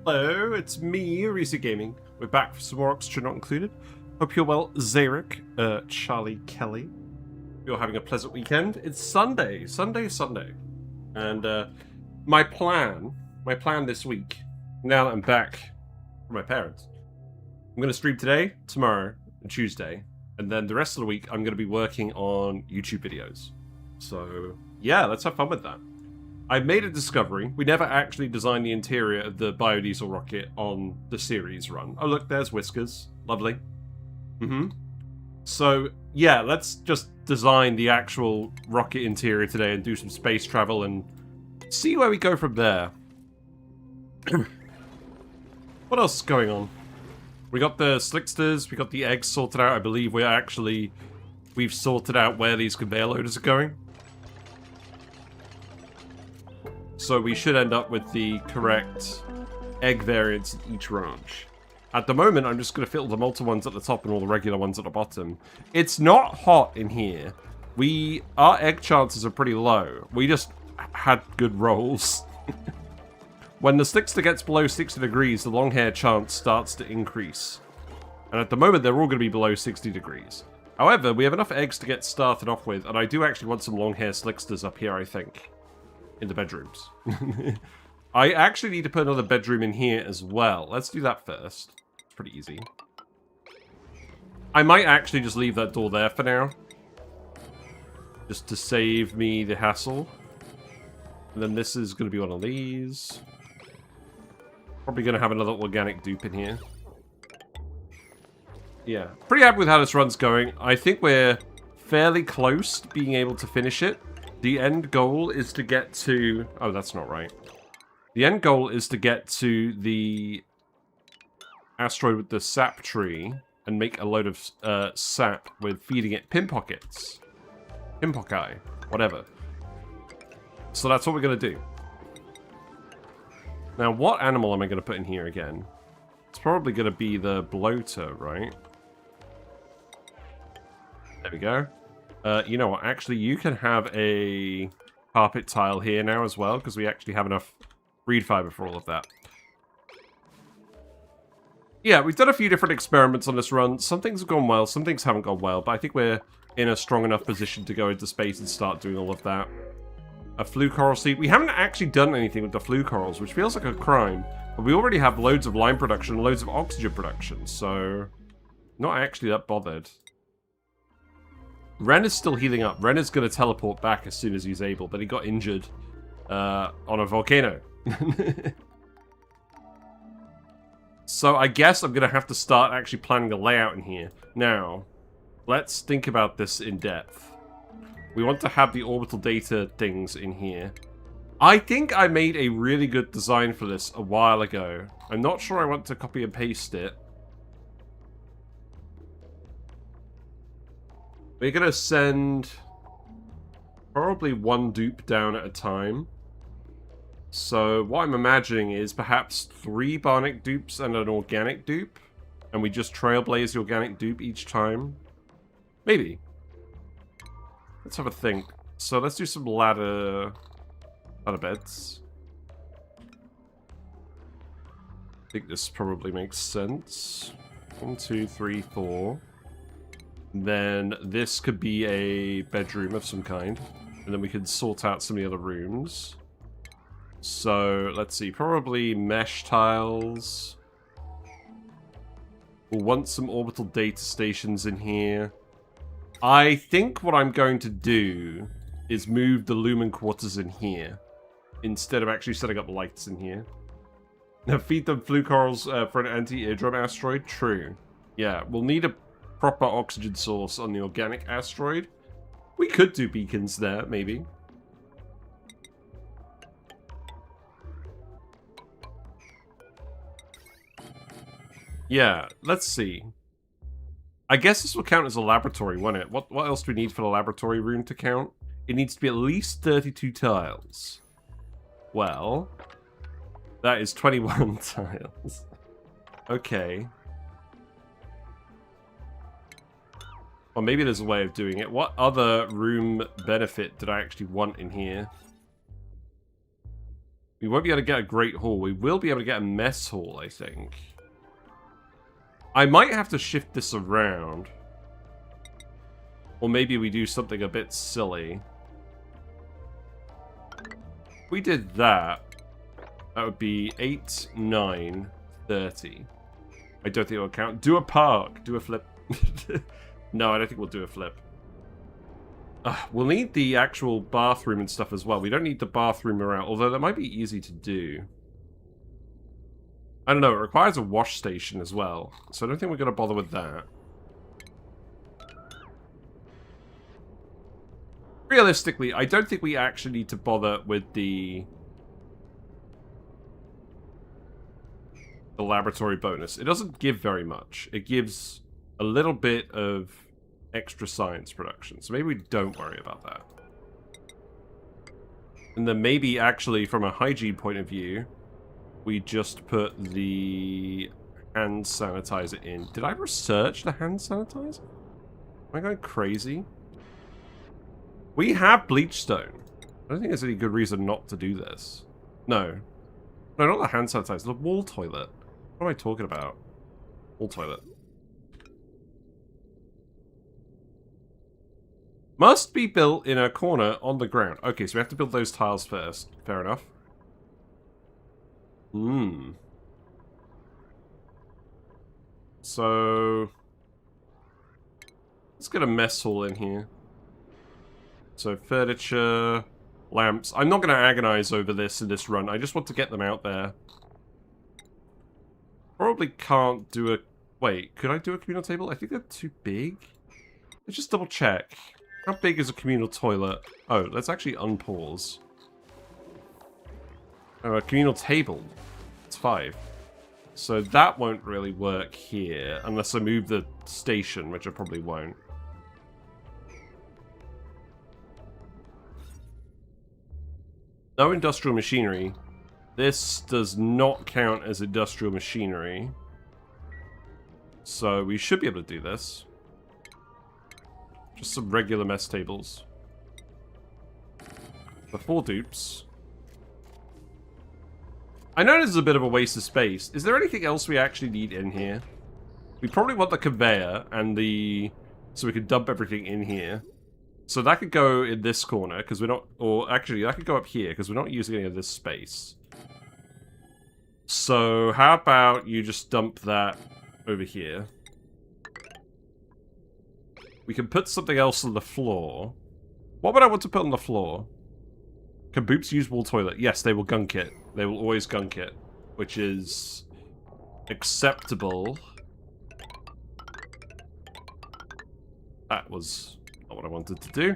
Hello, it's me, Reese Gaming. We're back for some more Oxygen Not Included. Hope you're well, Zarek, Charlie Kelly. You're having a pleasant weekend. It's Sunday. And my plan this week, now that I'm back from my parents, I'm going to stream today, tomorrow, and Tuesday. And then the rest of the week, I'm going to be working on YouTube videos. So, yeah, let's have fun with that. I made a discovery. We never actually designed the interior of the biodiesel rocket on the series run. Oh, look, there's Whiskers. Lovely. So, yeah, let's just design the actual rocket interior today and do some space travel and see where we go from there. What else is going on? We got the slicksters, we got the eggs sorted out. I believe we've sorted out where these conveyor loaders are going. So we should end up with the correct egg variants in each ranch. At the moment, I'm just going to fill the molten ones at the top and all the regular ones at the bottom. It's not hot in here. Our egg chances are pretty low. We just had good rolls. When the slickster gets below 60 degrees, the long hair chance starts to increase. And at the moment, they're all going to be below 60 degrees. However, we have enough eggs to get started off with, and I do actually want some long hair slicksters up here, I think. In the bedrooms. I actually need to put another bedroom in here as well. Let's do that first. It's pretty easy. I might actually just leave that door there for now. Just to save me the hassle. And then this is going to be one of these. Probably going to have another organic dupe in here. Yeah. Pretty happy with how this run's going. I think we're fairly close to being able to finish it. The end goal is to get to... Oh, that's not right. The end goal is to get to the asteroid with the sap tree and make a load of sap with feeding it pin pockets. Pimpokai, whatever. So that's what we're going to do. Now, what animal am I going to put in here again? It's probably going to be the bloater, right? There we go. You know what? Actually, you can have a carpet tile here now as well, because we actually have enough reed fiber for all of that. Yeah, we've done a few different experiments on this run. Some things have gone well, some things haven't gone well, but I think we're in a strong enough position to go into space and start doing all of that. A flue coral seed. We haven't actually done anything with the flue corals, which feels like a crime. But we already have loads of lime production and loads of oxygen production, so... not actually that bothered. Ren is still healing up. Ren is going to teleport back as soon as he's able, but he got injured on a volcano. So I guess I'm going to have to start actually planning the layout in here. Now, let's think about this in depth. We want to have the orbital data things in here. I think I made a really good design for this a while ago. I'm not sure I want to copy and paste it. We're going to send probably one dupe down at a time. So what I'm imagining is perhaps 3 bionic dupes and an organic dupe. And we just trailblaze the organic dupe each time. Maybe. Let's have a think. So let's do some ladder beds. I think this probably makes sense. 1, 2, 3, 4. Then this could be a bedroom of some kind. And then we could sort out some of the other rooms. So, let's see. Probably mesh tiles. We'll want some orbital data stations in here. I think what I'm going to do is move the lumen quarters in here. Instead of actually setting up lights in here. Now, feed them flue corals for an anti-eardrum asteroid? True. Yeah, we'll need a proper oxygen source on the organic asteroid. We could do beacons there, maybe. Yeah, let's see. I guess this will count as a laboratory, won't it? What else do we need for the laboratory room to count? It needs to be at least 32 tiles. Well, that is 21 tiles. Okay. Or maybe there's a way of doing it. What other room benefit did I actually want in here? We won't be able to get a great hall. We will be able to get a mess hall, I think. I might have to shift this around. Or maybe we do something a bit silly. If we did that, that would be 8, 9, 30. I don't think it will count. Do a park. Do a flip. No, I don't think we'll do a flip. We'll need the actual bathroom and stuff as well. We don't need the bathroom around, although that might be easy to do. I don't know, it requires a wash station as well, so I don't think we're going to bother with that. Realistically, I don't think we actually need to bother with the laboratory bonus. It doesn't give very much. It gives a little bit of extra science production, so maybe we don't worry about that. And then maybe actually from a hygiene point of view, we just put the hand sanitizer in. Did I research the hand sanitizer? Am I going crazy? We have bleach stone. I don't think there's any good reason not to do this. No. No, not the hand sanitizer. The wall toilet. What am I talking about? Wall toilet. Must be built in a corner on the ground. Okay, so we have to build those tiles first. Fair enough. So Let's get a mess hall in here. So furniture, lamps. I'm not going to agonize over this in this run. I just want to get them out there. Probably can't do a... Wait, could I do a communal table? I think they're too big. Let's just double check. How big is a communal toilet? Oh, let's actually unpause. Oh, a communal table. It's 5. So that won't really work here, unless I move the station, which I probably won't. No industrial machinery. This does not count as industrial machinery. So we should be able to do this. Just some regular mess tables. The 4 dupes. I know this is a bit of a waste of space. Is there anything else we actually need in here? We probably want the conveyor and the... So we can dump everything in here. So that could go in this corner, because we're not... Or actually, that could go up here, because we're not using any of this space. So how about you just dump that over here? We can put something else on the floor. What would I want to put on the floor? Can Boops use wall toilet? Yes, they will gunk it. They will always gunk it. Which is... acceptable. That was not what I wanted to do.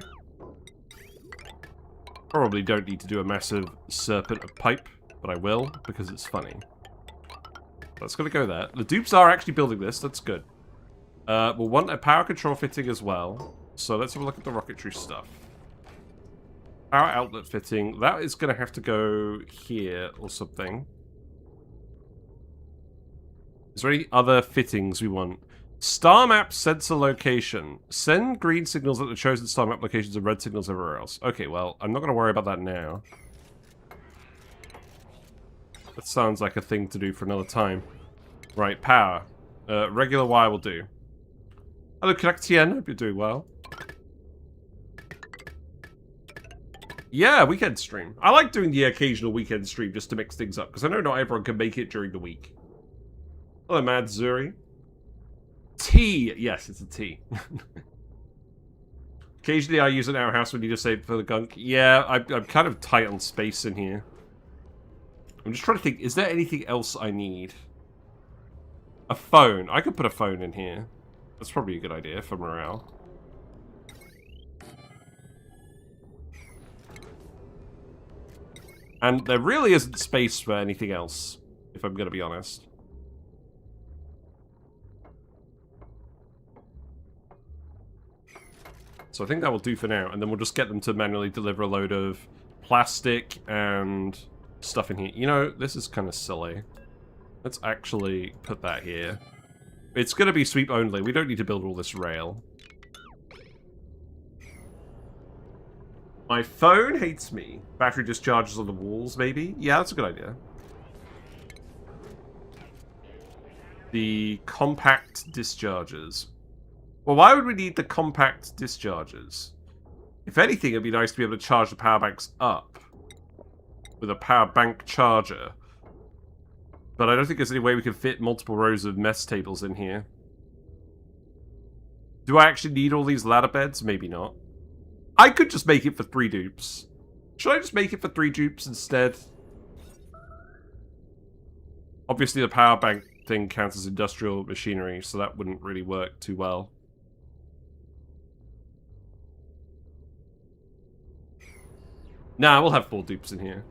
Probably don't need to do a massive serpent of pipe, but I will, because it's funny. That's gonna go there. The dupes are actually building this, that's good. We'll want a power control fitting as well. So let's have a look at the rocketry stuff. Power outlet fitting. That is going to have to go here or something. Is there any other fittings we want? Starmap sensor location. Send green signals at the chosen Starmap locations and red signals everywhere else. Okay, well, I'm not going to worry about that now. That sounds like a thing to do for another time. Right, power. Regular wire will do. Hello, Connectien. Hope you're doing well. Yeah, weekend stream. I like doing the occasional weekend stream just to mix things up, because I know not everyone can make it during the week. Hello, Mad Zuri. Tea! Yes, it's a tea. Occasionally I use an outhouse when you just save for the gunk. Yeah, I'm kind of tight on space in here. I'm just trying to think, is there anything else I need? A phone. I could put a phone in here. That's probably a good idea for morale. And there really isn't space for anything else, if I'm going to be honest. So I think that will do for now, and then we'll just get them to manually deliver a load of plastic and stuff in here. You know, this is kind of silly. Let's actually put that here. It's going to be sweep only. We don't need to build all this rail. My phone hates me. Battery discharges on the walls, maybe? Yeah, that's a good idea. The compact discharges. Well, why would we need the compact discharges? If anything, it'd be nice to be able to charge the power banks up with a power bank charger. But I don't think there's any way we can fit multiple rows of mess tables in here. Do I actually need all these ladder beds? Maybe not. I could just make it for 3 dupes. Should I just make it for 3 dupes instead? Obviously the power bank thing counts as industrial machinery, so that wouldn't really work too well. Nah, we'll have 4 dupes in here.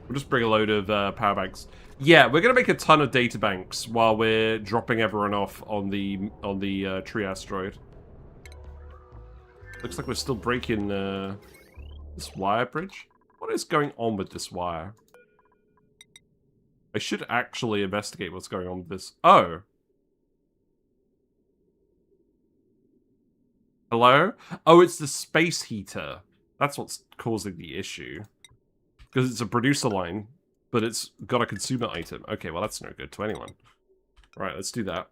We'll just bring a load of power banks. Yeah, we're gonna make a ton of data banks while we're dropping everyone off on the tree asteroid. Looks like we're still breaking this wire bridge. What is going on with this wire? I should actually investigate what's going on with this. Oh. Hello? Oh, it's the space heater. That's what's causing the issue. Because it's a producer line, but it's got a consumer item. Okay, well that's no good to anyone. Right, let's do that.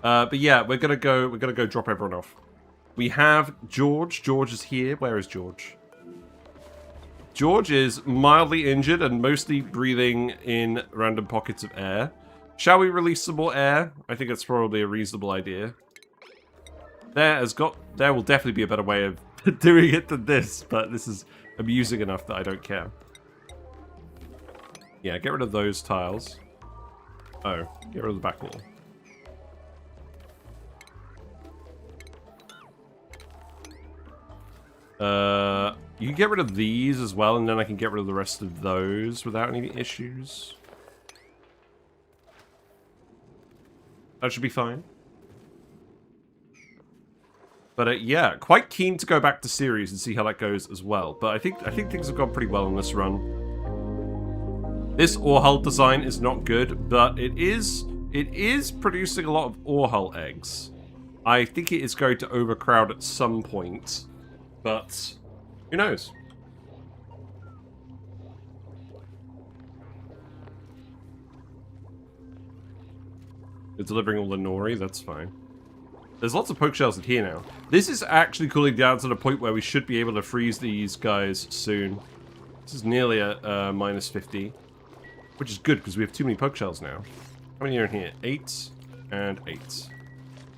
But yeah, we're gonna go drop everyone off. We have George. George is here. Where is George? George is mildly injured and mostly breathing in random pockets of air. Shall we release some more air? I think it's probably a reasonable idea. There will definitely be a better way of doing it than this, but this is amusing enough that I don't care. Yeah, get rid of those tiles. Oh, get rid of the back wall. You can get rid of these as well, and then I can get rid of the rest of those without any issues. That should be fine. But yeah, quite keen to go back to series and see how that goes as well. But I think things have gone pretty well on this run. This ore hull design is not good, but it is producing a lot of ore hull eggs. I think it is going to overcrowd at some point, but who knows? They're delivering all the nori, that's fine. There's lots of poke shells in here now. This is actually cooling down to the point where we should be able to freeze these guys soon. This is nearly at minus 50. Which is good, because we have too many poke shells now. How many are in here? 8 and 8.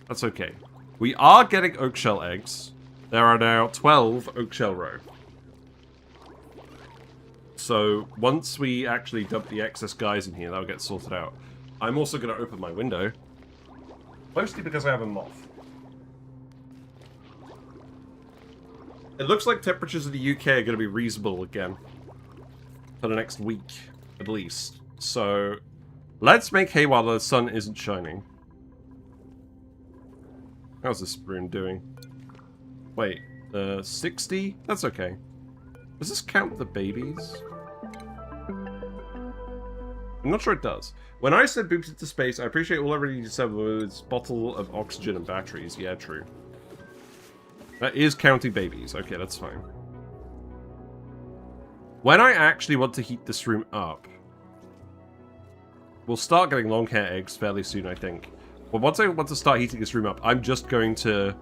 That's okay. We are getting oak shell eggs. There are now 12 oak shell roe. So, once we actually dump the excess guys in here, that'll get sorted out. I'm also going to open my window. Mostly because I have a moth. It looks like temperatures in the UK are going to be reasonable again. For the next week, at least. So, let's make hay while the sun isn't shining. How's this rune doing? Wait, 60? That's okay. Does this count the babies? I'm not sure it does. When I said boops into space, I appreciate all I really need to say was bottle of oxygen and batteries. Yeah, true. That is counting babies. Okay, that's fine. When I actually want to heat this room up, we'll start getting long hair eggs fairly soon, I think. But once I want to start heating this room up, I'm just going to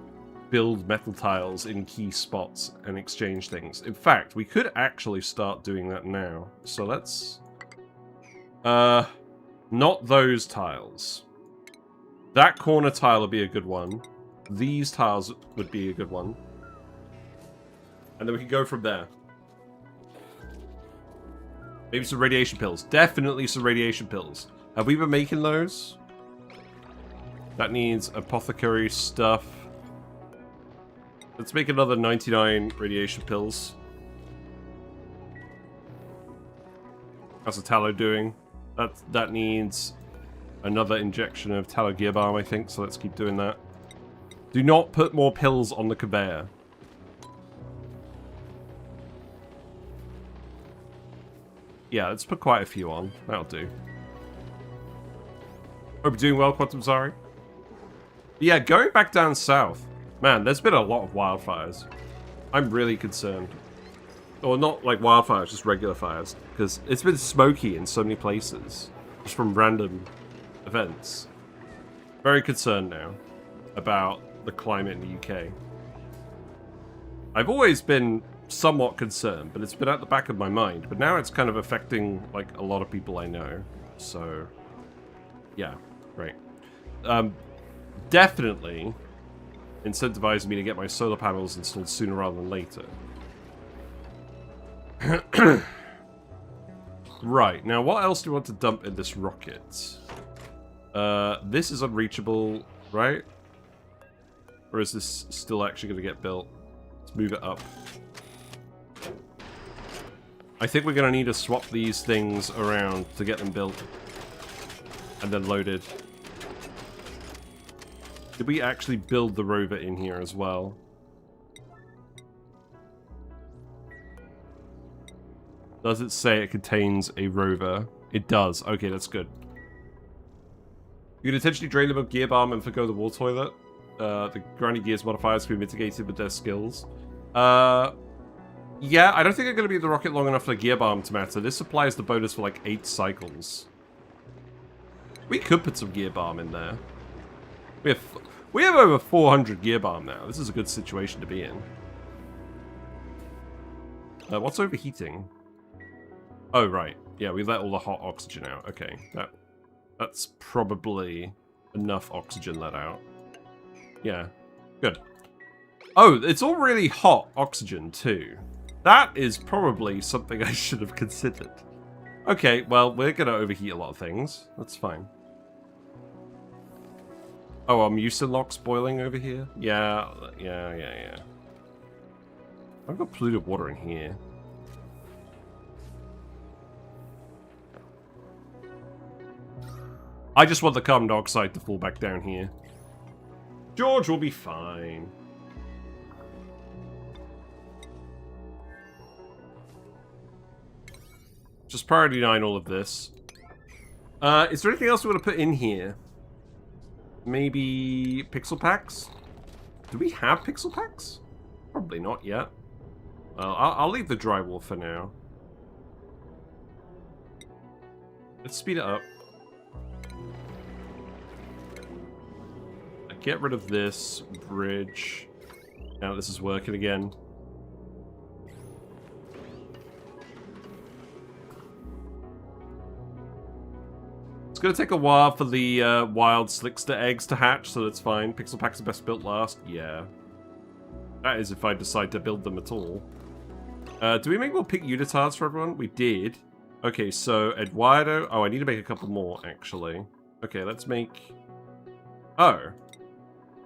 build metal tiles in key spots and exchange things. In fact, we could actually start doing that now. So let's... not those tiles. That corner tile would be a good one. These tiles would be a good one. And then we can go from there. Maybe some radiation pills. Definitely some radiation pills. Have we been making those? That needs apothecary stuff. Let's make another 99 radiation pills. How's the tallow doing? That needs another injection of tallow gear balm, I think, so let's keep doing that. Do not put more pills on the conveyor. Yeah, let's put quite a few on. That'll do. Hope you're doing well, Quantum Zari. Yeah, going back down south. Man, there's been a lot of wildfires. I'm really concerned. Or not like wildfires, just regular fires. Because it's been smoky in so many places. Just from random events. Very concerned now about the climate in the UK. I've always been somewhat concerned, but it's been at the back of my mind. But now it's kind of affecting like a lot of people I know. So, yeah, great. Definitely incentivized me to get my solar panels installed sooner rather than later. Right, now what else do we want to dump in this rocket? This is unreachable, right? Or is this still actually going to get built? Let's move it up. I think we're going to need to swap these things around to get them built. And then loaded. Did we actually build the rover in here as well? Does it say it contains a rover? It does. Okay, that's good. You can intentionally drain them of gear bomb and forgo the wall toilet. The grinding gears modifiers can be mitigated with their skills. Yeah, I don't think I'm going to be in the rocket long enough for the gear bomb to matter. This supplies the bonus for like 8 cycles. We could put some gear bomb in there. We have over 400 gear bomb now. This is a good situation to be in. What's overheating? Oh, right. Yeah, we let all the hot oxygen out. Okay, That's probably enough oxygen let out. Yeah, good. Oh, it's all really hot oxygen too. That is probably something I should have considered. Okay, well, we're going to overheat a lot of things. That's fine. Oh, are mucilocks boiling over here? Yeah. I've got polluted water in here. I just want the carbon dioxide to fall back down here. George will be fine. Just priority 9 all of this. Is there anything else we want to put in here? Maybe pixel packs? Do we have pixel packs? Probably not yet. I'll leave the drywall for now. Let's speed it up. Get rid of this bridge. Now this is working again. It's going to take a while for the wild slickster eggs to hatch, so that's fine. Pixel packs are best built last. Yeah. That is if I decide to build them at all. Do we make more pink unitards for everyone? We did. Okay, so Eduardo... Oh, I need to make a couple more, actually. Okay, let's make... Oh.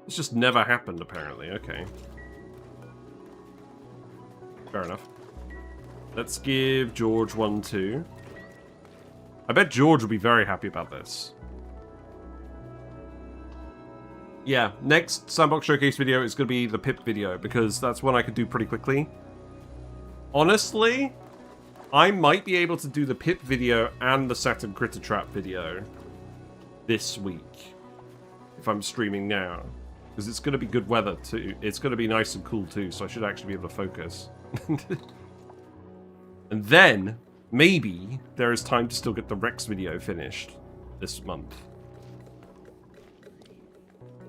This just never happened, apparently. Okay. Fair enough. Let's give George 1, 2. I bet George will be very happy about this. Yeah, next Sandbox Showcase video is going to be the Pip video, because that's one I could do pretty quickly. Honestly, I might be able to do the Pip video and the Saturn Critter Trap video this week, if I'm streaming now. Because it's going to be good weather too. It's going to be nice and cool too, so I should actually be able to focus. And then, maybe, there is time to still get the Rex video finished this month.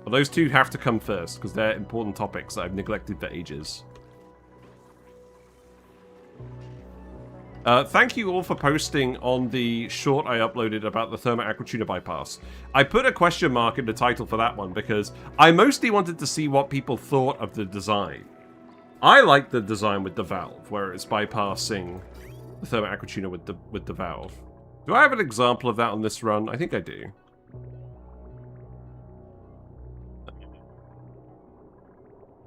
But those two have to come first, because they're important topics that I've neglected for ages. Thank you all for posting on the short I uploaded about the Thermo Aquatuna bypass. I put a question mark in the title for that one because I mostly wanted to see what people thought of the design. I like the design with the valve, where it's bypassing the Thermo Aquatuna with the valve. Do I have an example of that on this run? I think I do.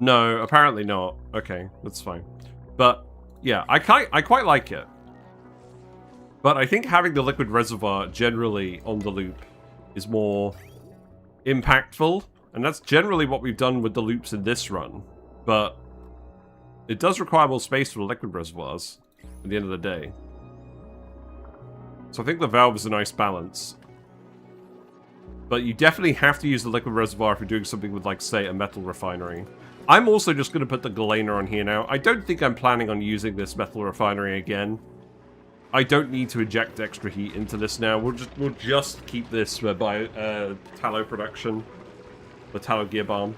No, apparently not. Okay, that's fine. But yeah, I quite like it. But I think having the liquid reservoir generally on the loop is more impactful. And that's generally what we've done with the loops in this run. But it does require more space for the liquid reservoirs at the end of the day. So I think the valve is a nice balance. But you definitely have to use the liquid reservoir if you're doing something with, like, say, a metal refinery. I'm also just going to put the Galena on here now. I don't think I'm planning on using this metal refinery again. I don't need to inject extra heat into this now. We'll just keep this by tallow production, the tallow gear bomb.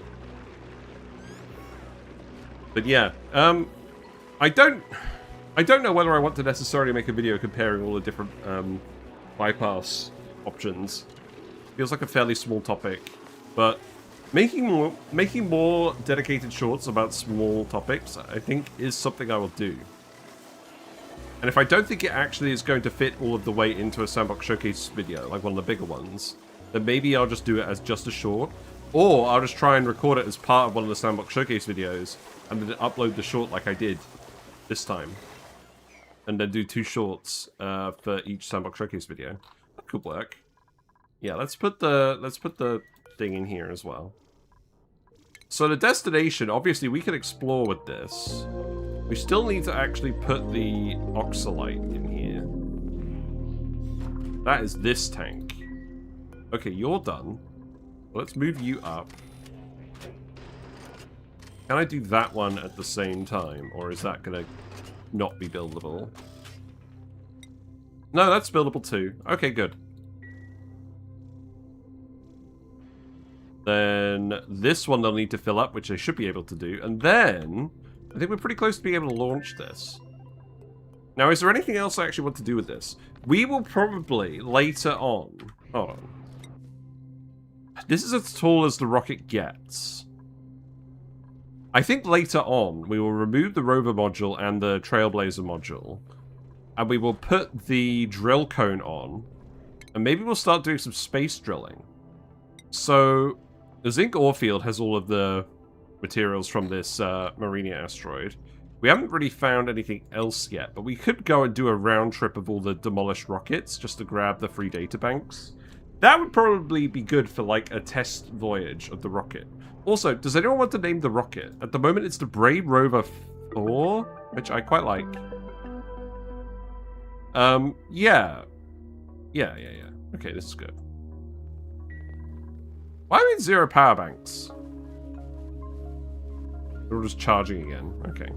But yeah, I don't know whether I want to necessarily make a video comparing all the different bypass options. Feels like a fairly small topic, but making more dedicated shorts about small topics, I think, is something I will do. And if I don't think it actually is going to fit all of the way into a Sandbox Showcase video, like one of the bigger ones, then maybe I'll just do it as just a short, or I'll just try and record it as part of one of the Sandbox Showcase videos, and then upload the short like I did this time. And then do 2 shorts for each Sandbox Showcase video. That could work. Yeah, let's put the thing in here as well. So the destination, obviously we can explore with this. We still need to actually put the oxalite in here. That is this tank. Okay, you're done. Let's move you up. Can I do that one at the same time? Or is that going to not be buildable? No, that's buildable too. Okay, good. Then this one they'll need to fill up, which they should be able to do. And then I think we're pretty close to being able to launch this. Now, is there anything else I actually want to do with this? We will probably, later on, Hold on. This is as tall as the rocket gets. I think later on, we will remove the rover module and the trailblazer module. And we will put the drill cone on. And maybe we'll start doing some space drilling. So, the zinc ore field has all of the materials from this Marinia asteroid. We haven't really found anything else yet, but we could go and do a round trip of all the demolished rockets just to grab the free data banks. That would probably be good for, like, a test voyage of the rocket. Also, does anyone want to name the rocket? At the moment, it's the Brave Rover 4, which I quite like. Yeah. Yeah. Okay, this is good. Why are we in 0 power banks? They're all just charging again. Okay.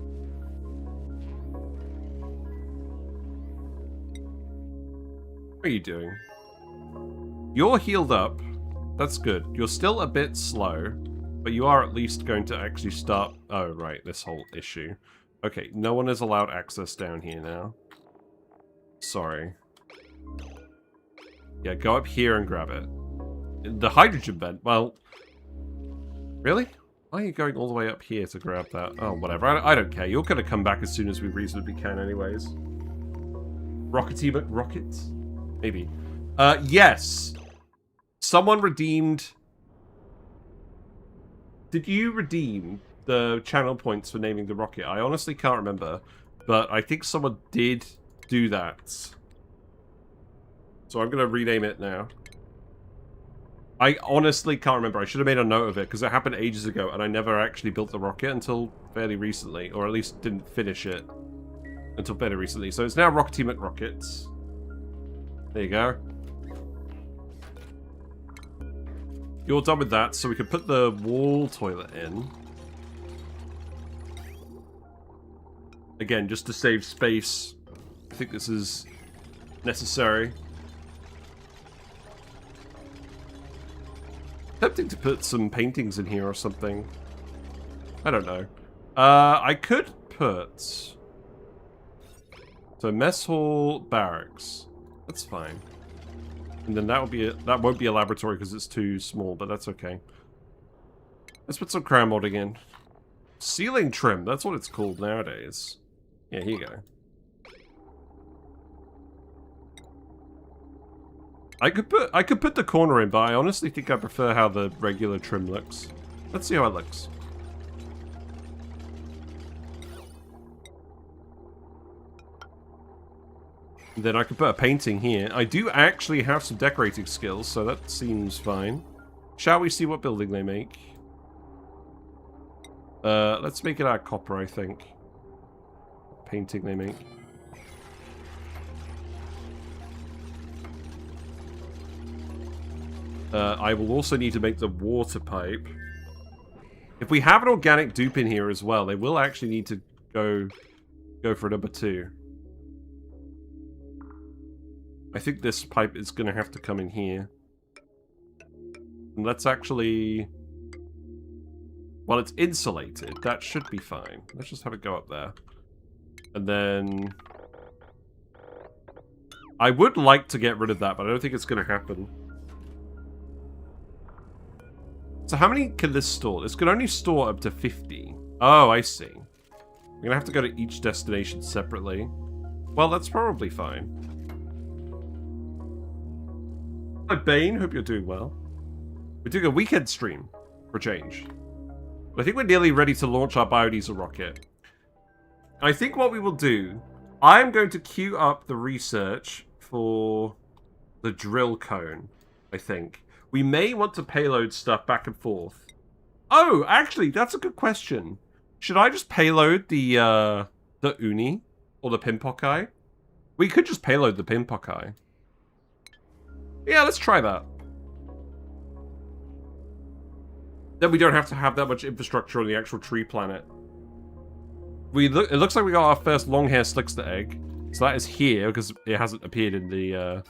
What are you doing? You're healed up. That's good. You're still a bit slow, but you are at least going to actually start... Oh, right, this whole issue. Okay, no one is allowed access down here now. Sorry. Yeah, go up here and grab it. The hydrogen vent, well... Really? Why are you going all the way up here to grab that? Oh, whatever. I don't care. You're going to come back as soon as we reasonably can anyways. Rockety McRockets? Maybe. Yes. Someone redeemed... Did you redeem the channel points for naming the rocket? I honestly can't remember. But I think someone did do that. So I'm going to rename it now. I honestly can't remember. I should have made a note of it because it happened ages ago and I never actually built the rocket until fairly recently. Or at least didn't finish it until fairly recently. So it's now Rockety McRockets. There you go. You're done with that, so we can put the wall toilet in. Again, just to save space. I think this is necessary. Tempting to put some paintings in here or something. I don't know. I could put... So, mess hall, barracks. That's fine. And then that won't be a laboratory because it's too small, but that's okay. Let's put some crown molding in. Ceiling trim, that's what it's called nowadays. Yeah, here you go. I could put the corner in, but I honestly think I prefer how the regular trim looks. Let's see how it looks. And then I could put a painting here. I do actually have some decorating skills, so that seems fine. Shall we see what building they make? Let's make it out of copper, I think. Painting they make. I will also need to make the water pipe. If we have an organic dupe in here as well, they will actually need to go for number 2. I think this pipe is going to have to come in here. And let's actually... Well, it's insulated. That should be fine. Let's just have it go up there. And then... I would like to get rid of that, but I don't think it's going to happen. So how many can this store? This can only store up to 50. Oh, I see. I'm going to have to go to each destination separately. Well, that's probably fine. Hi, Bane. Hope you're doing well. We're doing a weekend stream, for a change. I think we're nearly ready to launch our biodiesel rocket. I think what we will do... I'm going to queue up the research for the drill cone, I think. We may want to payload stuff back and forth. Oh, actually, that's a good question. Should I just payload the Uni? Or the Pinpock? We could just payload the Pinpock. Yeah, let's try that. Then we don't have to have that much infrastructure on the actual tree planet. It looks like we got our first long-hair slickster egg. So that is here, because it hasn't appeared in the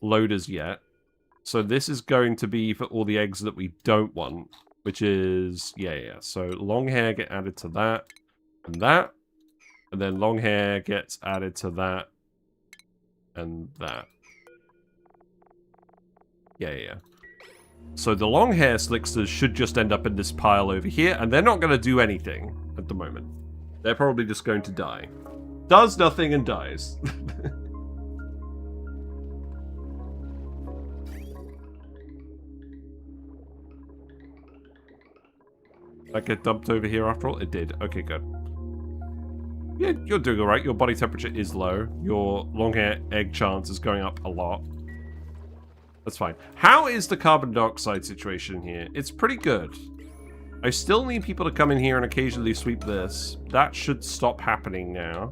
loaders yet. So this is going to be for all the eggs that we don't want. Which is... Yeah. So long hair get added to that. And that. And then long hair gets added to that. And that. Yeah. So the long hair slicksters should just end up in this pile over here, and they're not going to do anything at the moment. They're probably just going to die. Does nothing and dies. That get dumped over here after all? It did. Okay, good. Yeah, you're doing alright. Your body temperature is low. Your long hair egg chance is going up a lot. That's fine. How is the carbon dioxide situation here? It's pretty good. I still need people to come in here and occasionally sweep this. That should stop happening now.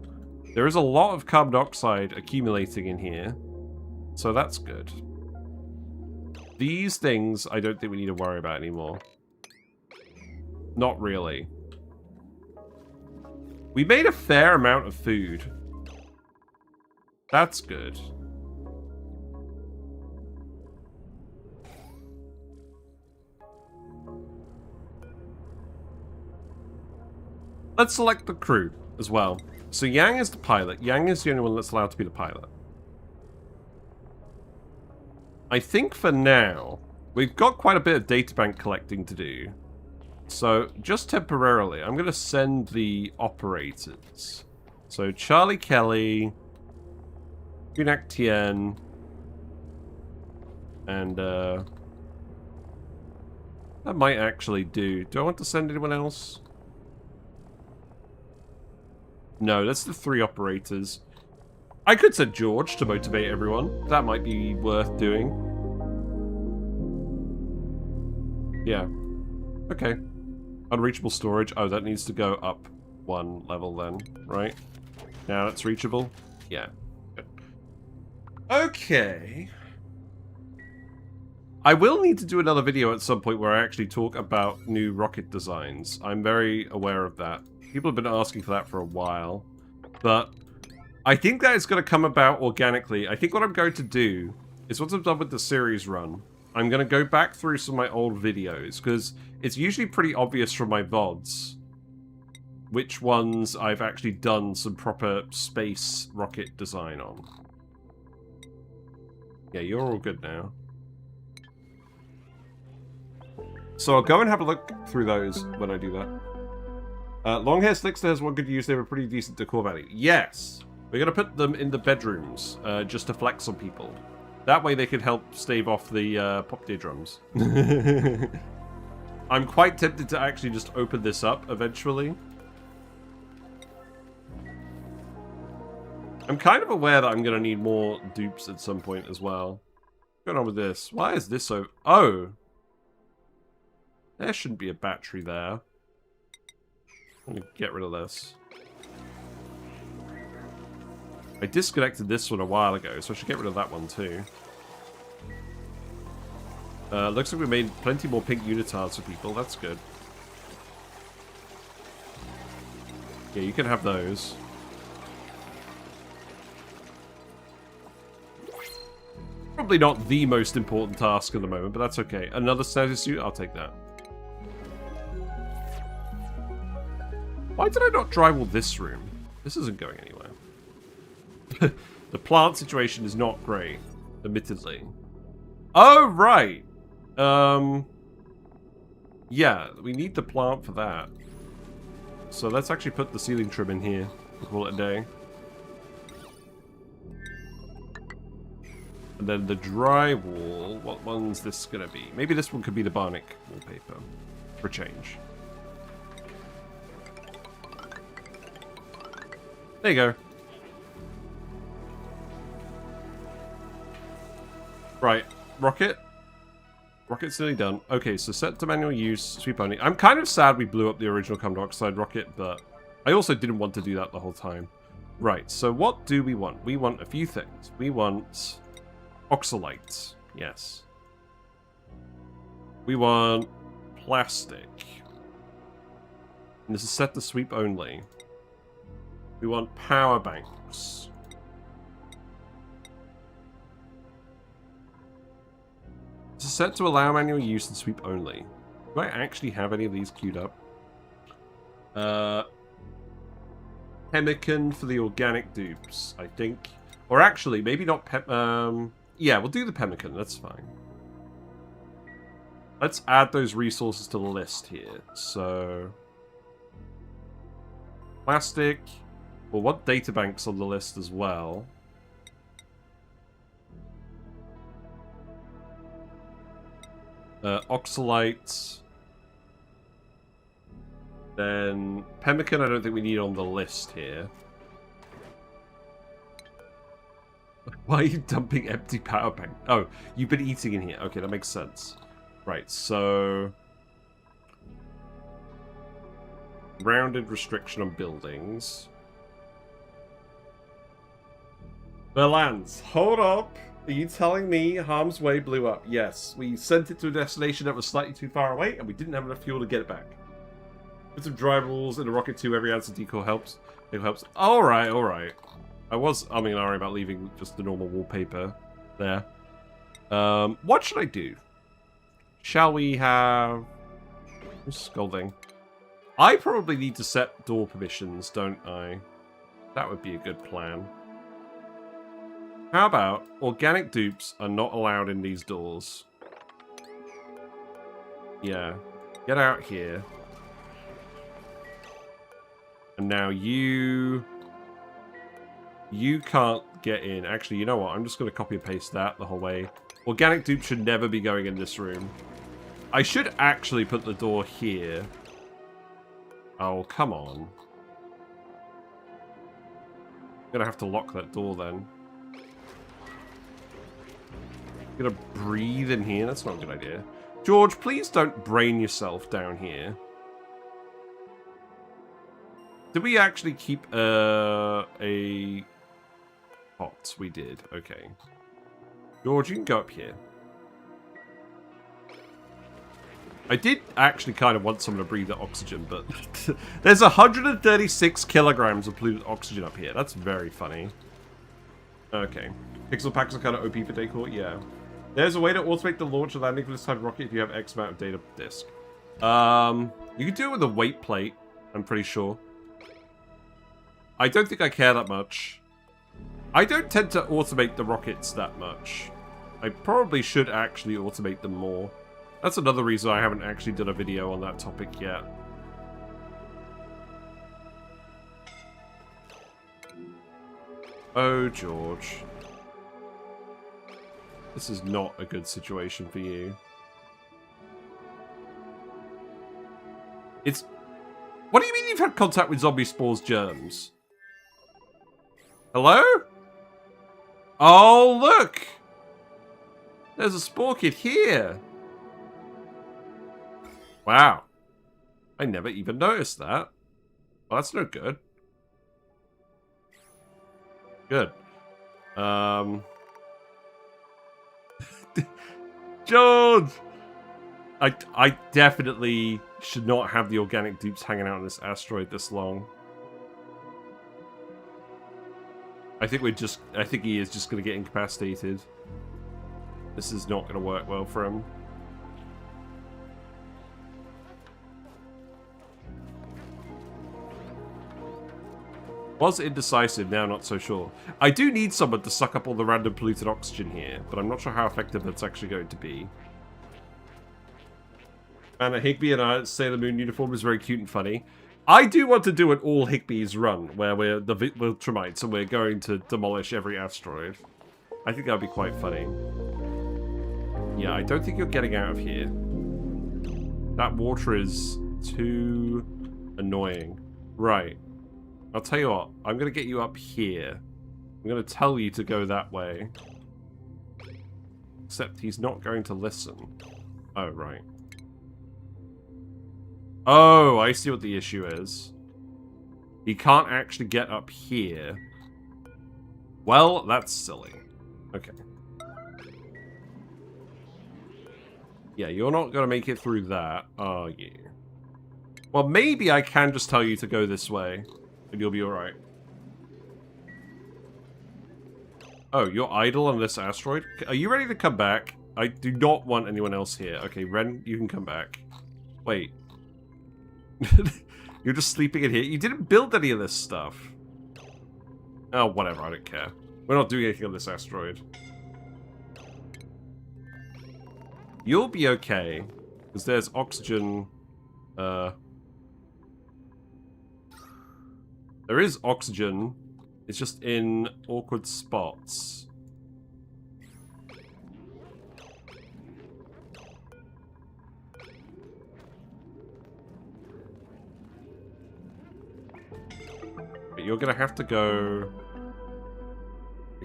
There is a lot of carbon dioxide accumulating in here. So that's good. These things, I don't think we need to worry about anymore. Not really. We made a fair amount of food. That's good. Let's select the crew as well. So Yang is the pilot. Yang is the only one that's allowed to be the pilot. I think for now, we've got quite a bit of data bank collecting to do. So, just temporarily, I'm going to send the operators. So, Charlie Kelly, Bionic Tien, and, that might actually do. Do I want to send anyone else? No, that's the 3 operators. I could send George to motivate everyone. That might be worth doing. Yeah. Okay. Unreachable storage. Oh, that needs to go up 1 level then, right? Now it's reachable? Yeah. Good. Okay. I will need to do another video at some point where I actually talk about new rocket designs. I'm very aware of that. People have been asking for that for a while. But I think that is going to come about organically. I think what I'm going to do is once I'm done with the series run, I'm going to go back through some of my old videos, because it's usually pretty obvious from my VODs which ones I've actually done some proper space rocket design on. Yeah, you're all good now. So I'll go and have a look through those when I do that. Long hair slickster has one good use. They have a pretty decent decor value. Yes! We're going to put them in the bedrooms just to flex on people. That way they could help stave off the pop eardrums. I'm quite tempted to actually just open this up eventually. I'm kind of aware that I'm going to need more dupes at some point as well. What's going on with this? Why is this so... Oh! There shouldn't be a battery there. I'm going to get rid of this. I disconnected this one a while ago, so I should get rid of that one too. Looks like we made plenty more pink unitards for people. That's good. Yeah, you can have those. Probably not the most important task at the moment, but that's okay. Another status suit? I'll take that. Why did I not drywall this room? This isn't going anywhere. The plant situation is not great, admittedly. Oh, right. Yeah, we need the plant for that. So let's actually put the ceiling trim in here. We'll call it a day. And then the drywall, what one's this gonna be? Maybe this one could be the Bionic wallpaper, for change. There you go. Right, rocket. Rocket's nearly done. Okay, so set to manual use, sweep only. I'm kind of sad we blew up the original carbon dioxide rocket, but I also didn't want to do that the whole time. Right, so what do we want? We want a few things. We want oxalites. Yes. We want plastic. And this is set to sweep only. We want power banks. This is set to allow manual use and sweep only. Do I actually have any of these queued up? Pemmican for the organic dupes, I think. Or actually, maybe not yeah, we'll do the pemmican, that's fine. Let's add those resources to the list here. So, plastic. We'll want databanks on the list as well. Oxalites. Then pemmican I don't think we need on the list here. Why are you dumping empty power bank? Oh, you've been eating in here. Okay, that makes sense. Right, so... rounded restriction on buildings. Balance, hold up. Are you telling me Harm's Way blew up? Yes, we sent it to a destination that was slightly too far away, and we didn't have enough fuel to get it back. With some dry rules in a rocket too, every answer decal helps. It helps. Alright, alright. I was umming and ahhing about leaving just the normal wallpaper there. What should I do? Shall we have... Scolding. I probably need to set door permissions, don't I? That would be a good plan. How about organic dupes are not allowed in these doors? Yeah. Get out here. And now you can't get in. Actually, you know what? I'm just going to copy and paste that the whole way. Organic dupes should never be going in this room. I should actually put the door here. Oh, come on. I'm going to have to lock that door then. Gonna breathe in here? That's not a good idea. George, please don't brain yourself down here. Did we actually keep a pot? We did. Okay. George, you can go up here. I did actually kind of want someone to breathe the oxygen, but there's 136 kilograms of polluted oxygen up here. That's very funny. Okay. Pixel packs are kind of OP for decor? Yeah. There's a way to automate the launch of landing for this type of rocket if you have X amount of data disk. You can do it with a weight plate, I'm pretty sure. I don't think I care that much. I don't tend to automate the rockets that much. I probably should actually automate them more. That's another reason I haven't actually done a video on that topic yet. Oh, George. This is not a good situation for you. It's... What do you mean you've had contact with zombie spores germs? Hello? Oh, look! There's a spore kit here. Wow. I never even noticed that. Well, that's no good. Good. George! I definitely should not have the organic dupes hanging out on this asteroid this long. I think he is just gonna get incapacitated. This is not gonna work well for him. Was indecisive, now not so sure. I do need someone to suck up all the random polluted oxygen here, but I'm not sure how effective that's actually going to be. And a Higby in a Sailor Moon uniform is very cute and funny. I do want to do an all Higby's run, where we're the Viltrumites and we're going to demolish every asteroid. I think that would be quite funny. Yeah, I don't think you're getting out of here. That water is too annoying. Right. I'll tell you what, I'm going to get you up here. I'm going to tell you to go that way. Except he's not going to listen. Oh, right. Oh, I see what the issue is. He can't actually get up here. Well, that's silly. Okay. Yeah, you're not going to make it through that, are you? Well, maybe I can just tell you to go this way. And you'll be alright. Oh, you're idle on this asteroid? Are you ready to come back? I do not want anyone else here. Okay, Ren, you can come back. Wait. You're just sleeping in here? You didn't build any of this stuff. Oh, whatever, I don't care. We're not doing anything on this asteroid. You'll be okay. Because there's oxygen. There is oxygen. It's just in awkward spots. But you're gonna have to go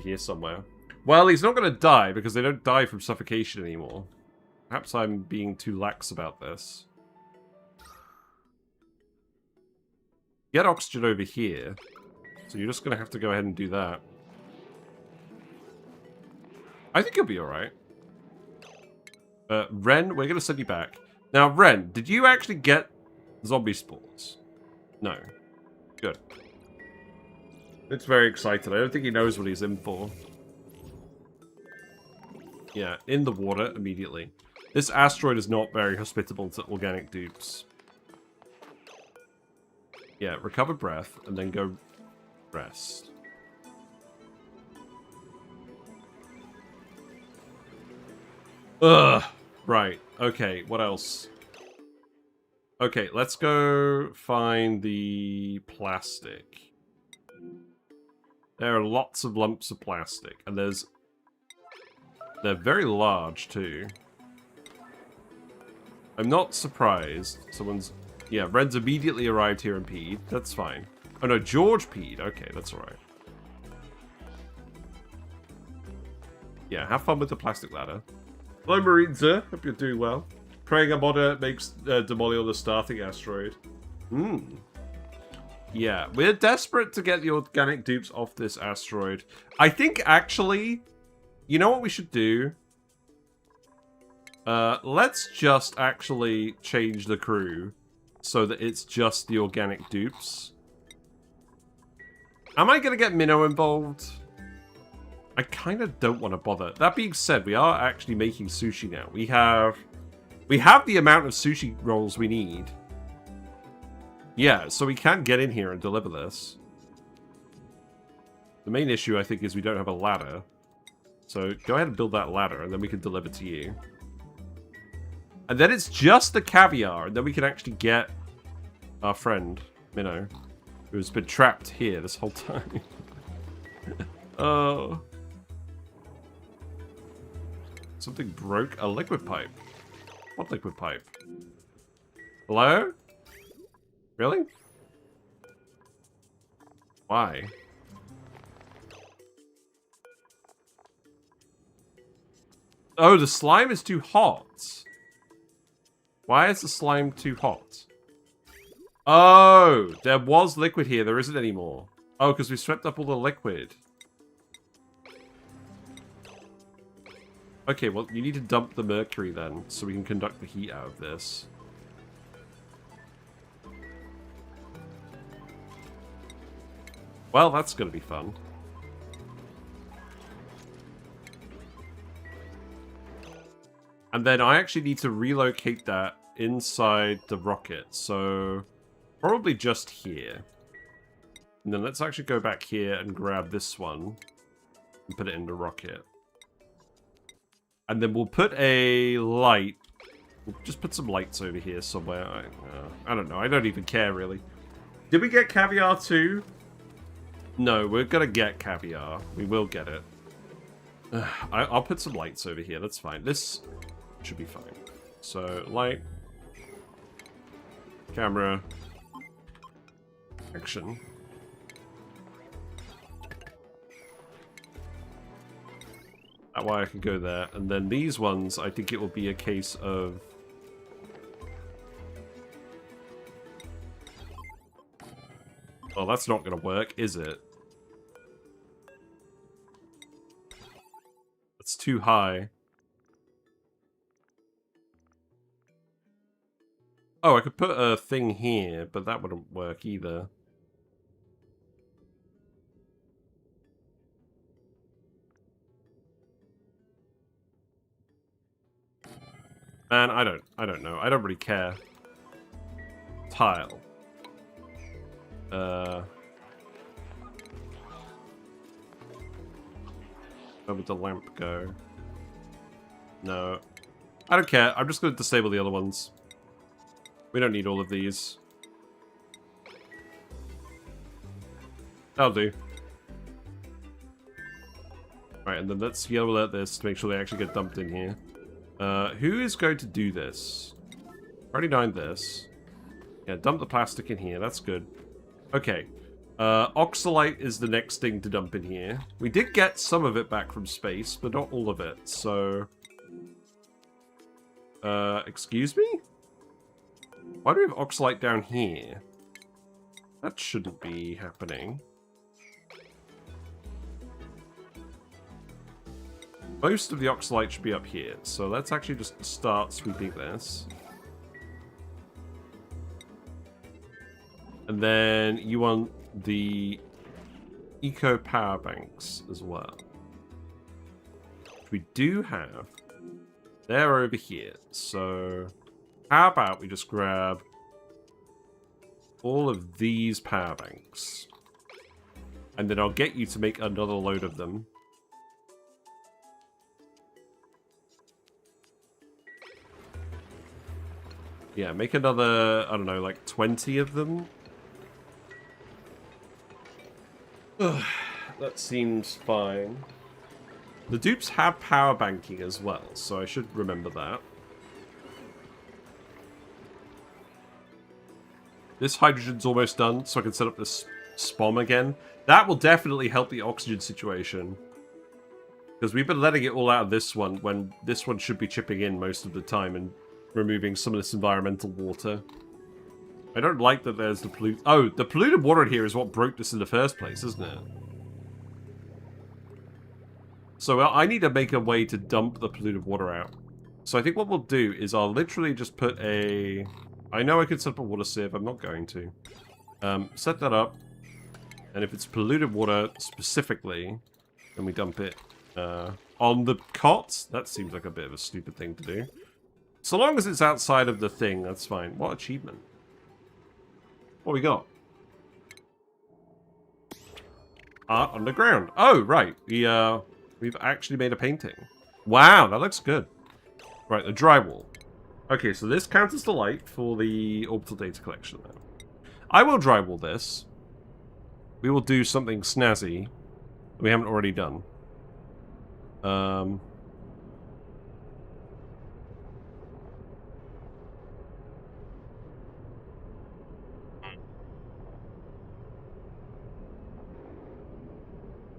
here somewhere. Well, he's not gonna die because they don't die from suffocation anymore. Perhaps I'm being too lax about this. Get oxygen over here. So you're just going to have to go ahead and do that. I think you'll be alright. Ren, we're going to send you back. Now, Ren, did you actually get zombie spores? No. Good. It's very excited. I don't think he knows what he's in for. Yeah, in the water immediately. This asteroid is not very hospitable to organic dupes. Yeah, recover breath, and then go rest. Ugh. Right. Okay, what else? Okay, let's go find the plastic. There are lots of lumps of plastic, and they're very large, too. I'm not surprised. Someone's... Yeah, Red's immediately arrived here and peed. That's fine. Oh no, George peed. Okay, that's alright. Yeah, have fun with the plastic ladder. Hello, Marines. Hope you're doing well. Praying a modder makes demolition on the starting asteroid. Yeah, we're desperate to get the organic dupes off this asteroid. I think, actually, you know what we should do? Let's just actually change the crew so that it's just the organic dupes. Am I going to get Minnow involved? I kind of don't want to bother. That being said, we are actually making sushi now. We have the amount of sushi rolls we need. Yeah, so we can get in here and deliver this. The main issue, I think, is we don't have a ladder. So go ahead and build that ladder, and then we can deliver to you. And then it's just the caviar, and then we can actually get our friend, Minnow, who's been trapped here this whole time. Oh. Something broke a liquid pipe. What liquid pipe? Hello? Really? Why? Oh, the slime is too hot. Why is the slime too hot? Oh, there was liquid here. There isn't anymore. Oh, because we swept up all the liquid. Okay, well, you need to dump the mercury then, so we can conduct the heat out of this. Well, that's going to be fun. And then I actually need to relocate that inside the rocket, so probably just here. And then let's actually go back here and grab this one and put it in the rocket. And then we'll put a light. We'll just put some lights over here somewhere. I don't know. I don't even care, really. Did we get Caviar too? No, we're going to get Caviar. We will get it. I'll put some lights over here. That's fine. This should be fine. So, light. Camera. Action. That way I can go there. And then these ones, I think it will be a case of... Well, that's not going to work, is it? It's too high. Oh, I could put a thing here, but that wouldn't work either. Man, I don't know. I don't really care. Tile. Where would the lamp go? No. I don't care. I'm just going to disable the other ones. We don't need all of these. That'll do. Right, and then let's yellow alert this to make sure they actually get dumped in here. Who is going to do this? Already done this. Yeah, dump the plastic in here. That's good. Okay. Oxalite is the next thing to dump in here. We did get some of it back from space, but not all of it, so... excuse me? Why do we have oxalite down here? That shouldn't be happening. Most of the oxalite should be up here, so let's actually just start sweeping this. And then you want the eco power banks as well. Which we do have. They're over here, so how about we just grab all of these power banks. And then I'll get you to make another load of them. Yeah, make another, I don't know, like 20 of them. Ugh, that seems fine. The dupes have power banking as well, so I should remember that. This hydrogen's almost done, so I can set up this SPOM again. That will definitely help the oxygen situation. Because we've been letting it all out of this one, when this one should be chipping in most of the time and removing some of this environmental water. I don't like that there's the polluted... Oh, the polluted water in here is what broke this in the first place, isn't it? So I need to make a way to dump the polluted water out. So I think what we'll do is I'll literally just put a... I know I could set up a water sieve, I'm not going to. Set that up. And if it's polluted water specifically, then we dump it on the cot. That seems like a bit of a stupid thing to do. So long as it's outside of the thing, that's fine. What achievement? What we got? Art underground. Oh, right. We've actually made a painting. Wow, that looks good. Right, the drywall. Okay, so this counts as the light for the orbital data collection now. I will drywall this. We will do something snazzy we haven't already done.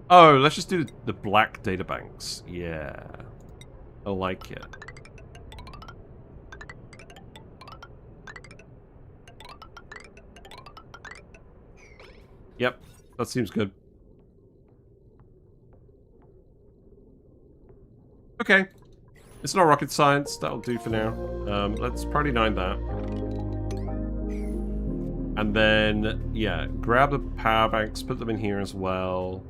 Oh, let's just do the black databanks. Yeah. I like it. Yep, that seems good. Okay. It's not rocket science. That'll do for now. Let's party 9 that. And then, yeah, grab the power banks, put them in here as well.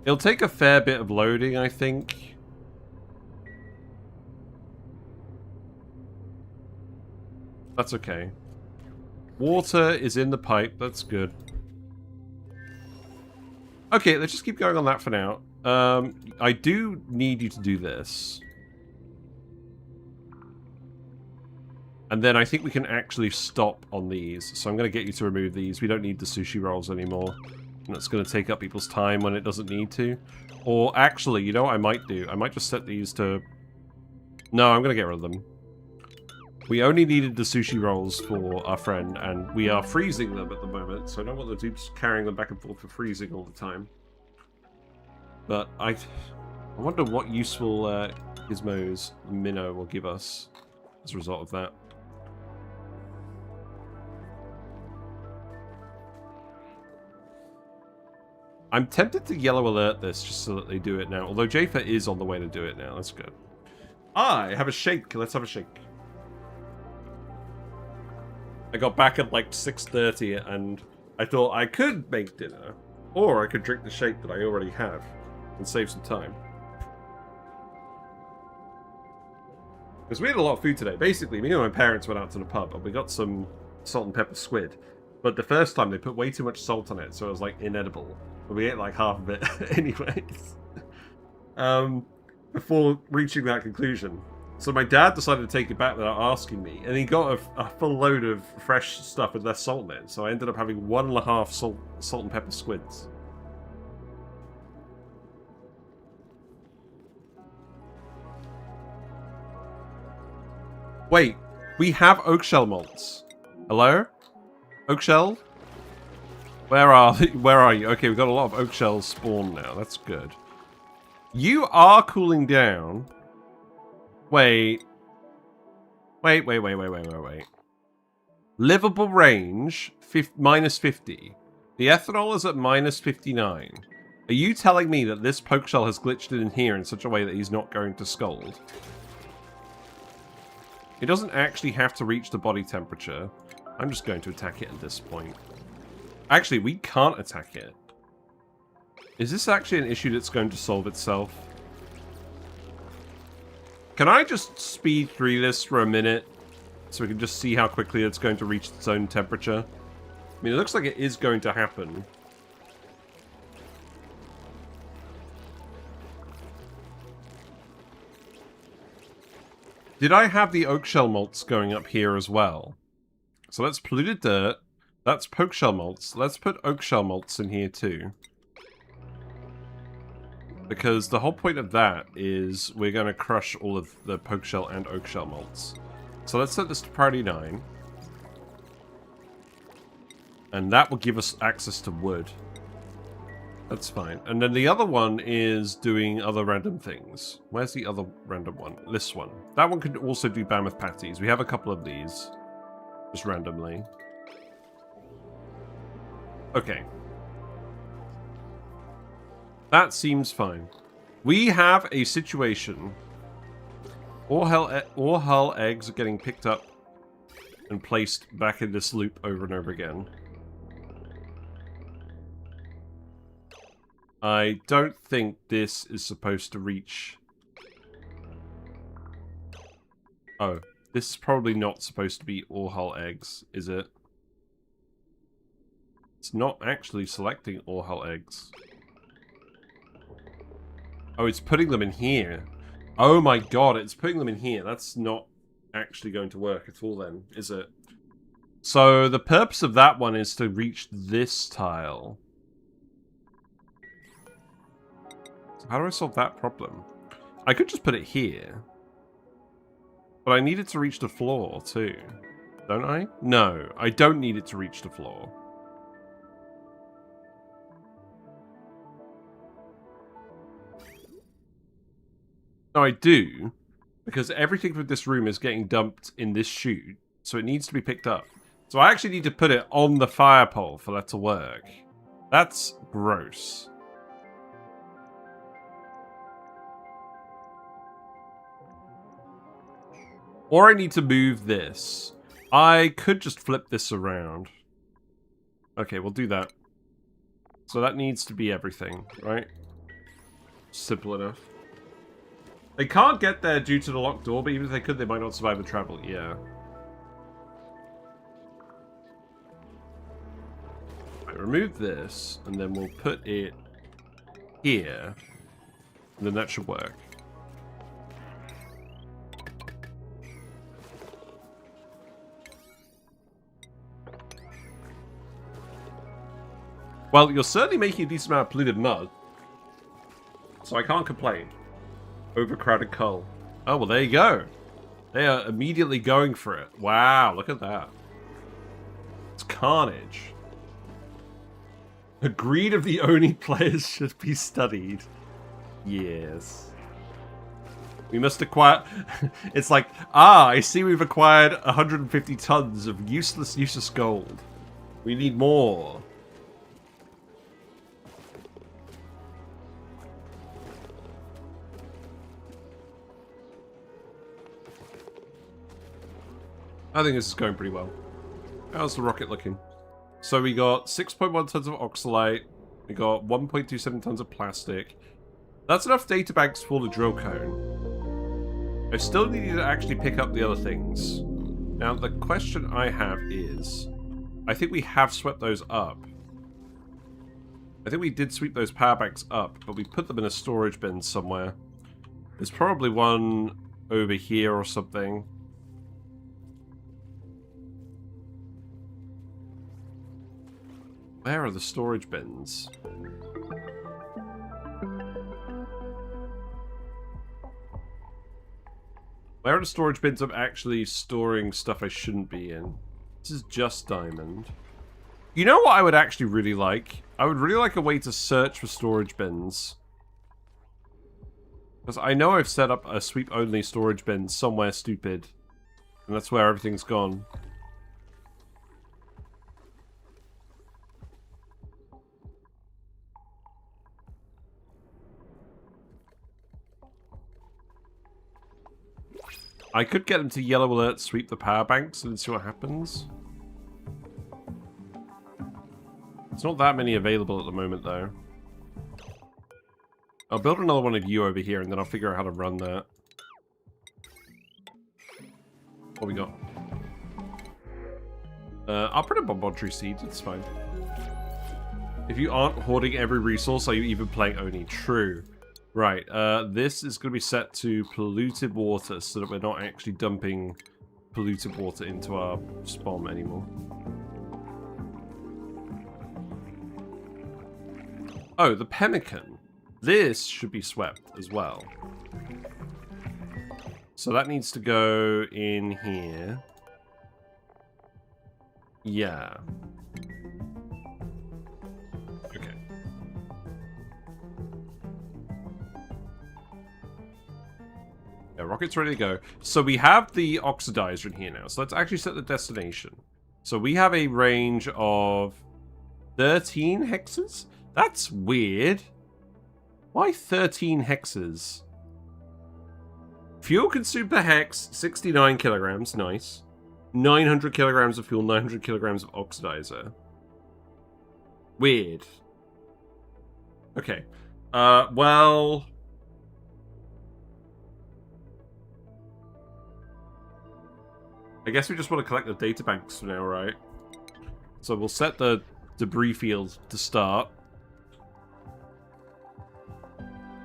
It'll take a fair bit of loading, I think. That's okay. Water is in the pipe. That's good. Okay, let's just keep going on that for now. I do need you to do this. And then I think we can actually stop on these. So I'm going to get you to remove these. We don't need the sushi rolls anymore. And that's going to take up people's time when it doesn't need to. Or actually, you know what I might do? I might just set these to... No, I'm going to get rid of them. We only needed the sushi rolls for our friend, and we are freezing them at the moment, so I don't want the dupes carrying them back and forth for freezing all the time. But I wonder what useful gizmos Minnow will give us as a result of that. I'm tempted to yellow alert this just so that they do it now. Although Jafer is on the way to do it now. That's good. I have a shake. Let's have a shake. I got back at like 6:30 and I thought I could make dinner. Or I could drink the shake that I already have and save some time. Because we had a lot of food today. Basically, me and my parents went out to the pub and we got some salt and pepper squid. But the first time they put way too much salt on it, so it was like inedible. But we ate like half of it anyways. Before reaching that conclusion. So my dad decided to take it back without asking me, and he got a full load of fresh stuff with less salt in it. So I ended up having 1.5 salt and pepper squids. Wait, we have oak shell molts. Hello? Oak shell? Where are you? Okay, we've got a lot of oak shells spawned now. That's good. You are cooling down. Wait. Wait. Livable range, minus 50. The ethanol is at minus 59. Are you telling me that this poke shell has glitched in here in such a way that he's not going to scold? It doesn't actually have to reach the body temperature. I'm just going to attack it at this point. Actually, we can't attack it. Is this actually an issue that's going to solve itself? Can I just speed through this for a minute so we can just see how quickly it's going to reach its own temperature? I mean, it looks like it is going to happen. Did I have the oak shell malts going up here as well? So that's polluted dirt. That's poke shell malts. Let's put oak shell malts in here too. Because the whole point of that is we're going to crush all of the poke shell and oak shell malts. So let's set this to priority 9. And that will give us access to wood. That's fine. And then the other one is doing other random things. Where's the other random one? This one. That one could also do mammoth patties. We have a couple of these. Just randomly. Okay. That seems fine. We have a situation. All hull eggs are getting picked up and placed back in this loop over and over again. I don't think this is supposed to reach... Oh, this is probably not supposed to be all hull eggs, is it? It's not actually selecting all hull eggs. Oh, it's putting them in here. Oh my god, it's putting them in here. That's not actually going to work at all then, is it? So the purpose of that one is to reach this tile. So how do I solve that problem? I could just put it here. But I need it to reach the floor too. Don't I? No, I don't need it to reach the floor. No, I do, because everything from this room is getting dumped in this chute, so it needs to be picked up. So I actually need to put it on the fire pole for that to work. That's gross. Or I need to move this. I could just flip this around. Okay, we'll do that. So that needs to be everything, right? Simple enough. They can't get there due to the locked door, but even if they could, they might not survive the travel. Yeah. Right, remove this, and then we'll put it here. And then that should work. Well, you're certainly making a decent amount of polluted mud. So I can't complain. Overcrowded coal. Oh, well, there you go. They are immediately going for it. Wow, look at that. It's carnage. The greed of the Oni players should be studied. Yes. We must acquire... It's like, I see we've acquired 150 tons of useless gold. We need more. I think this is going pretty well. How's the rocket looking? So we got 6.1 tons of oxalate. We got 1.27 tons of plastic. That's enough data banks for the drill cone. I still need you to actually pick up the other things. Now, the question I have is... I think we have swept those up. I think we did sweep those power banks up, but we put them in a storage bin somewhere. There's probably one over here or something. Where are the storage bins? Where are the storage bins I'm actually storing stuff I shouldn't be in? This is just diamond. You know what I would actually really like? I would really like a way to search for storage bins. Because I know I've set up a sweep-only storage bin somewhere stupid. And that's where everything's gone. I could get them to yellow alert sweep the power banks and see what happens. There's not that many available at the moment, though. I'll build another one of you over here, and then I'll figure out how to run that. What we got? I'll put a bonbon seed, it's fine. If you aren't hoarding every resource, are you even playing Oni? True. Right, this is going to be set to polluted water, so that we're not actually dumping polluted water into our spawn anymore. Oh, the pemmican. This should be swept as well. So that needs to go in here. Yeah. Okay. Yeah, rocket's ready to go. So we have the oxidizer in here now. So let's actually set the destination. So we have a range of 13 hexes? That's weird. Why 13 hexes? Fuel consumed per hex, 69 kilograms. Nice. 900 kilograms of fuel, 900 kilograms of oxidizer. Weird. Okay. Well... I guess we just want to collect the data banks for now, right? So we'll set the debris field to start.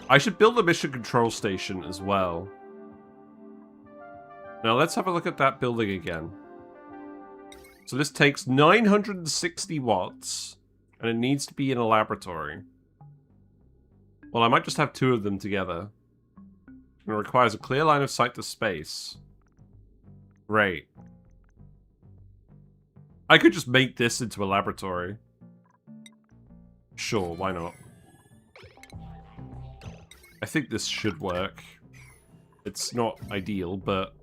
I should build a mission control station as well. Now let's have a look at that building again. So this takes 960 watts, and it needs to be in a laboratory. Well, I might just have two of them together. And it requires a clear line of sight to space. Great. I could just make this into a laboratory. Sure, why not? I think this should work. It's not ideal, but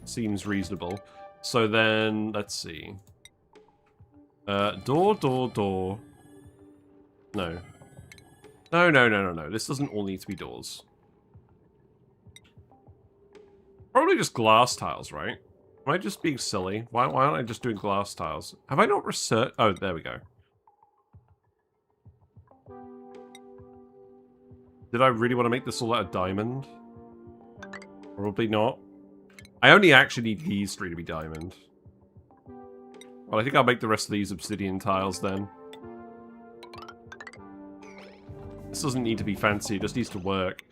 seems reasonable. So then, let's see. Door, door, door. No. No. This doesn't all need to be doors. Probably just glass tiles, right? Am I just being silly? Why aren't I just doing glass tiles? Have I not researched? Oh, there we go. Did I really want to make this all out of diamond? Probably not. I only actually need these three to be diamond. Well, I think I'll make the rest of these obsidian tiles then. This doesn't need to be fancy, it just needs to work.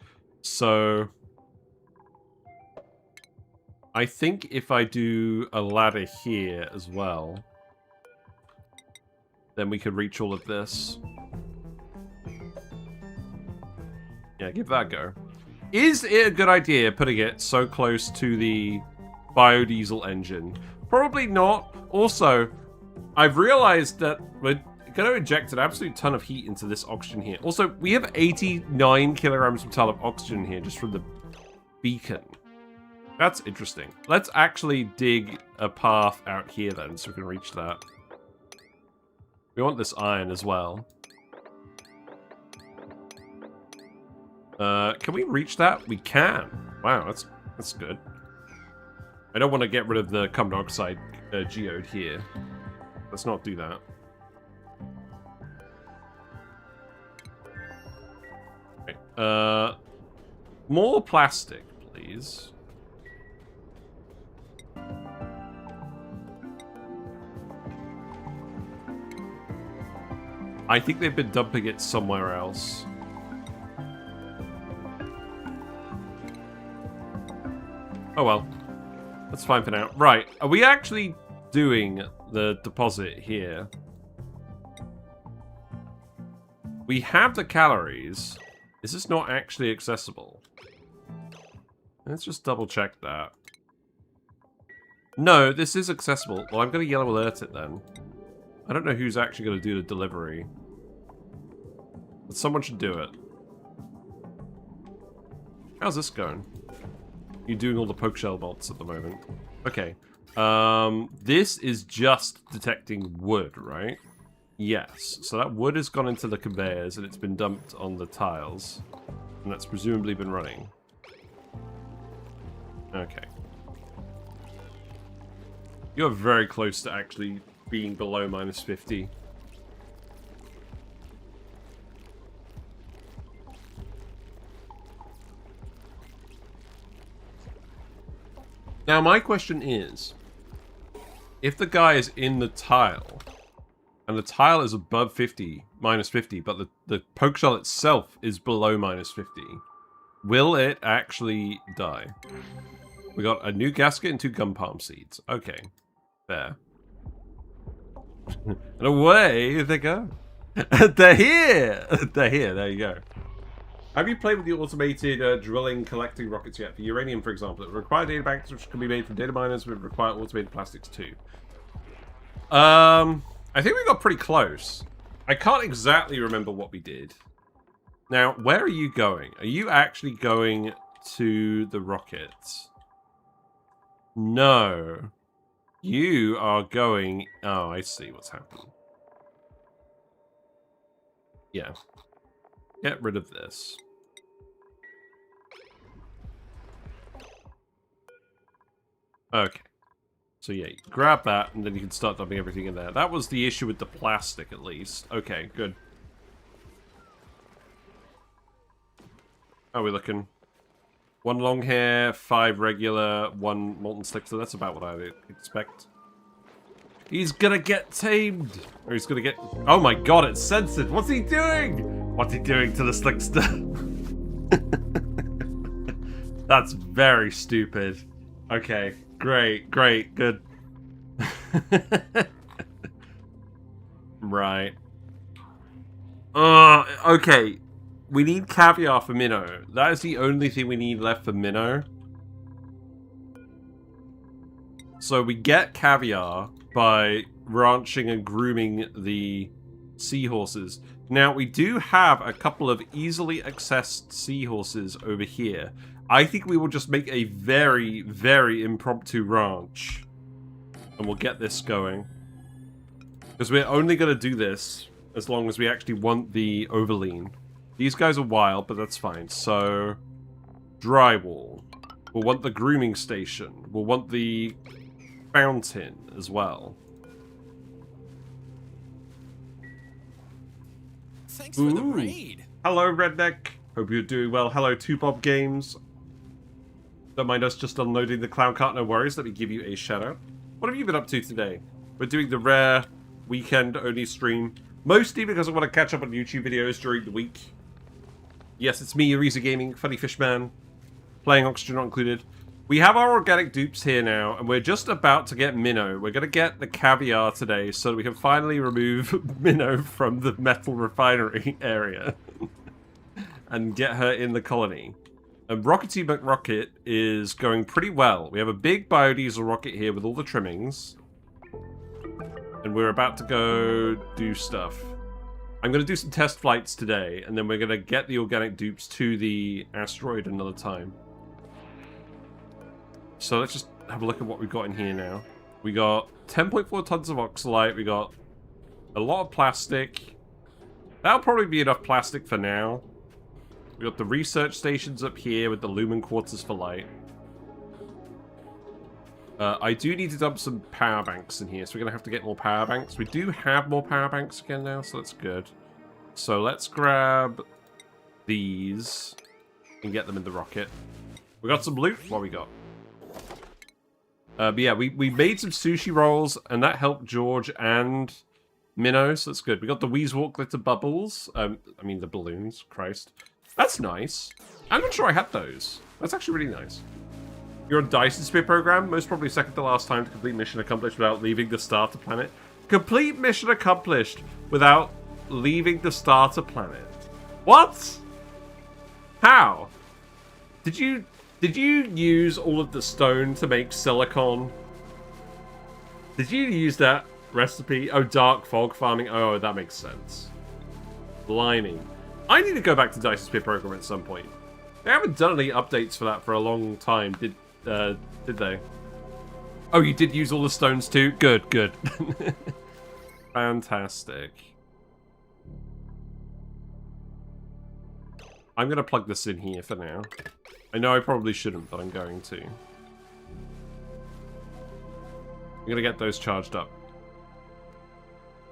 So... I think if I do a ladder here as well, then we could reach all of this. Yeah, give that a go. Is it a good idea putting it so close to the biodiesel engine? Probably not. Also, I've realized that we're going to inject an absolute ton of heat into this oxygen here. Also, we have 89 kilograms per ton of oxygen here just from the beacon. That's interesting. Let's actually dig a path out here then so we can reach that. We want this iron as well. Can we reach that? We can. Wow, that's good. I don't want to get rid of the carbon dioxide geode here. Let's not do that. Okay. More plastic, please. I think they've been dumping it somewhere else. Oh well. That's fine for now. Right, are we actually doing the deposit here? We have the calories. Is this not actually accessible? Let's just double check that. No, this is accessible. Well, I'm going to yellow alert it then. I don't know who's actually going to do the delivery. But someone should do it. How's this going? You're doing all the poke shell bolts at the moment. Okay. This is just detecting wood, right? Yes. So that wood has gone into the conveyors and it's been dumped on the tiles. And that's presumably been running. Okay. You're very close to actually being below minus 50. Now, my question is, if the guy is in the tile, and the tile is above 50, minus 50, but the poke shell itself is below minus 50, will it actually die? We got a new gasket and 2 gun palm seeds. Okay. Fair. And away they go. They're here! They're here, there you go. Have you played with the automated drilling collecting rockets yet? For uranium, for example, it requires data banks which can be made from data miners, but require automated plastics too. I think we got pretty close. I can't exactly remember what we did. Now, where are you going? Are you actually going to the rockets? No. You are going... Oh, I see what's happening. Yeah. Get rid of this. Okay. So yeah, grab that, and then you can start dumping everything in there. That was the issue with the plastic, at least. Okay, good. How are we looking? 1 long hair, 5 regular, 1 molten slick, so that's about what I expect. He's gonna get tamed! Or he's gonna get... Oh my god, it's censored! What's he doing? What's he doing to the slickster? That's very stupid. Okay, great, great, good. Right. Okay. We need Caviar for Minnow. That is the only thing we need left for Minnow. So we get Caviar by ranching and grooming the seahorses. Now, we do have a couple of easily accessed seahorses over here. I think we will just make a very, very impromptu ranch. And we'll get this going. Because we're only going to do this as long as we actually want the overlean. These guys are wild, but that's fine. So, drywall. We'll want the grooming station. We'll want the fountain as well. Thanks for the raid. Hello, Redneck. Hope you're doing well. Hello, 2Bob Games. Don't mind us just unloading the clown cart, no worries. Let me give you a shout out. What have you been up to today? We're doing the rare weekend-only stream. Mostly because I want to catch up on YouTube videos during the week. Yes, it's me, Odyssey Gaming, Funny Fish Man, playing Oxygen Not Included. We have our organic dupes here now, and we're just about to get Minnow. We're going to get the Caviar today so that we can finally remove Minnow from the metal refinery area and get her in the colony. And Rockety McRocket is going pretty well. We have a big biodiesel rocket here with all the trimmings. And we're about to go do stuff. I'm going to do some test flights today, and then we're going to get the organic dupes to the asteroid another time. So let's just have a look at what we've got in here now. We got 10.4 tons of oxalite. We got a lot of plastic. That'll probably be enough plastic for now. We got the research stations up here with the lumen quarters for light. I do need to dump some power banks in here, so we're going to have to get more power banks. We do have more power banks again now, so that's good. So let's grab these and get them in the rocket. We got some loot. What we got? But yeah, we made some sushi rolls, and that helped George and Minnow, so that's good. We got the Weezewalk glitter bubbles. I mean, the balloons. Christ. That's nice. I'm not sure I had those. That's actually really nice. You're on Dyson Sphere program, most probably second to last time to complete mission accomplished without leaving the starter planet. Complete mission accomplished without leaving the starter planet. What? How? Did you use all of the stone to make silicon? Did you use that recipe? Oh, dark fog farming. Oh, that makes sense. Blimey. I need to go back to Dyson Sphere program at some point. They haven't done any updates for that for a long time, did they? Oh, you did use all the stones too? Good, good. Fantastic. I'm going to plug this in here for now. I know I probably shouldn't, but I'm going to. I'm going to get those charged up.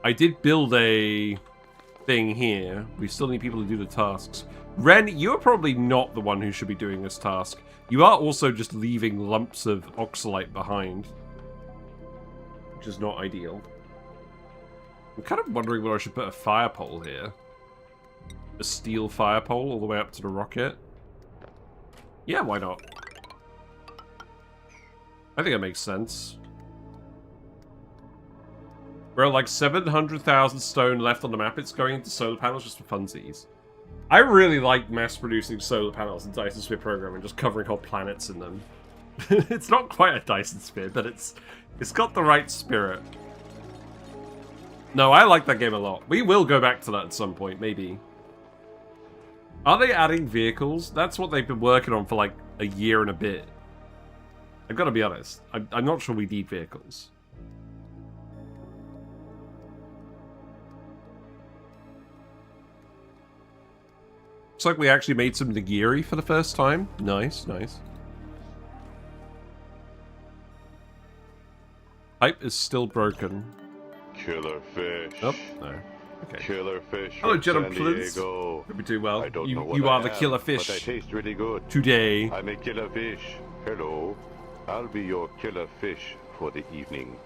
I did build a thing here. We still need people to do the tasks. Ren, you're probably not the one who should be doing this task. You are also just leaving lumps of oxalite behind, which is not ideal. I'm kind of wondering whether I should put a fire pole here. A steel fire pole all the way up to the rocket. Yeah, why not? I think that makes sense. We're at like 700,000 stone left on the map. It's going into solar panels just for funsies. I really like mass-producing solar panels in Dyson Sphere program and just covering whole planets in them. It's not quite a Dyson Sphere, but it's got the right spirit. No, I like that game a lot. We will go back to that at some point, maybe. Are they adding vehicles? That's what they've been working on for like a year and a bit. I've got to be honest. I'm not sure we need vehicles. Looks like we actually made some nigiri for the first time. Nice, nice. Pipe is still broken. Killer fish. Oh, no. Okay. Killer fish. Hello, from gentlemen. San Diego. Hope you do well. I don't know what you I are the am, killer fish. But I taste really good. Today. I'm a killer fish. Hello. I'll be your killer fish for the evening.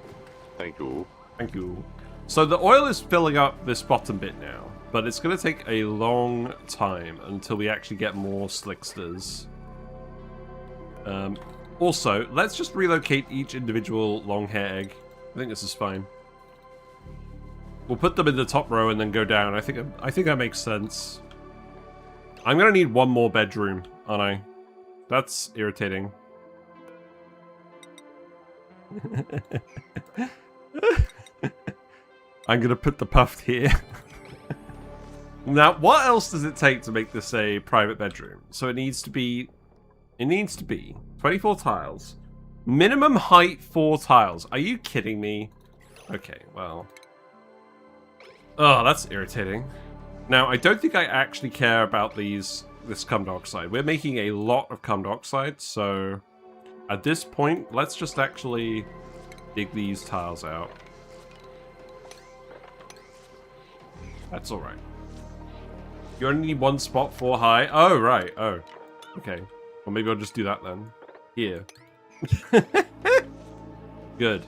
Thank you. Thank you. So the oil is filling up this bottom bit now, but it's going to take a long time until we actually get more slicksters. Also, let's just relocate each individual long hair egg. I think this is fine. We'll put them in the top row and then go down. I think that makes sense. I'm going to need one more bedroom, aren't I? That's irritating. I'm going to put the puffed here. Now, what else does it take to make this a private bedroom? So it needs to be 24 tiles. Minimum height 4 tiles. Are you kidding me? Okay, well. Oh, that's irritating. Now, I don't think I actually care about this carbon dioxide. We're making a lot of carbon dioxide, so at this point, let's just actually dig these tiles out. That's alright. You only need one spot, 4 high. Oh, right. Oh, okay. Well, maybe I'll just do that then. Here. Good.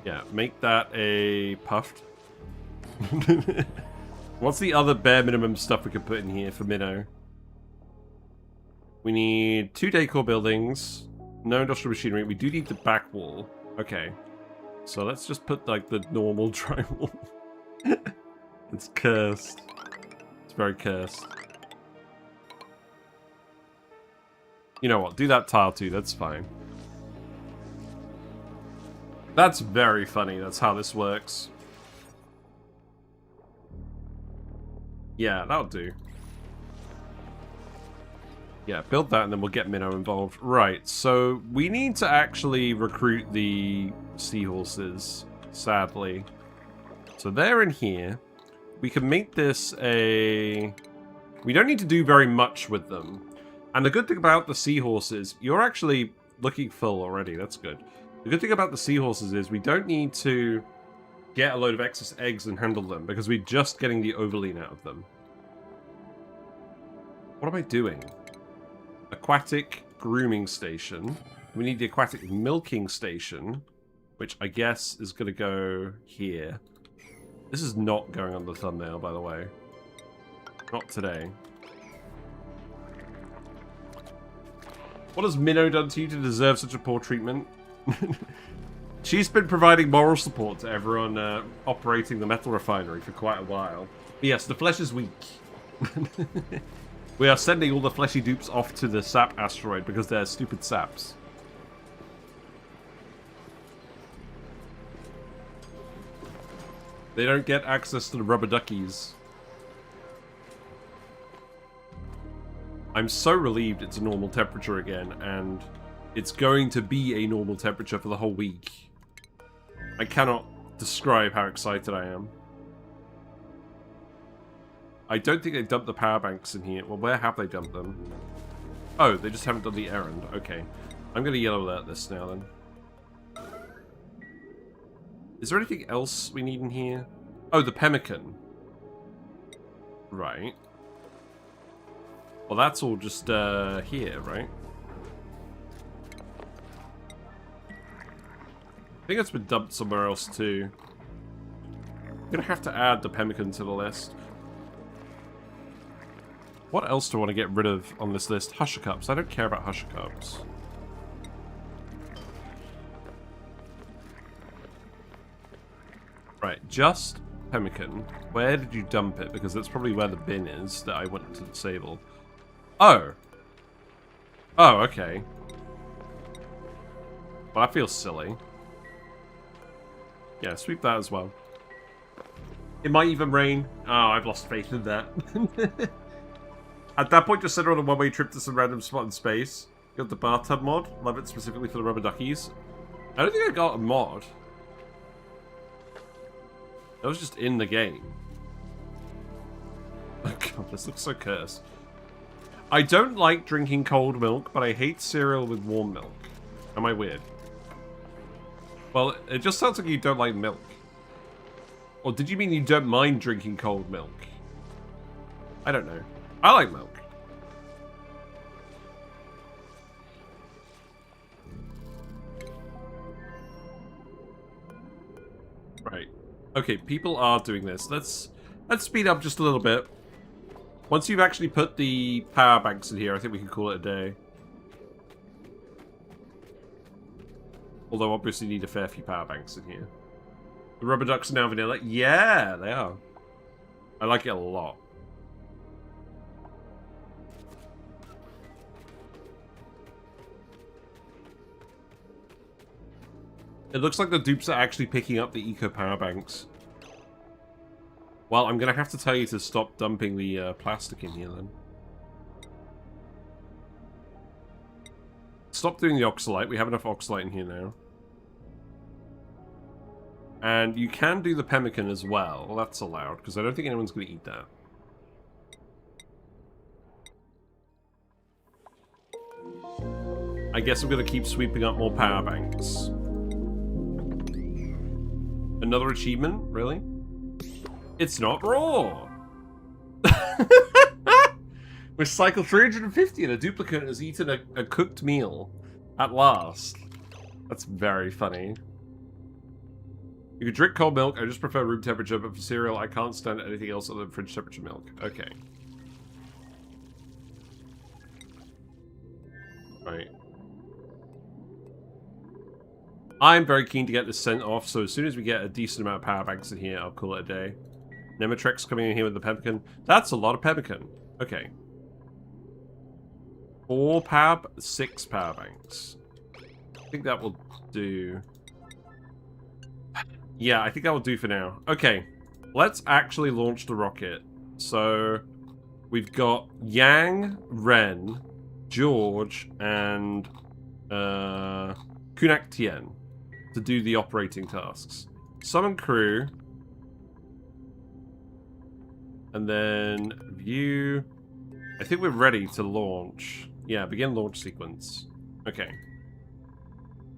Yeah, make that a puffed. What's the other bare minimum stuff we could put in here for Minnow? We need 2 decor buildings, no industrial machinery. We do need the back wall. Okay. So let's just put like the normal drywall. It's cursed. It's very cursed. You know what? Do that tile too. That's fine. That's very funny. That's how this works. Yeah, that'll do. Yeah, build that and then we'll get Minnow involved. Right, so we need to actually recruit the seahorses, sadly. So they're in here. We can make this a... We don't need to do very much with them. And the good thing about the seahorses, you're actually looking full already. That's good. The good thing about the seahorses is we don't need to get a load of excess eggs and handle them because we're just getting the overlean out of them. What am I doing? Aquatic grooming station. We need the aquatic milking station, which I guess is going to go here. This is not going on the thumbnail, by the way. Not today. What has Minnow done to you to deserve such a poor treatment? She's been providing moral support to everyone operating the metal refinery for quite a while. But yes, the flesh is weak. We are sending all the fleshy dupes off to the sap asteroid because they're stupid saps. They don't get access to the rubber duckies. I'm so relieved it's a normal temperature again, and it's going to be a normal temperature for the whole week. I cannot describe how excited I am. I don't think they dumped the power banks in here. Well, where have they dumped them? Oh, they just haven't done the errand. Okay. I'm going to yellow alert this now, then. Is there anything else we need in here? Oh, the pemmican. Right. Well, that's all just here, right? I think it's been dumped somewhere else too. I'm gonna have to add the pemmican to the list. What else do I want to get rid of on this list? Husher cups. I don't care about husher cups. Right, just pemmican. Where did you dump it? Because that's probably where the bin is that I went to disable. Oh. Oh, okay. Well, that feels silly. Yeah, sweep that as well. It might even rain. Oh, I've lost faith in that. At that point, just send her on a one-way trip to some random spot in space. Got the bathtub mod. Love it specifically for the rubber duckies. I don't think I got a mod. That was just in the game. Oh god, this looks so cursed. I don't like drinking cold milk, but I hate cereal with warm milk. Am I weird? Well, it just sounds like you don't like milk. Or did you mean you don't mind drinking cold milk? I don't know. I like milk. Right. Okay, people are doing this. Let's speed up just a little bit. Once you've actually put the power banks in here, I think we can call it a day. Although obviously need a fair few power banks in here. The rubber ducks are now vanilla. Yeah, they are. I like it a lot. It looks like the dupes are actually picking up the eco power banks. Well, I'm going to have to tell you to stop dumping the plastic in here, then. Stop doing the oxalite. We have enough oxalite in here now. And you can do the pemmican as well. That's allowed, because I don't think anyone's going to eat that. I guess I'm going to keep sweeping up more power banks. Another achievement? Really? It's not raw! We cycled 350 and a duplicate has eaten a cooked meal. At last. That's very funny. You can drink cold milk. I just prefer room temperature, but for cereal, I can't stand anything else other than fridge temperature milk. Okay. Right. I'm very keen to get this sent off, so as soon as we get a decent amount of power banks in here, I'll call it a day. Nematrek's coming in here with the pemmican. That's a lot of pemmican. Okay. 6 power banks. I think that will do. Yeah, I think that will do for now. Okay. Let's actually launch the rocket. So, we've got Yang, Ren, George, and Kunak Tien to do the operating tasks. Summon crew. And then view. I think we're ready to launch. Yeah, begin launch sequence. Okay.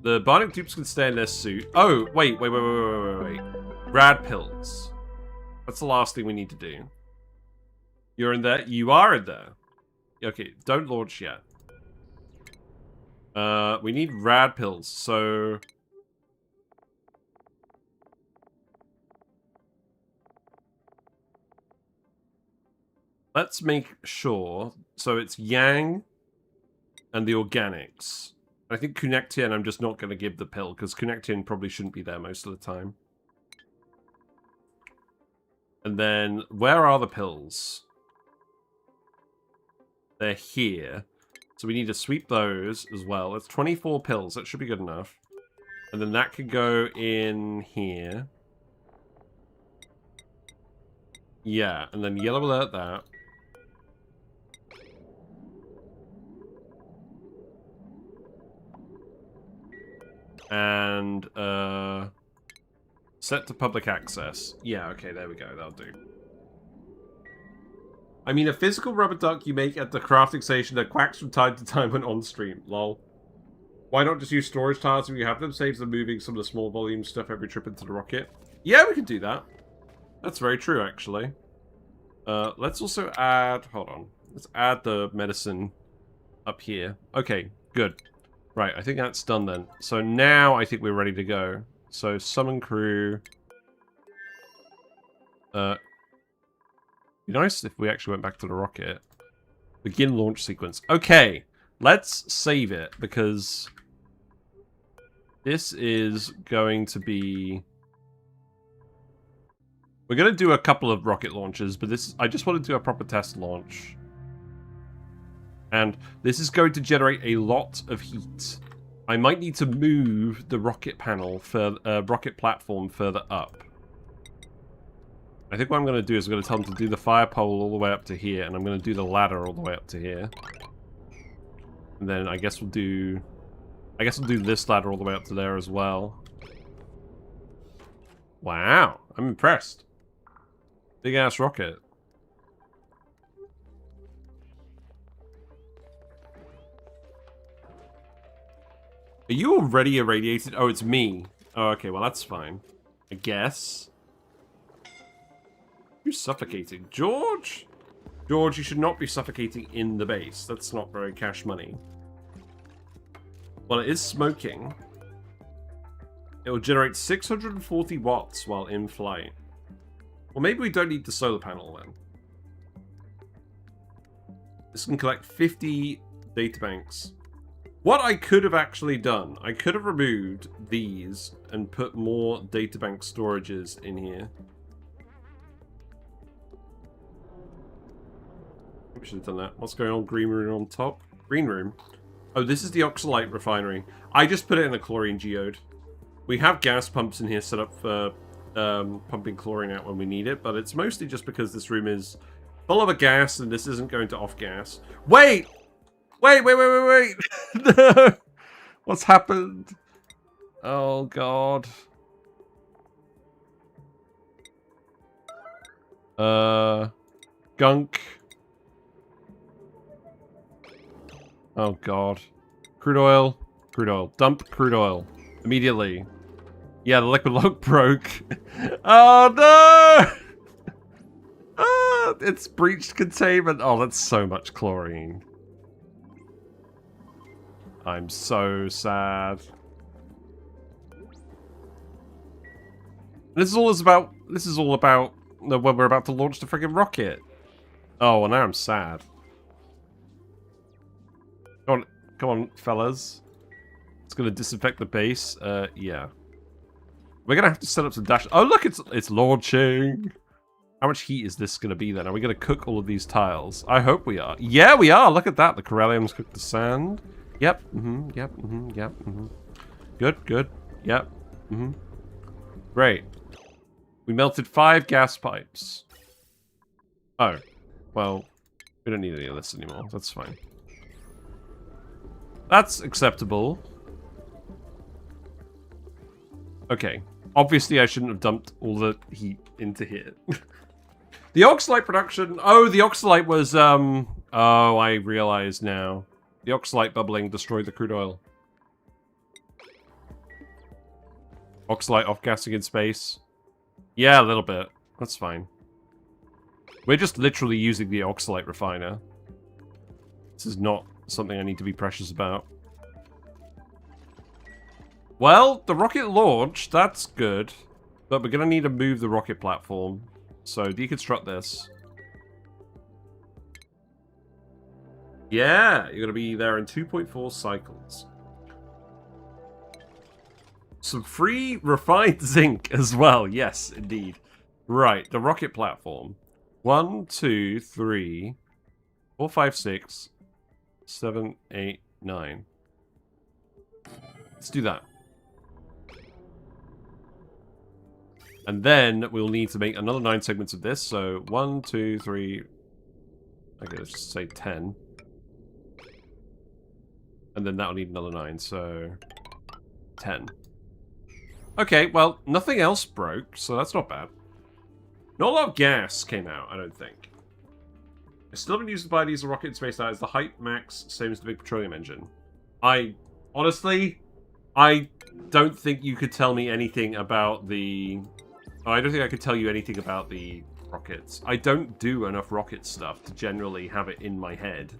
The Bionic dupes can stay in their suit. Oh, wait. Rad pills. That's the last thing we need to do. You're in there? You are in there. Okay, don't launch yet. We need rad pills, so... Let's make sure. So it's Yang, and the organics. I think Connectin I'm just not going to give the pill, because Connectin probably shouldn't be there most of the time. And then, where are the pills? They're here. So we need to sweep those as well. It's 24 pills. That should be good enough. And then that could go in here. Yeah, and then yellow alert that. And, set to public access. Yeah, okay, there we go. That'll do. I mean, a physical rubber duck you make at the crafting station that quacks from time to time when on stream. Lol. Why not just use storage tiles if you have them? Saves them moving some of the small volume stuff every trip into the rocket. Yeah, we could do that. That's very true, actually. Let's also add... Hold on. Let's add the medicine up here. Okay, good. Right, I think that's done then. So now I think we're ready to go. So summon crew. Be nice if we actually went back to the rocket. Begin launch sequence. Okay, let's save it because this is going to be... We're going to do a couple of rocket launches, but this I just want to do a proper test launch. And this is going to generate a lot of heat. I might need to move the rocket panel for rocket platform further up. I think what I'm going to do is I'm going to tell them to do the fire pole all the way up to here, and I'm going to do the ladder all the way up to here. And then I guess we'll do this ladder all the way up to there as well. Wow, I'm impressed. Big ass rocket. Are you already irradiated? Oh, it's me. Oh, okay, well that's fine. I guess. You're suffocating. George? George, you should not be suffocating in the base. That's not very cash money. Well, it is smoking. It will generate 640 watts while in flight. Well, maybe we don't need the solar panel then. This can collect 50 databanks. What I could have actually done, I could have removed these and put more databank storages in here. We should have done that. What's going on? Green room on top. Green room. Oh, this is the Oxalite refinery. I just put it in a chlorine geode. We have gas pumps in here set up for pumping chlorine out when we need it, but it's mostly just because this room is full of a gas and this isn't going to off gas. Wait! Wait! No! What's happened? Oh, God. Gunk. Oh, God. Crude oil. Crude oil. Dump crude oil. Immediately. Yeah, the liquid lock broke. Oh, no! Ah, it's breached containment. Oh, that's so much chlorine. I'm so sad. This is all about when we're about to launch the friggin' rocket. Oh, well, now I'm sad. Come on, fellas. It's gonna disinfect the base. Yeah. We're gonna have to set up some dash. Oh, look, it's launching. How much heat is this gonna be then? Are we gonna cook all of these tiles? I hope we are. Yeah, we are. Look at that. The corallium's cooked the sand. Yep. Yep. Yep. Good. Yep. Great. We melted 5 gas pipes. Oh. Well, we don't need any of this anymore. That's fine. That's acceptable. Okay. Obviously, I shouldn't have dumped all the heat into here. The Oxalite production... Oh, the Oxalite was, Oh, I realize now. The Oxalite bubbling destroyed the crude oil. Oxalite off-gassing in space. Yeah, a little bit. That's fine. We're just literally using the Oxalite refiner. This is not something I need to be precious about. Well, the rocket launched. That's good. But we're going to need to move the rocket platform. So, deconstruct this. Yeah, you're going to be there in 2.4 cycles. Some free refined zinc as well. Yes, indeed. Right, the rocket platform. 1, 2, 3, 4, 5, 6, 7, 8, 9. Let's do that. And then we'll need to make another 9 segments of this. So 1, 2, 3. Okay, let's just say 10. And then that'll need another 9, so 10. Okay, well, nothing else broke, so that's not bad. Not a lot of gas came out, I don't think. I still haven't used the biodiesel rocket in space. That is the height max, same as the big petroleum engine. Honestly, I don't think you could tell me anything about the... Oh, I don't think I could tell you anything about the rockets. I don't do enough rocket stuff to generally have it in my head.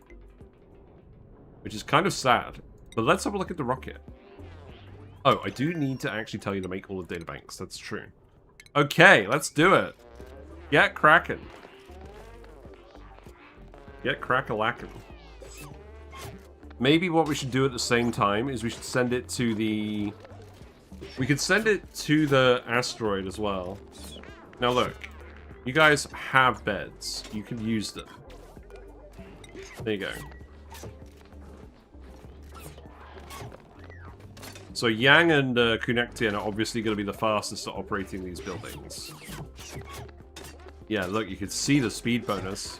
Which is kind of sad. But let's have a look at the rocket. Oh, I do need to actually tell you to make all the databanks. That's true. Okay, let's do it. Get cracking. Get crack-a-lackin'. Maybe what we should do at the same time is we should send it to the... We could send it to the asteroid as well. Now look. You guys have beds. You can use them. There you go. So Yang and Kunektian are obviously going to be the fastest at operating these buildings. Yeah, look, you can see the speed bonus.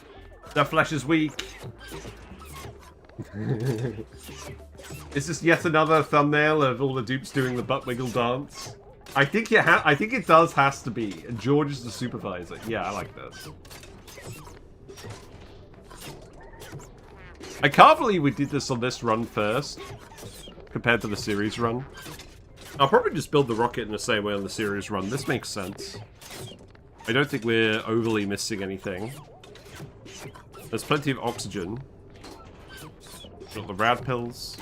Their flesh is weak. Is this yet another thumbnail of all the dupes doing the butt wiggle dance? I think it does has to be. And George is the supervisor. Yeah, I like this. I can't believe we did this on this run first, compared to the series run. I'll probably just build the rocket in the same way on the series run. This makes sense. I don't think we're overly missing anything. There's plenty of oxygen. Got the rad pills.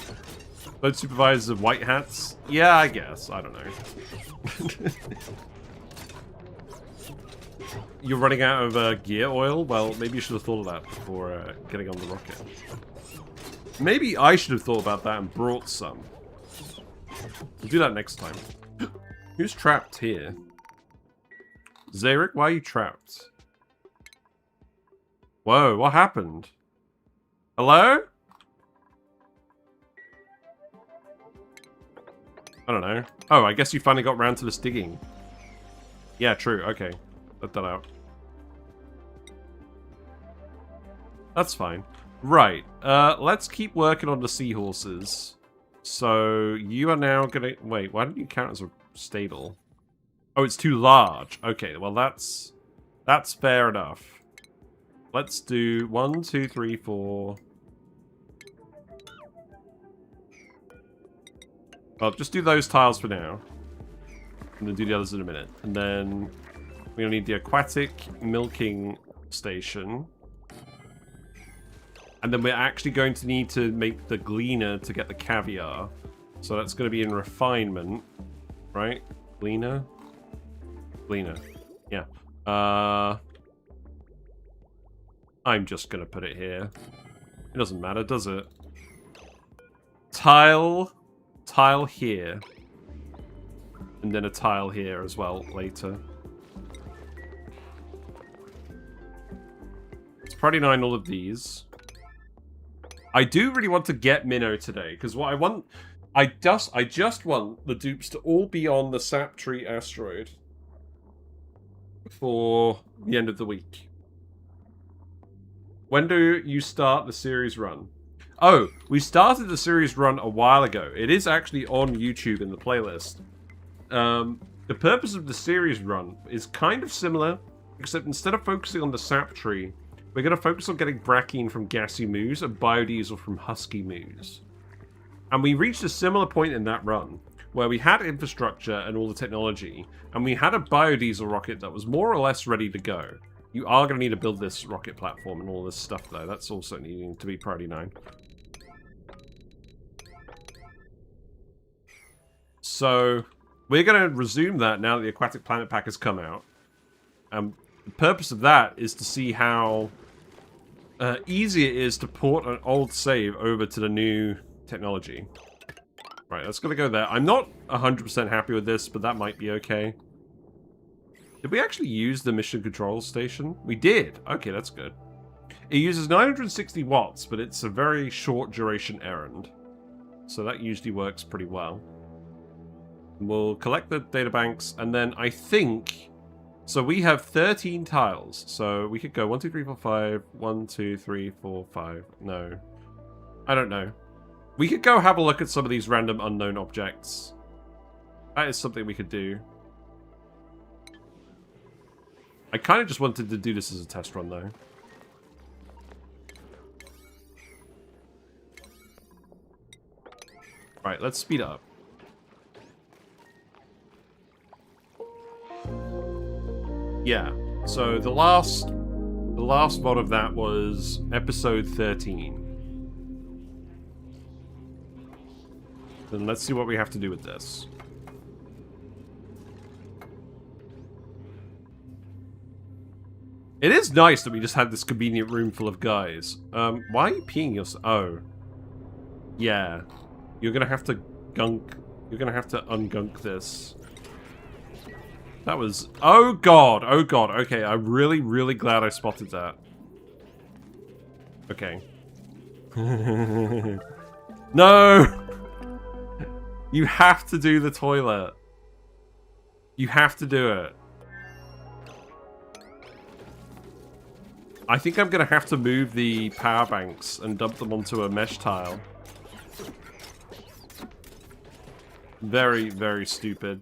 Both supervisors of white hats. Yeah, I guess. I don't know. You're running out of gear oil? Well, maybe you should have thought of that before getting on the rocket. Maybe I should have thought about that and brought some. We'll do that next time. Who's trapped here? Zarek, why are you trapped? Whoa, what happened? Hello? I don't know. Oh, I guess you finally got round to this digging. Yeah, true. Okay. Let that out. That's fine. Right. Let's keep working on the seahorses. So, you are now gonna... Wait, why don't you count as a stable? Oh, it's too large. Okay, well that's fair enough. Let's do 1, 2, 3, 4... Well, just do those tiles for now. And then do the others in a minute. And then we're going to need the aquatic milking station. And then we're actually going to need to make the gleaner to get the caviar. So that's going to be in refinement. Right? Gleaner? Gleaner. Yeah. I'm just going to put it here. It doesn't matter, does it? Tile here. And then a tile here as well later. It's probably 9 all of these. I do really want to get Minnow today, because what I want... I just want the dupes to all be on the Saptree asteroid for the end of the week. When do you start the series run? Oh, we started the series run a while ago. It is actually on YouTube in the playlist. The purpose of the series run is kind of similar, except instead of focusing on the Saptree, we're going to focus on getting Brackine from Gassy Moose and Biodiesel from Husky Moose. And we reached a similar point in that run, where we had infrastructure and all the technology, and we had a biodiesel rocket that was more or less ready to go. You are going to need to build this rocket platform and all this stuff, though. That's also needing to be priority 9. So, we're going to resume that now that the Aquatic Planet Pack has come out. The purpose of that is to see how easier it is to port an old save over to the new technology. Right, that's gonna go there. I'm not 100% happy with this, but that might be okay. Did we actually use the mission control station? We did. Okay, that's good. It uses 960 watts, but it's a very short duration errand. So that usually works pretty well. We'll collect the databanks, and then I think... So we have 13 tiles, so we could go 1, 2, 3, 4, 5, 1, 2, 3, 4, 5. No. I don't know. We could go have a look at some of these random unknown objects. That is something we could do. I kind of just wanted to do this as a test run, though. Right, let's speed up. Yeah, so the last mod of that was episode 13. Then let's see what we have to do with this. It is nice that we just had this convenient room full of guys. Why are you peeing yourself? Oh. Yeah. You're gonna have to gunk. You're gonna have to ungunk this. That was... Oh god, oh god. Okay, I'm really, really glad I spotted that. Okay. No! You have to do the toilet. You have to do it. I think I'm gonna have to move the power banks and dump them onto a mesh tile. Very, very stupid.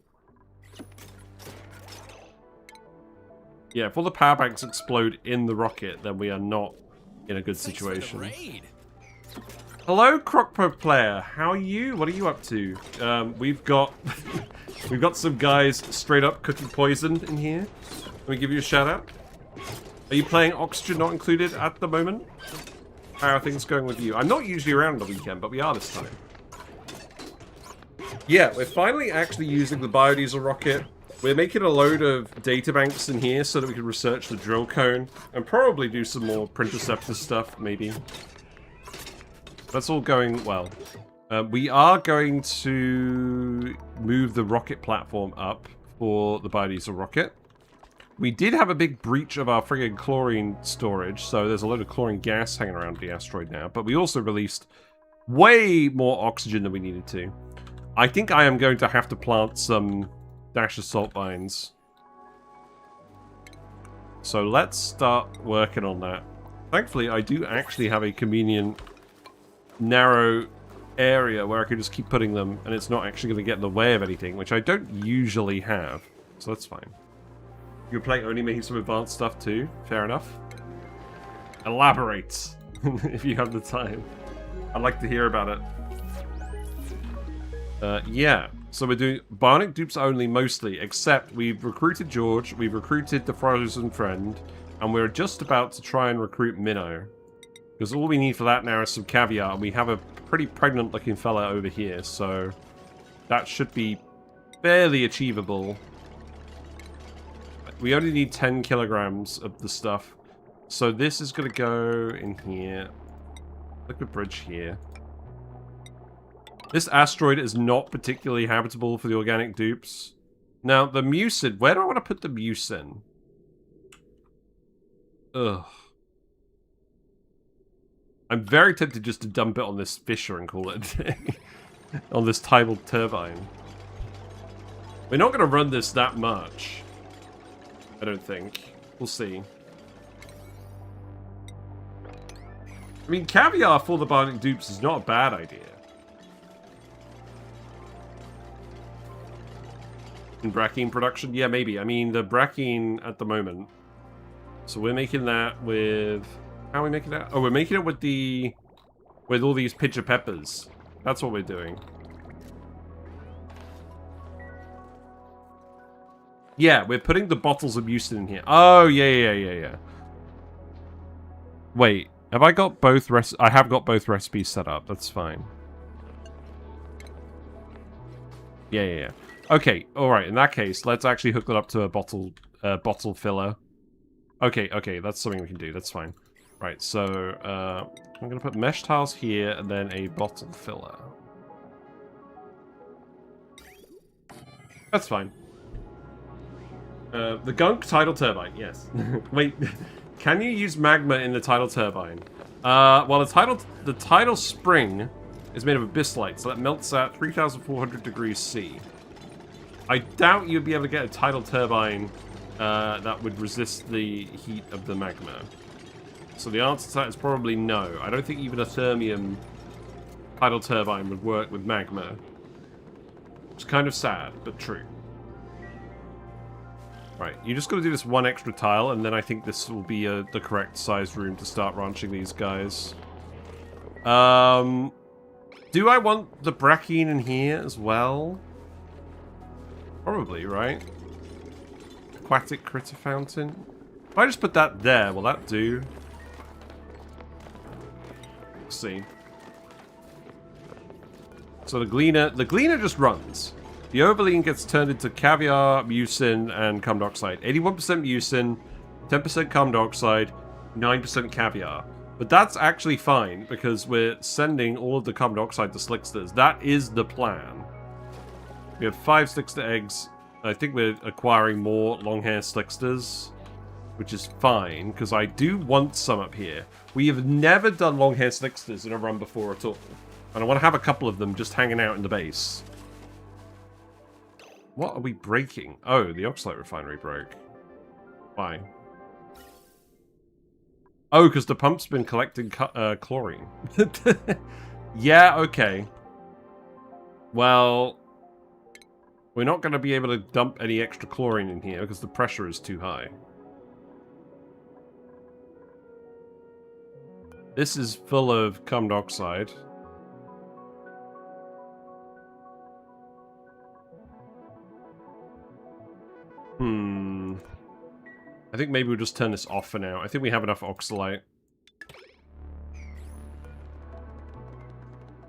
Yeah, if all the power banks explode in the rocket, then we are not in a good situation. Hello, Crockpo player. How are you? What are you up to? We've got we've got some guys straight up cooking poison in here. Let me give you a shout out. Are you playing Oxygen Not Included at the moment? How are things going with you? I'm not usually around on the weekend, but we are this time. Yeah, we're finally actually using the biodiesel rocket. We're making a load of databanks in here so that we can research the drill cone and probably do some more Printerceptor stuff, maybe. That's all going well. We are going to move the rocket platform up for the biodiesel rocket. We did have a big breach of our friggin' chlorine storage, so there's a load of chlorine gas hanging around the asteroid now, but we also released way more oxygen than we needed to. I think I am going to have to plant some dash of salt vines. So let's start working on that. Thankfully, I do actually have a convenient, narrow area where I can just keep putting them, and it's not actually going to get in the way of anything, which I don't usually have. So that's fine. You're playing only making some advanced stuff too? Fair enough. Elaborate, if you have the time. I'd like to hear about it. Yeah, so we're doing Bionic dupes only mostly, except we've recruited George, we've recruited the Frozen Friend, and we're just about to try and recruit Minnow. Because all we need for that now is some Caviar, and we have a pretty pregnant looking fella over here, so that should be fairly achievable. We only need 10 kilograms of the stuff. So this is going to go in here. Liquid bridge here. This asteroid is not particularly habitable for the organic dupes. Now, the mucin. Where do I want to put the mucin? Ugh. I'm very tempted just to dump it on this fisher and call it a day. On this tidal turbine. We're not going to run this that much. I don't think. We'll see. I mean, Caviar for the Bionic dupes is not a bad idea. In Brackine production? Yeah, maybe. I mean, the Brackine at the moment. So we're making that with... How are we making that? Oh, we're making it with the... With all these pitcher peppers. That's what we're doing. Yeah, we're putting the bottles of mucin in here. Oh, yeah. Wait, have I got both I have got both recipes set up. That's fine. Yeah. Okay, alright, in that case, let's actually hook it up to a bottle filler. Okay, that's something we can do. That's fine. Right, so I'm going to put mesh tiles here and then a bottle filler. That's fine. The gunk tidal turbine, yes. Wait, can you use magma in the tidal turbine? Well, the tidal spring is made of abyssite, so that melts at 3,400 degrees C. I doubt you'd be able to get a tidal turbine that would resist the heat of the magma. So the answer to that is probably no. I don't think even a thermium tidal turbine would work with magma. It's kind of sad, but true. Right, you just got to do this one extra tile, and then I think this will be the correct size room to start ranching these guys. Do I want the brackine in here as well? Probably, right? Aquatic critter fountain. If I just put that there, will that do? Let's see. So the gleaner just runs. The overlean gets turned into caviar, mucin, and carbon dioxide. 81% mucin, 10% carbon dioxide, 9% caviar. But that's actually fine, because we're sending all of the carbon dioxide to slicksters. That is the plan. We have 5 slickster eggs. I think we're acquiring more long-hair slicksters, which is fine, because I do want some up here. We have never done long-hair slicksters in a run before at all. And I want to have a couple of them just hanging out in the base. What are we breaking? Oh, the oxalate refinery broke. Why? Oh, because the pump's been collecting chlorine. Yeah, okay. Well, we're not going to be able to dump any extra chlorine in here because the pressure is too high. This is full of carbon dioxide. I think maybe we'll just turn this off for now. I think we have enough oxalate.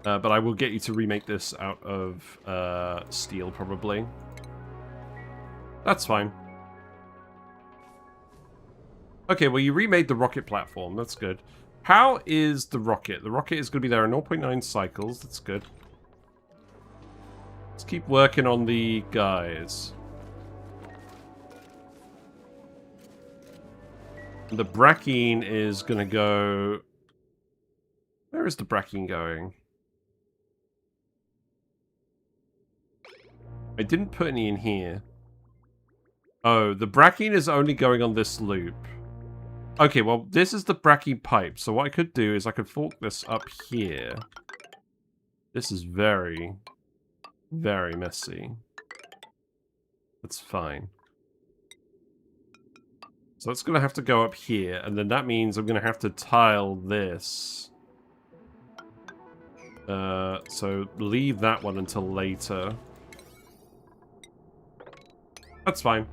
But I will get you to remake this out of steel, probably. That's fine. Okay, well, you remade the rocket platform. That's good. How is the rocket? The rocket is going to be there in 0.9 cycles. That's good. Let's keep working on the guys. The brackine is going to go... Where is the brackine going? I didn't put any in here. Oh, the brackine is only going on this loop. Okay, well, this is the brackine pipe. So what I could do is I could fork this up here. This is very, very messy. That's fine. So it's going to have to go up here, and then that means I'm going to have to tile this. So leave that one until later. That's fine.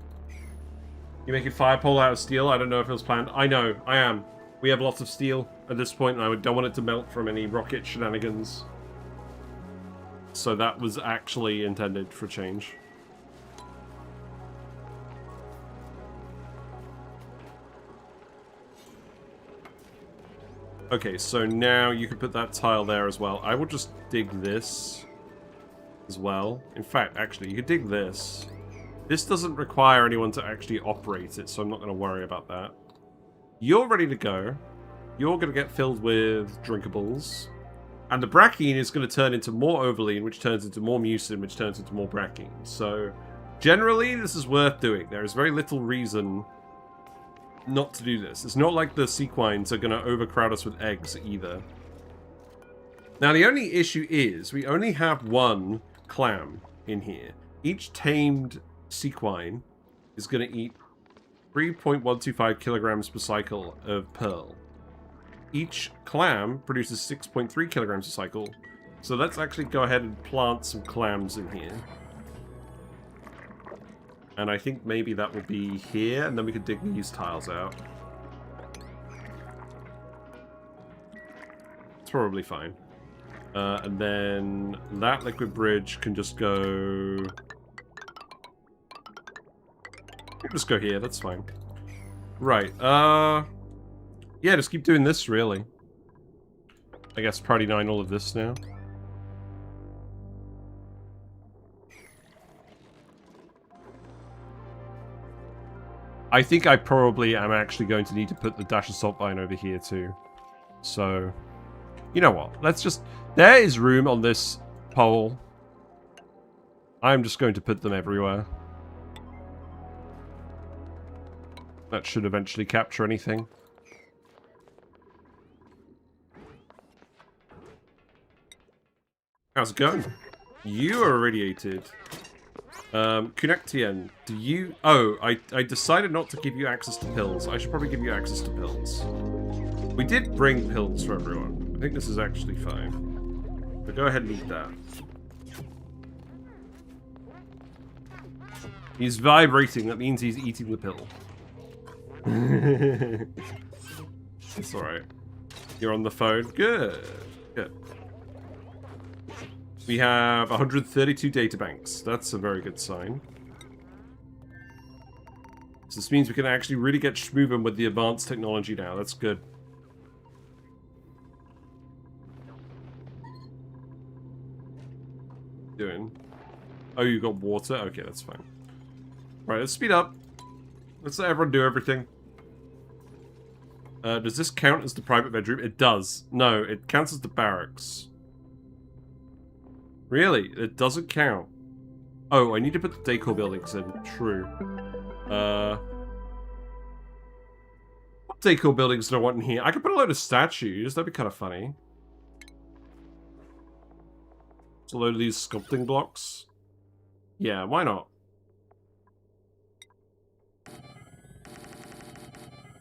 You making fire pole out of steel? I don't know if it was planned. I know, I am. We have lots of steel at this point, and I don't want it to melt from any rocket shenanigans. So that was actually intended for change. Okay, so now you can put that tile there as well. I will just dig this as well. In fact, actually, you could dig this. This doesn't require anyone to actually operate it, so I'm not going to worry about that. You're ready to go. You're going to get filled with drinkables. And the brackine is going to turn into more overlean, which turns into more mucin, which turns into more brackine. So, generally, this is worth doing. There is very little reason not to do this. It's not like the Seaquines are going to overcrowd us with eggs either. Now, the only issue is we only have one clam in here. Each tamed Seaquine is going to eat 3.125 kilograms per cycle of pearl. Each clam produces 6.3 kilograms a cycle. So let's actually go ahead and plant some clams in here. And I think maybe that will be here, and then we can dig these tiles out. It's probably fine. And then that liquid bridge can just go... Just go here, that's fine. Right, Yeah, just keep doing this, really. I guess Party 9 all of this now. I think I probably am actually going to need to put the dash assault vine over here too. So, you know what? Let's just... There is room on this pole. I'm just going to put them everywhere. That should eventually capture anything. How's it going? You are irradiated. Connectien, do you... Oh, I decided not to give you access to pills. I should probably give you access to pills. We did bring pills for everyone. I think this is actually fine. But go ahead and eat that. He's vibrating. That means he's eating the pill. It's alright. You're on the phone. Good. Good. We have 132 databanks. That's a very good sign. So this means we can actually really get schmoovin' with the advanced technology now. That's good. Doing? Oh, you got water? Okay, that's fine. Right, let's speed up. Let's let everyone do everything. Does this count as the private bedroom? It does. No, it counts as the barracks. Really? It doesn't count. Oh, I need to put the decor buildings in. True. What decor buildings do I want in here? I could put a load of statues. That'd be kind of funny. Just a load of these sculpting blocks. Yeah, why not?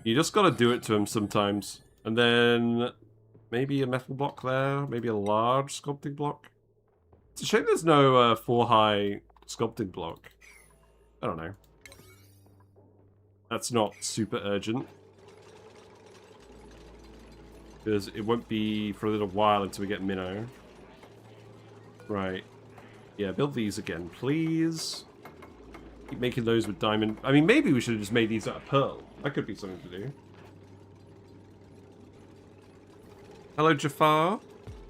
You just gotta do it to him sometimes. And then maybe a metal block there. Maybe a large sculpting block. It's a shame there's no 4-high sculpting block. I don't know. That's not super urgent. Because it won't be for a little while until we get Minnow. Right. Yeah, build these again, please. Keep making those with diamond. I mean, maybe we should have just made these out of pearl. That could be something to do. Hello, Jafar.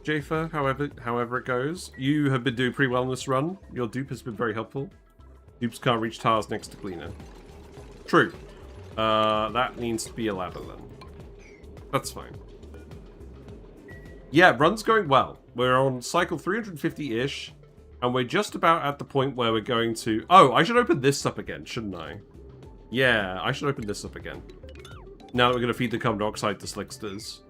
Jafar, however it goes. You have been doing pretty well on this run. Your dupe has been very helpful. Dupes can't reach towers next to Gleaner. True. That needs to be a ladder then. That's fine. Yeah, run's going well. We're on cycle 350-ish. And we're just about at the point where we're going to... Oh, I should open this up again, shouldn't I? Yeah, I should open this up again. Now that we're going to feed the carbon dioxide to Slicksters.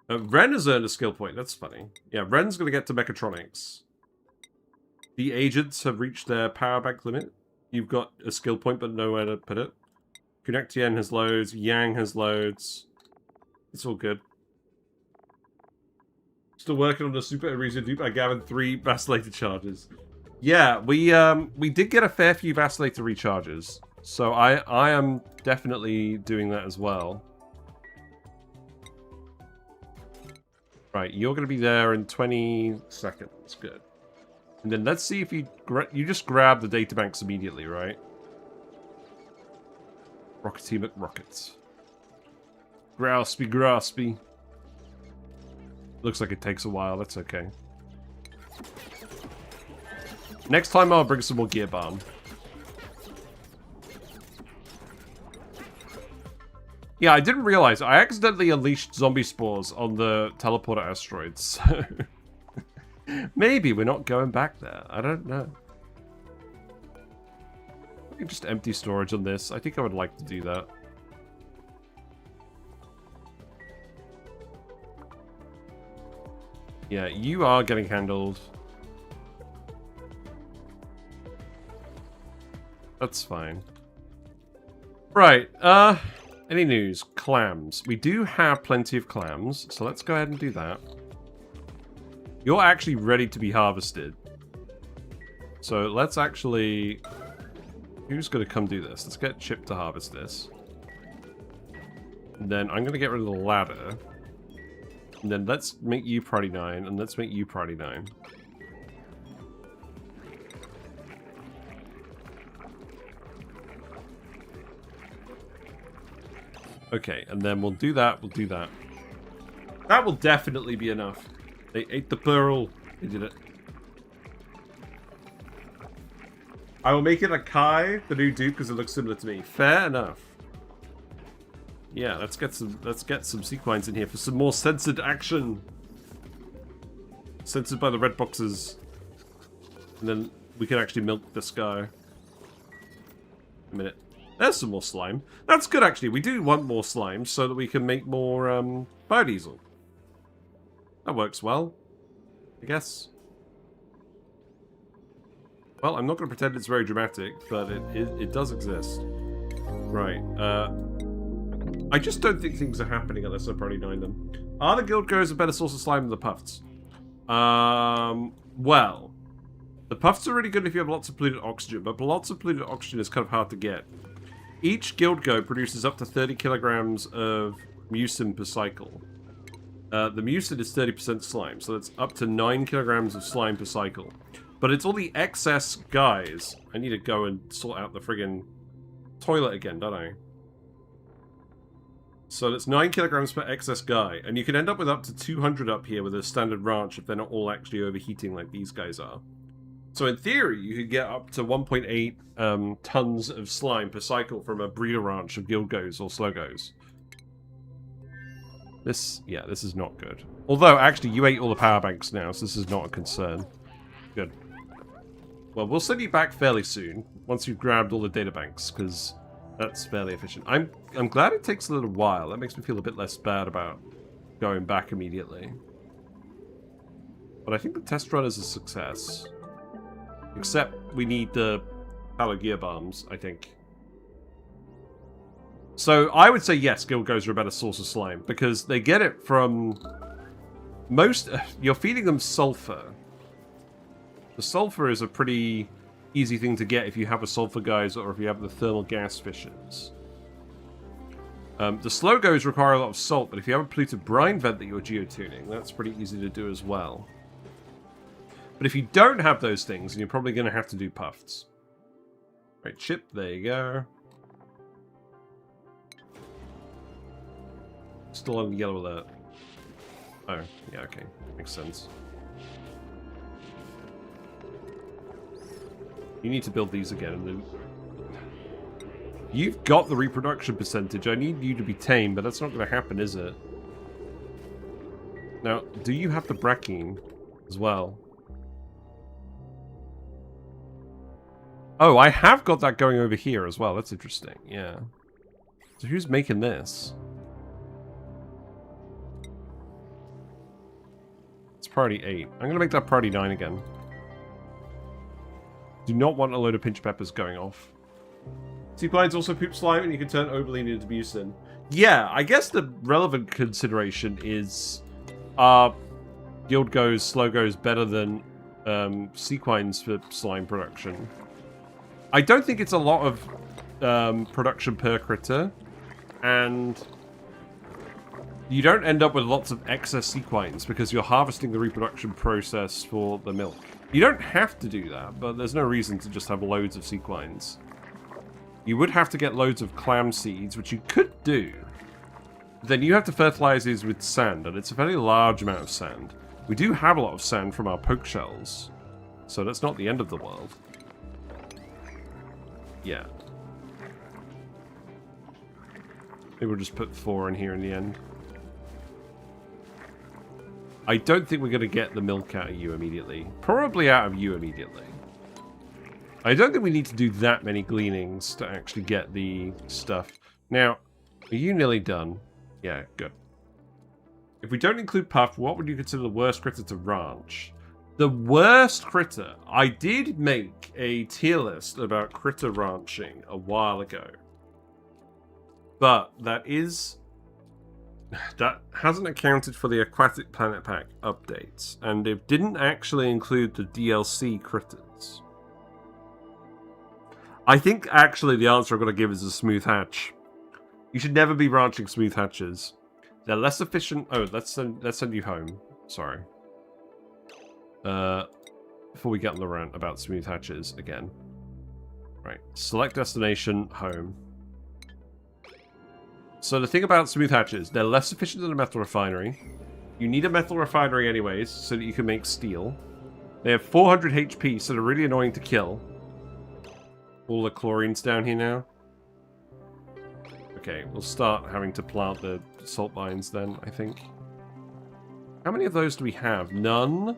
Ren has earned a skill point. That's funny. Yeah, Ren's going to get to mechatronics. The agents have reached their power bank limit. You've got a skill point, but nowhere to put it. Connectien has loads. Yang has loads. It's all good. Still working on the Super Arisa dupe. I gathered 3 vacillator charges. Yeah, we did get a fair few vacillator recharges. So I am definitely doing that as well. Right, you're going to be there in 20 seconds. Good. And then let's see if you just grab the databanks immediately, right? Rockety McRockets. Graspy, graspy. Looks like it takes a while. That's okay. Next time I'll bring some more gear bomb. Yeah, I didn't realize. I accidentally unleashed zombie spores on the teleporter asteroids. So maybe we're not going back there. I don't know. I can just empty storage on this. I think I would like to do that. Yeah, you are getting handled. That's fine. Right, any news? Clams. We do have plenty of clams, so let's go ahead and do that. You're actually ready to be harvested. So let's actually... Who's going to come do this? Let's get Chip to harvest this. And then I'm going to get rid of the ladder. And then let's make you priority 9, and let's make you priority 9. Okay, and then we'll do that, we'll do that. That will definitely be enough. They ate the pearl. They did it. I will make it a Kai, the new dupe, because it looks similar to me. Fair enough. Yeah, let's get some Seaquines in here for some more censored action. Censored by the red boxes. And then we can actually milk this guy. A minute. There's some more slime. That's good, actually. We do want more slime so that we can make more biodiesel. That works well, I guess. Well, I'm not going to pretend it's very dramatic, but it does exist. Right. I just don't think things are happening unless I probably nine them. Are the guild goers a better source of slime than the puffs? Well, the puffs are really good if you have lots of polluted oxygen, but lots of polluted oxygen is kind of hard to get. Each guild go produces up to 30 kilograms of mucin per cycle. The mucin is 30% slime, so that's up to 9 kilograms of slime per cycle. But it's all the excess guys. I need to go and sort out the friggin' toilet again, don't I? So that's 9 kilograms per excess guy, and you can end up with up to 200 up here with a standard ranch if they're not all actually overheating like these guys are. So in theory, you could get up to 1.8 tons of slime per cycle from a breeder ranch of guild goes or slogos. This is not good. Although, actually, you ate all the power banks now, so this is not a concern. Good. Well, we'll send you back fairly soon, once you've grabbed all the data banks, because that's fairly efficient. I'm glad it takes a little while. That makes me feel a bit less bad about going back immediately. But I think the test run is a success. Except we need the Halo Gear Bombs, I think. So I would say yes, guild goes are a better source of slime, because they get it from most... You're feeding them sulfur. The sulfur is a pretty easy thing to get if you have a sulfur guys or if you have the thermal gas fishes. The slogos require a lot of salt, but if you have a polluted brine vent that you're geotuning, that's pretty easy to do as well. But if you don't have those things, then you're probably going to have to do puffs. Right, chip, there you go. Still on the yellow alert. Oh, yeah, okay. Makes sense. You need to build these again. You've got the reproduction percentage. I need you to be tame, but that's not going to happen, is it? Now, do you have the brackine as well? Oh, I have got that going over here as well. That's interesting, yeah. So who's making this? It's priority 8. I'm going to make that priority 9 again. Do not want a load of pinch peppers going off. Seaquines also poop slime, and you can turn Oberlin into mucin. Yeah, I guess the relevant consideration is... Are guild goes, slow goes better than Seaquines for slime production? I don't think it's a lot of production per critter, and you don't end up with lots of excess Seaquines because you're harvesting the reproduction process for the milk. You don't have to do that, but there's no reason to just have loads of Seaquines. You would have to get loads of clam seeds, which you could do. Then you have to fertilize these with sand, and it's a fairly large amount of sand. We do have a lot of sand from our poke shells, so that's not the end of the world. Yeah. Maybe we'll just put 4 in here in the end. I don't think we're going to get the milk out of you immediately. Probably out of you immediately. I don't think we need to do that many gleanings to actually get the stuff. Now, are you nearly done? Yeah, good. If we don't include Puff, what would you consider the worst critter to ranch? The worst critter. I did make a tier list about critter ranching a while ago. But that hasn't accounted for the Aquatic Planet Pack updates. And it didn't actually include the DLC critters. I think actually the answer I'm going to give is a smooth hatch. You should never be ranching smooth hatches. They're less efficient. Oh, let's send you home. Sorry. Before we get on the rant about smooth hatches again. Right. Select destination, home. So the thing about smooth hatches, they're less efficient than a metal refinery. You need a metal refinery anyways, so that you can make steel. They have 400 HP, so they're really annoying to kill. All the chlorine's down here now. Okay, we'll start having to plant the salt mines then, I think. How many of those do we have? None?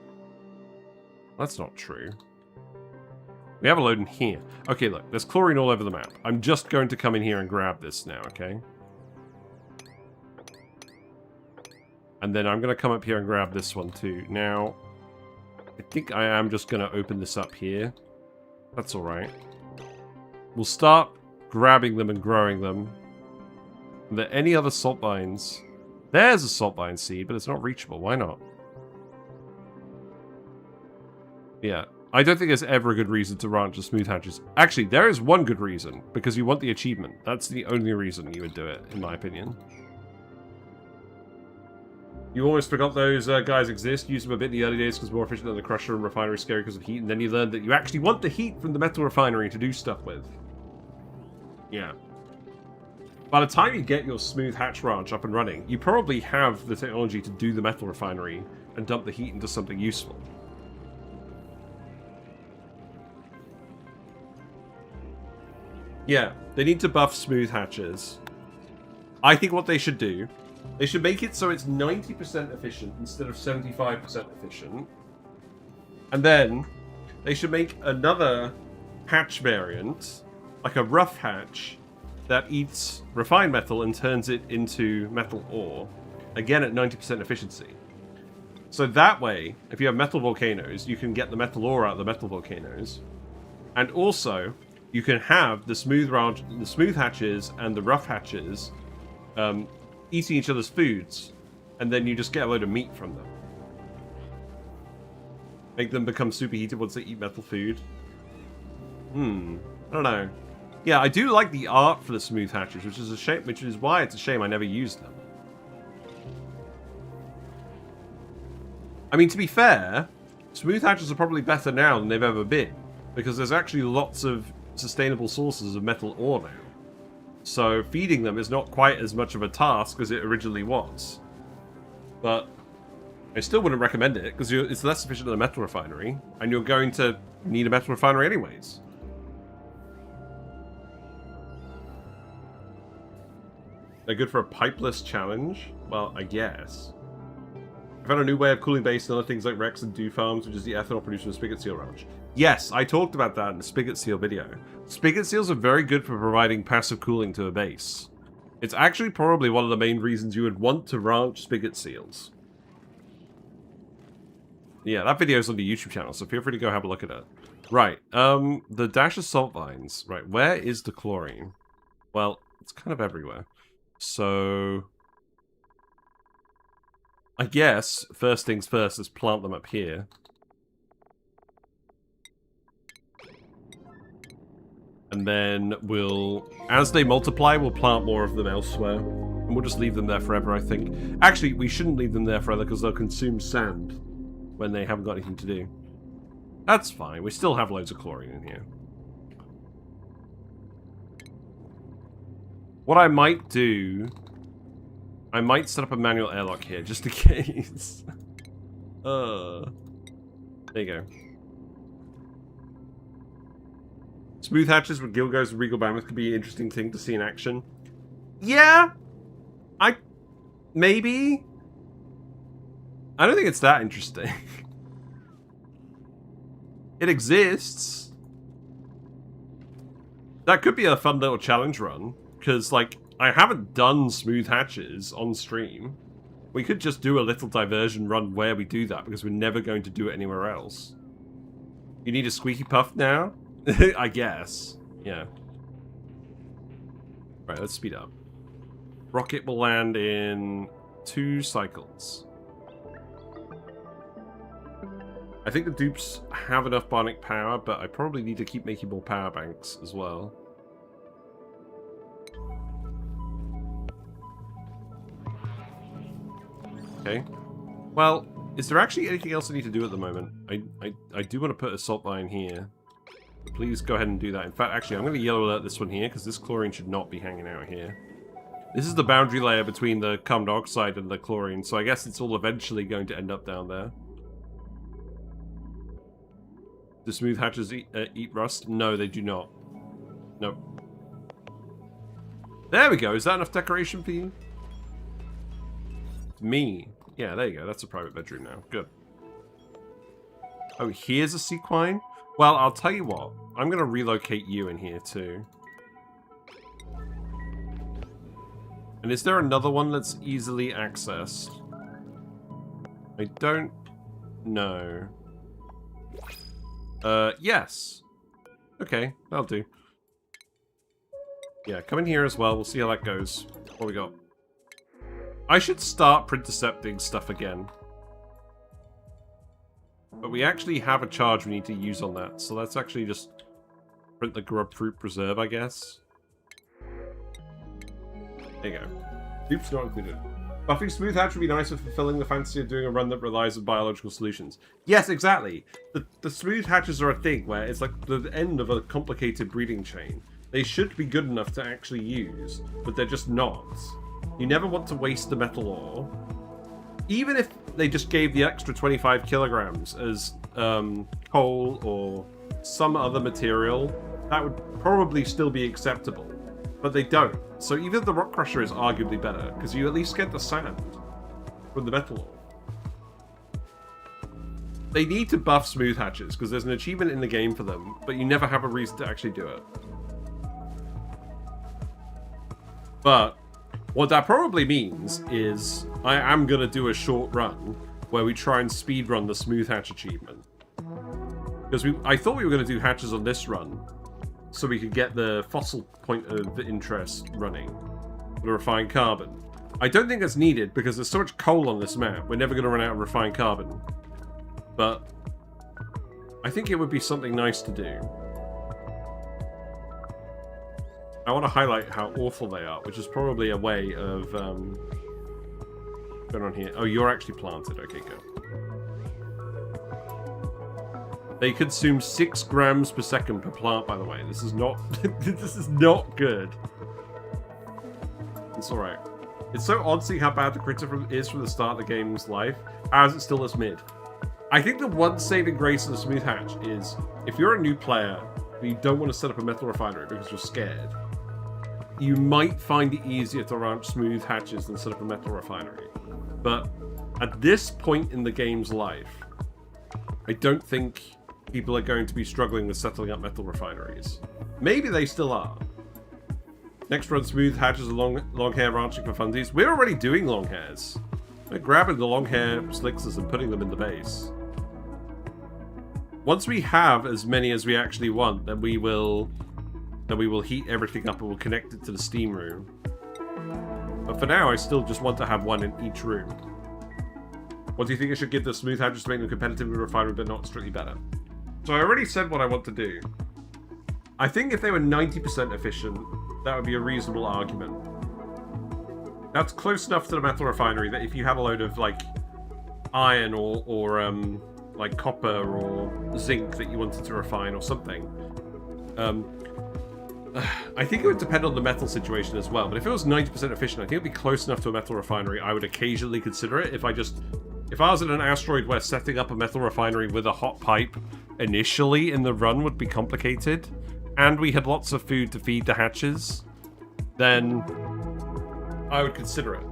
That's not true. We have a load in here. Okay, look, there's chlorine all over the map. I'm just going to come in here and grab this now, okay? And then I'm going to come up here and grab this one too. Now, I think I am just going to open this up here. That's alright. We'll start grabbing them and growing them. Are there any other salt mines? There's a salt mine seed, but it's not reachable. Why not? Yeah. I don't think there's ever a good reason to ranch the smooth hatches. Actually, there is one good reason. Because you want the achievement. That's the only reason you would do it, in my opinion. You almost forgot those guys exist. Used them a bit in the early days because more efficient than the crusher and refinery scary because of heat. And then you learned that you actually want the heat from the metal refinery to do stuff with. Yeah. By the time you get your smooth hatch ranch up and running, you probably have the technology to do the metal refinery and dump the heat into something useful. Yeah, they need to buff smooth hatches. I think what they should do, they should make it so it's 90% efficient instead of 75% efficient. And then they should make another hatch variant, like a rough hatch, that eats refined metal and turns it into metal ore, again at 90% efficiency. So that way, if you have metal volcanoes, you can get the metal ore out of the metal volcanoes. And also, you can have the smooth hatches and the rough hatches eating each other's foods, and then you just get a load of meat from them. Make them become superheated once they eat metal food. I don't know. Yeah, I do like the art for the smooth hatches, which is a shame, which is why it's a shame I never used them. I mean, to be fair, smooth hatches are probably better now than they've ever been, because there's actually lots of sustainable sources of metal ore now. So feeding them is not quite as much of a task as it originally was. But I still wouldn't recommend it, because it's less efficient than a metal refinery, and you're going to need a metal refinery anyways. They're good for a pipeless challenge? Well, I guess. I found a new way of cooling base and other things like Rex and Dew Farms, which is the ethanol produced from the spigot seal ranch. Yes, I talked about that in the spigot seal video. Spigot seals are very good for providing passive cooling to a base. It's actually probably one of the main reasons you would want to ranch spigot seals. Yeah, that video's on the YouTube channel, so feel free to go have a look at it. Right, the dash of salt vines. Right, where is the chlorine? Well, it's kind of everywhere. So I guess first things first is plant them up here. And then we'll, as they multiply, we'll plant more of them elsewhere. And we'll just leave them there forever, I think. Actually, we shouldn't leave them there forever because they'll consume sand when they haven't got anything to do. That's fine. We still have loads of chlorine in here. What I might do, I might set up a manual airlock here, just in case. There you go. Smooth hatches with Gilgos and Regal Mammoth could be an interesting thing to see in action. Yeah! Maybe? I don't think it's that interesting. It exists. That could be a fun little challenge run. Because, like, I haven't done smooth hatches on stream. We could just do a little diversion run where we do that, because we're never going to do it anywhere else. You need a squeaky puff now? I guess. Yeah. Right, let's speed up. Rocket will land in 2 cycles. I think the dupes have enough bionic power, but I probably need to keep making more power banks as well. Okay. Well, is there actually anything else I need to do at the moment? I do want to put a salt mine here. Please go ahead and do that. In fact, actually, I'm going to yellow alert this one here, because this chlorine should not be hanging out here. This is the boundary layer between the carbon dioxide and the chlorine, so I guess it's all eventually going to end up down there. Do smooth hatches eat rust? No, they do not. Nope. There we go. Is that enough decoration for you? Me. Yeah, there you go. That's a private bedroom now. Good. Oh, here's a Seaquine? Well, I'll tell you what. I'm going to relocate you in here too. And is there another one that's easily accessed? I don't know. Yes. Okay, that'll do. Yeah, come in here as well. We'll see how that goes. What we got? I should start intercepting stuff again. But we actually have a charge we need to use on that. So let's actually just print the grub fruit preserve, I guess. There you go. Dupes not included. Buffing smooth hatch would be nice for fulfilling the fantasy of doing a run that relies on biological solutions. Yes, exactly. The smooth hatches are a thing where it's like the end of a complicated breeding chain. They should be good enough to actually use, but they're just not. You never want to waste the metal ore. Even if they just gave the extra 25 kilograms as coal or some other material, that would probably still be acceptable. But they don't. So even the rock crusher is arguably better, because you at least get the sand from the metal ore. They need to buff smooth hatches, because there's an achievement in the game for them, but you never have a reason to actually do it. But what that probably means is I am going to do a short run where we try and speedrun the smooth hatch achievement. Because I thought we were going to do hatches on this run, so we could get the fossil point of interest running, the refined carbon. I don't think that's needed because there's so much coal on this map, we're never going to run out of refined carbon. But I think it would be something nice to do. I want to highlight how awful they are, which is probably a way of going on here. Oh, you're actually planted. Okay, good. They consume 6 grams per second per plant, by the way. This is not this is not good. It's alright. It's so odd seeing how bad the critter is from the start of the game's life, as it still is mid. I think the one saving grace of the smooth hatch is if you're a new player and you don't want to set up a metal refinery because you're scared, you might find it easier to ranch smooth hatches than set up a metal refinery. But at this point in the game's life, I don't think people are going to be struggling with settling up metal refineries. Maybe they still are. Next run smooth hatches and long hair ranching for fundies. We're already doing long hairs. We're grabbing the long hair slickers and putting them in the base. Once we have as many as we actually want, then we will heat everything up and we'll connect it to the steam room. But for now, I still just want to have one in each room. What do you think I should give the smooth hatches to make them competitive with refinery but not strictly better? So I already said what I want to do. I think if they were 90% efficient, that would be a reasonable argument. That's close enough to the metal refinery that if you had a load of like iron or like copper or zinc that you wanted to refine or something, I think it would depend on the metal situation as well. But if it was 90% efficient, I think it'd be close enough to a metal refinery. I would occasionally consider it if I was in an asteroid where setting up a metal refinery with a hot pipe initially in the run would be complicated, and we had lots of food to feed the hatches, then I would consider it.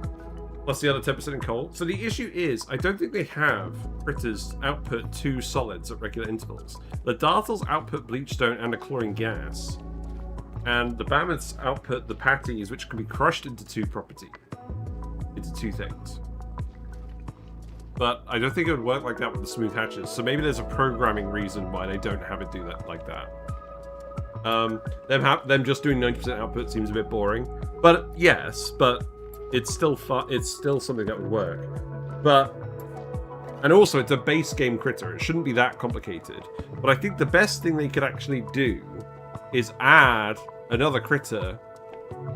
Plus the other 10% in coal. So the issue is, I don't think they have critters output 2 solids at regular intervals. The dartles output bleachstone and a chlorine gas, and the mammoths output the patties, which can be crushed into 2 things. But I don't think it would work like that with the smooth hatches. So maybe there's a programming reason why they don't have it do that like that. Them just doing 90% output seems a bit boring. But yes, but it's still it's still something that would work. And also it's a base game critter. It shouldn't be that complicated. But I think the best thing they could actually do is add another critter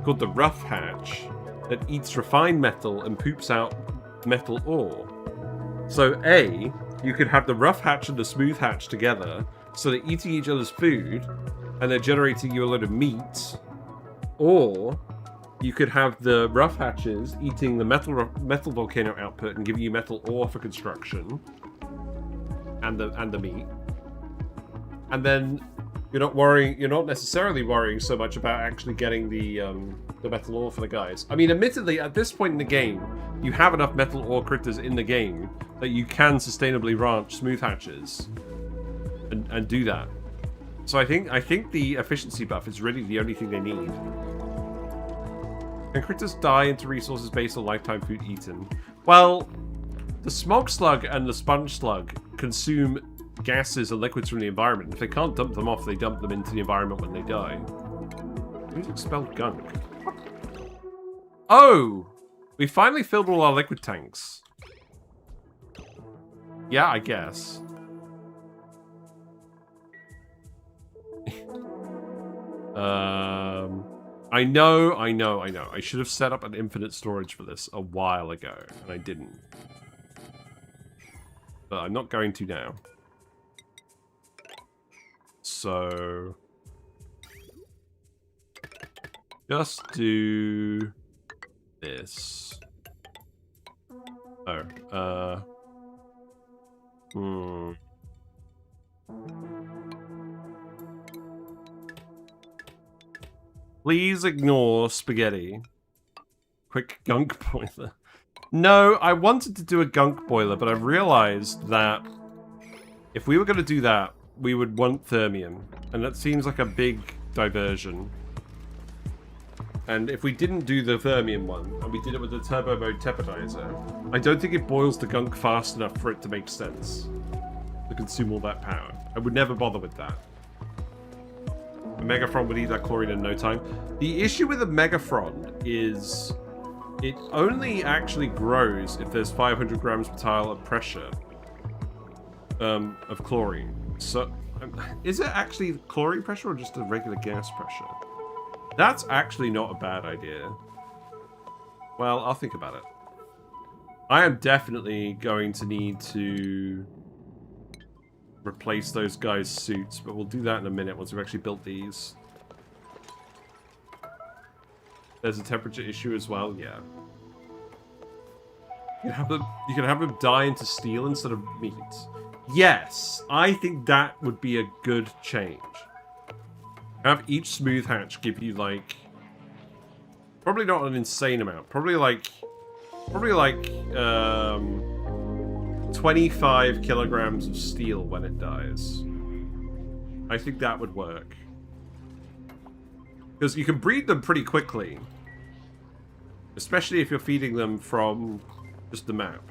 called the rough hatch that eats refined metal and poops out metal ore. So A, you could have the rough hatch and the smooth hatch together, so they're eating each other's food, and they're generating you a load of meat, or you could have the rough hatches eating the metal volcano output and giving you metal ore for construction, and the meat. And then you're not necessarily worrying so much about actually getting the metal ore for the guys. I mean, admittedly, at this point in the game, you have enough metal ore critters in the game that you can sustainably ranch smooth hatches and do that. So I think the efficiency buff is really the only thing they need. Can critters die into resources based on lifetime food eaten? Well, the smog slug and the sponge slug consume gases and liquids from the environment. If they can't dump them off, they dump them into the environment when they die. Who's expelled gunk? Oh! We finally filled all our liquid tanks. Yeah, I guess. I know. I should have set up an infinite storage for this a while ago, and I didn't. But I'm not going to now. So... just do... this. Oh, Please ignore spaghetti. Quick gunk boiler. No, I wanted to do a gunk boiler, but I realized that if we were going to do that, we would want thermium. And that seems like a big diversion. And if we didn't do the thermium one, and we did it with the turbo mode tepidizer, I don't think it boils the gunk fast enough for it to make sense to consume all that power. I would never bother with that. A Megaphron would eat that chlorine in no time. The issue with a Megaphron is it only actually grows if there's 500 grams per tile of pressure of chlorine. So, is it actually chlorine pressure or just a regular gas pressure? That's actually not a bad idea. Well, I'll think about it. I am definitely going to need to replace those guys' suits, but we'll do that in a minute once we've actually built these. There's a temperature issue as well, yeah. You can have them die into steel instead of meat. Yes, I think that would be a good change. Have each smooth hatch give you like, probably not an insane amount, probably like 25 kilograms of steel when it dies. I think that would work. Because you can breed them pretty quickly. Especially if you're feeding them from just the map.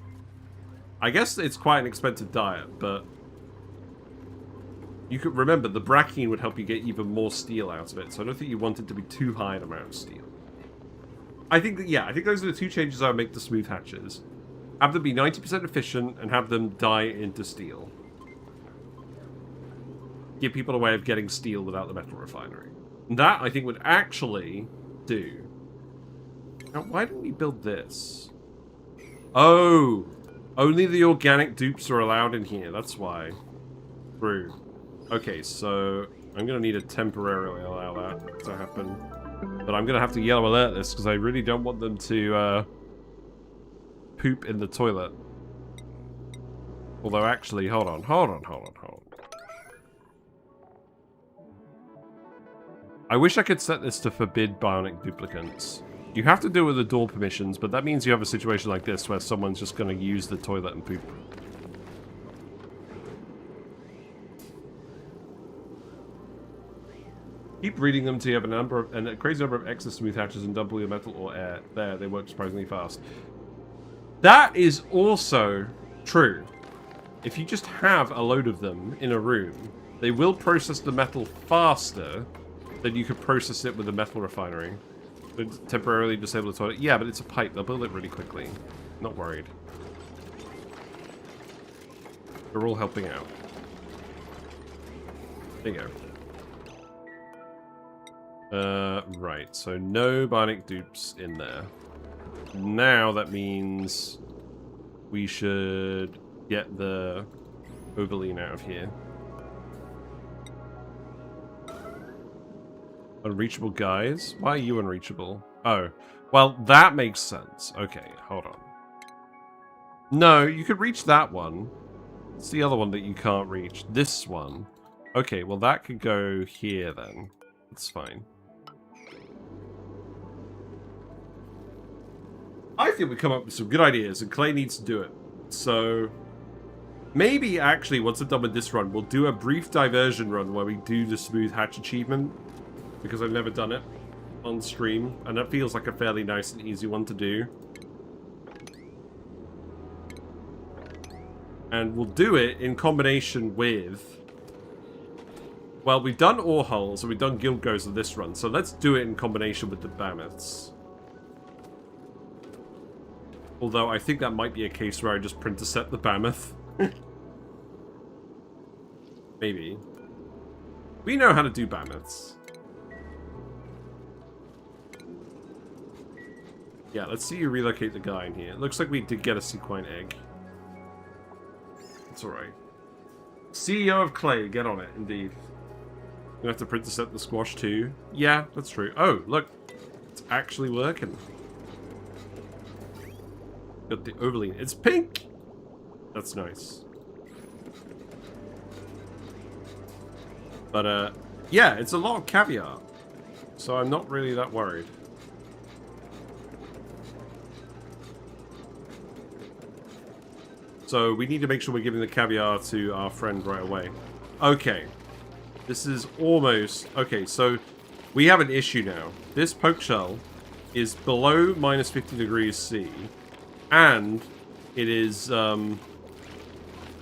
I guess it's quite an expensive diet, but you could remember the Brackine would help you get even more steel out of it, so I don't think you want it to be too high an amount of steel. I think that, yeah, I think those are the two changes I would make to smooth hatches. Have them be 90% efficient and have them die into steel. Give people a way of getting steel without the metal refinery. And that, I think, would actually do. Now, why didn't we build this? Oh! Only the organic dupes are allowed in here, that's why. True. Okay, so I'm going to need to temporarily allow that to happen. But I'm going to have to yellow alert this because I really don't want them to poop in the toilet. Although actually, hold on. I wish I could set this to forbid bionic duplicants. You have to do it with the door permissions, but that means you have a situation like this where someone's just going to use the toilet and poop. Keep reading them till you have a crazy number of excess smooth hatches and double your metal or air. There, they work surprisingly fast. That is also true. If you just have a load of them in a room, they will process the metal faster than you could process it with a metal refinery. Temporarily disable the toilet. Yeah, but it's a pipe. They'll build it really quickly. Not worried. They're all helping out. There you go. Right. So no bionic dupes in there. Now that means we should get the Ovaline out of here. Unreachable guys? Why are you unreachable? Oh, well, that makes sense. Okay, hold on. No, you could reach that one. It's the other one that you can't reach. This one. Okay, well, that could go here then. That's fine. I think we come up with some good ideas, and Clay needs to do it. So, maybe actually, once I'm done with this run, we'll do a brief diversion run where we do the smooth hatch achievement, because I've never done it on stream, and that feels like a fairly nice and easy one to do. And we'll do it in combination with... Well, we've done ore hulls, and we've done guild goes on this run, so let's do it in combination with the mammoths. Although I think that might be a case where I just print to set the mammoth. Maybe. We know how to do mammoths. Yeah, let's see you relocate the guy in here. It looks like we did get a sequine egg. It's alright. CEO of Clay, get on it, indeed. You have to print to set the squash too. Yeah, that's true. Oh, look. It's actually working. Got the overlean. It's pink! That's nice. But, yeah, it's a lot of caviar. So I'm not really that worried. So we need to make sure we're giving the caviar to our friend right away. Okay. This is almost... Okay, so we have an issue now. This poke shell is below minus 50 degrees C. And it is, the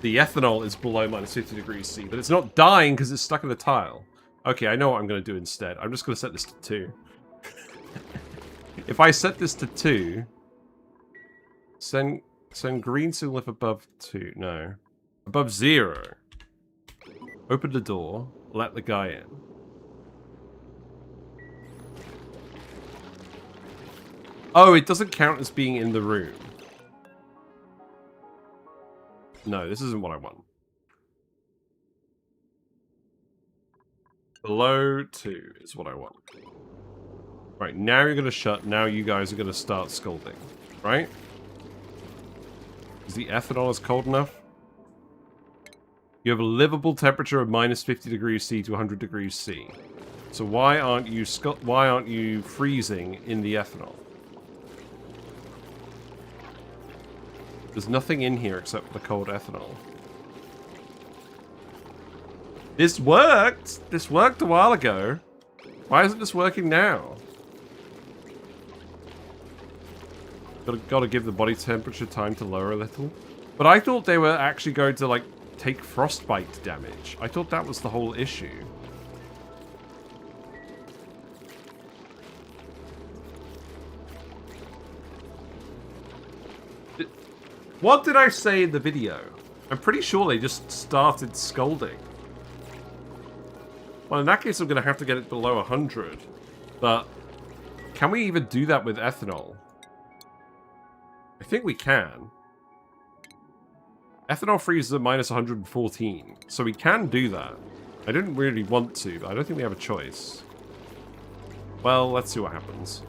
ethanol is below minus 50 degrees C. But it's not dying because it's stuck in the tile. Okay, I know what I'm going to do instead. I'm just going to set this to 2. If I set this to 2... Send green signal if above 2. No. Above 0. Open the door. Let the guy in. Oh, it doesn't count as being in the room. No, this isn't what I want. Below 2 is what I want. Right, now you're going to shut. Now you guys are going to start scolding. Right? Is the ethanol is cold enough? You have a livable temperature of minus 50 degrees C to 100 degrees C. So why aren't you freezing in the ethanol? There's nothing in here except for the cold ethanol. This worked! This worked a while ago. Why isn't this working now? Gotta give the body temperature time to lower a little. But I thought they were actually going to, like, take frostbite damage. I thought that was the whole issue. What did I say in the video? I'm pretty sure they just started scolding. Well, in that case, I'm going to have to get it below 100. But can we even do that with ethanol? I think we can. Ethanol freezes at minus 114. So we can do that. I didn't really want to, but I don't think we have a choice. Well, let's see what happens.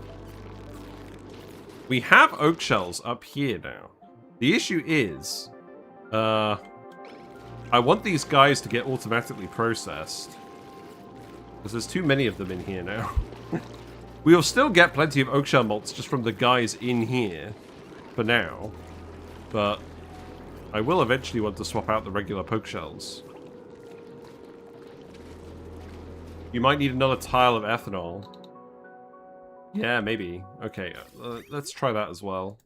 We have oak shells up here now. The issue is, I want these guys to get automatically processed. Because there's too many of them in here now. We'll still get plenty of oak shell malts just from the guys in here. For now. But I will eventually want to swap out the regular poke shells. You might need another tile of ethanol. Yeah, maybe. Okay, let's try that as well.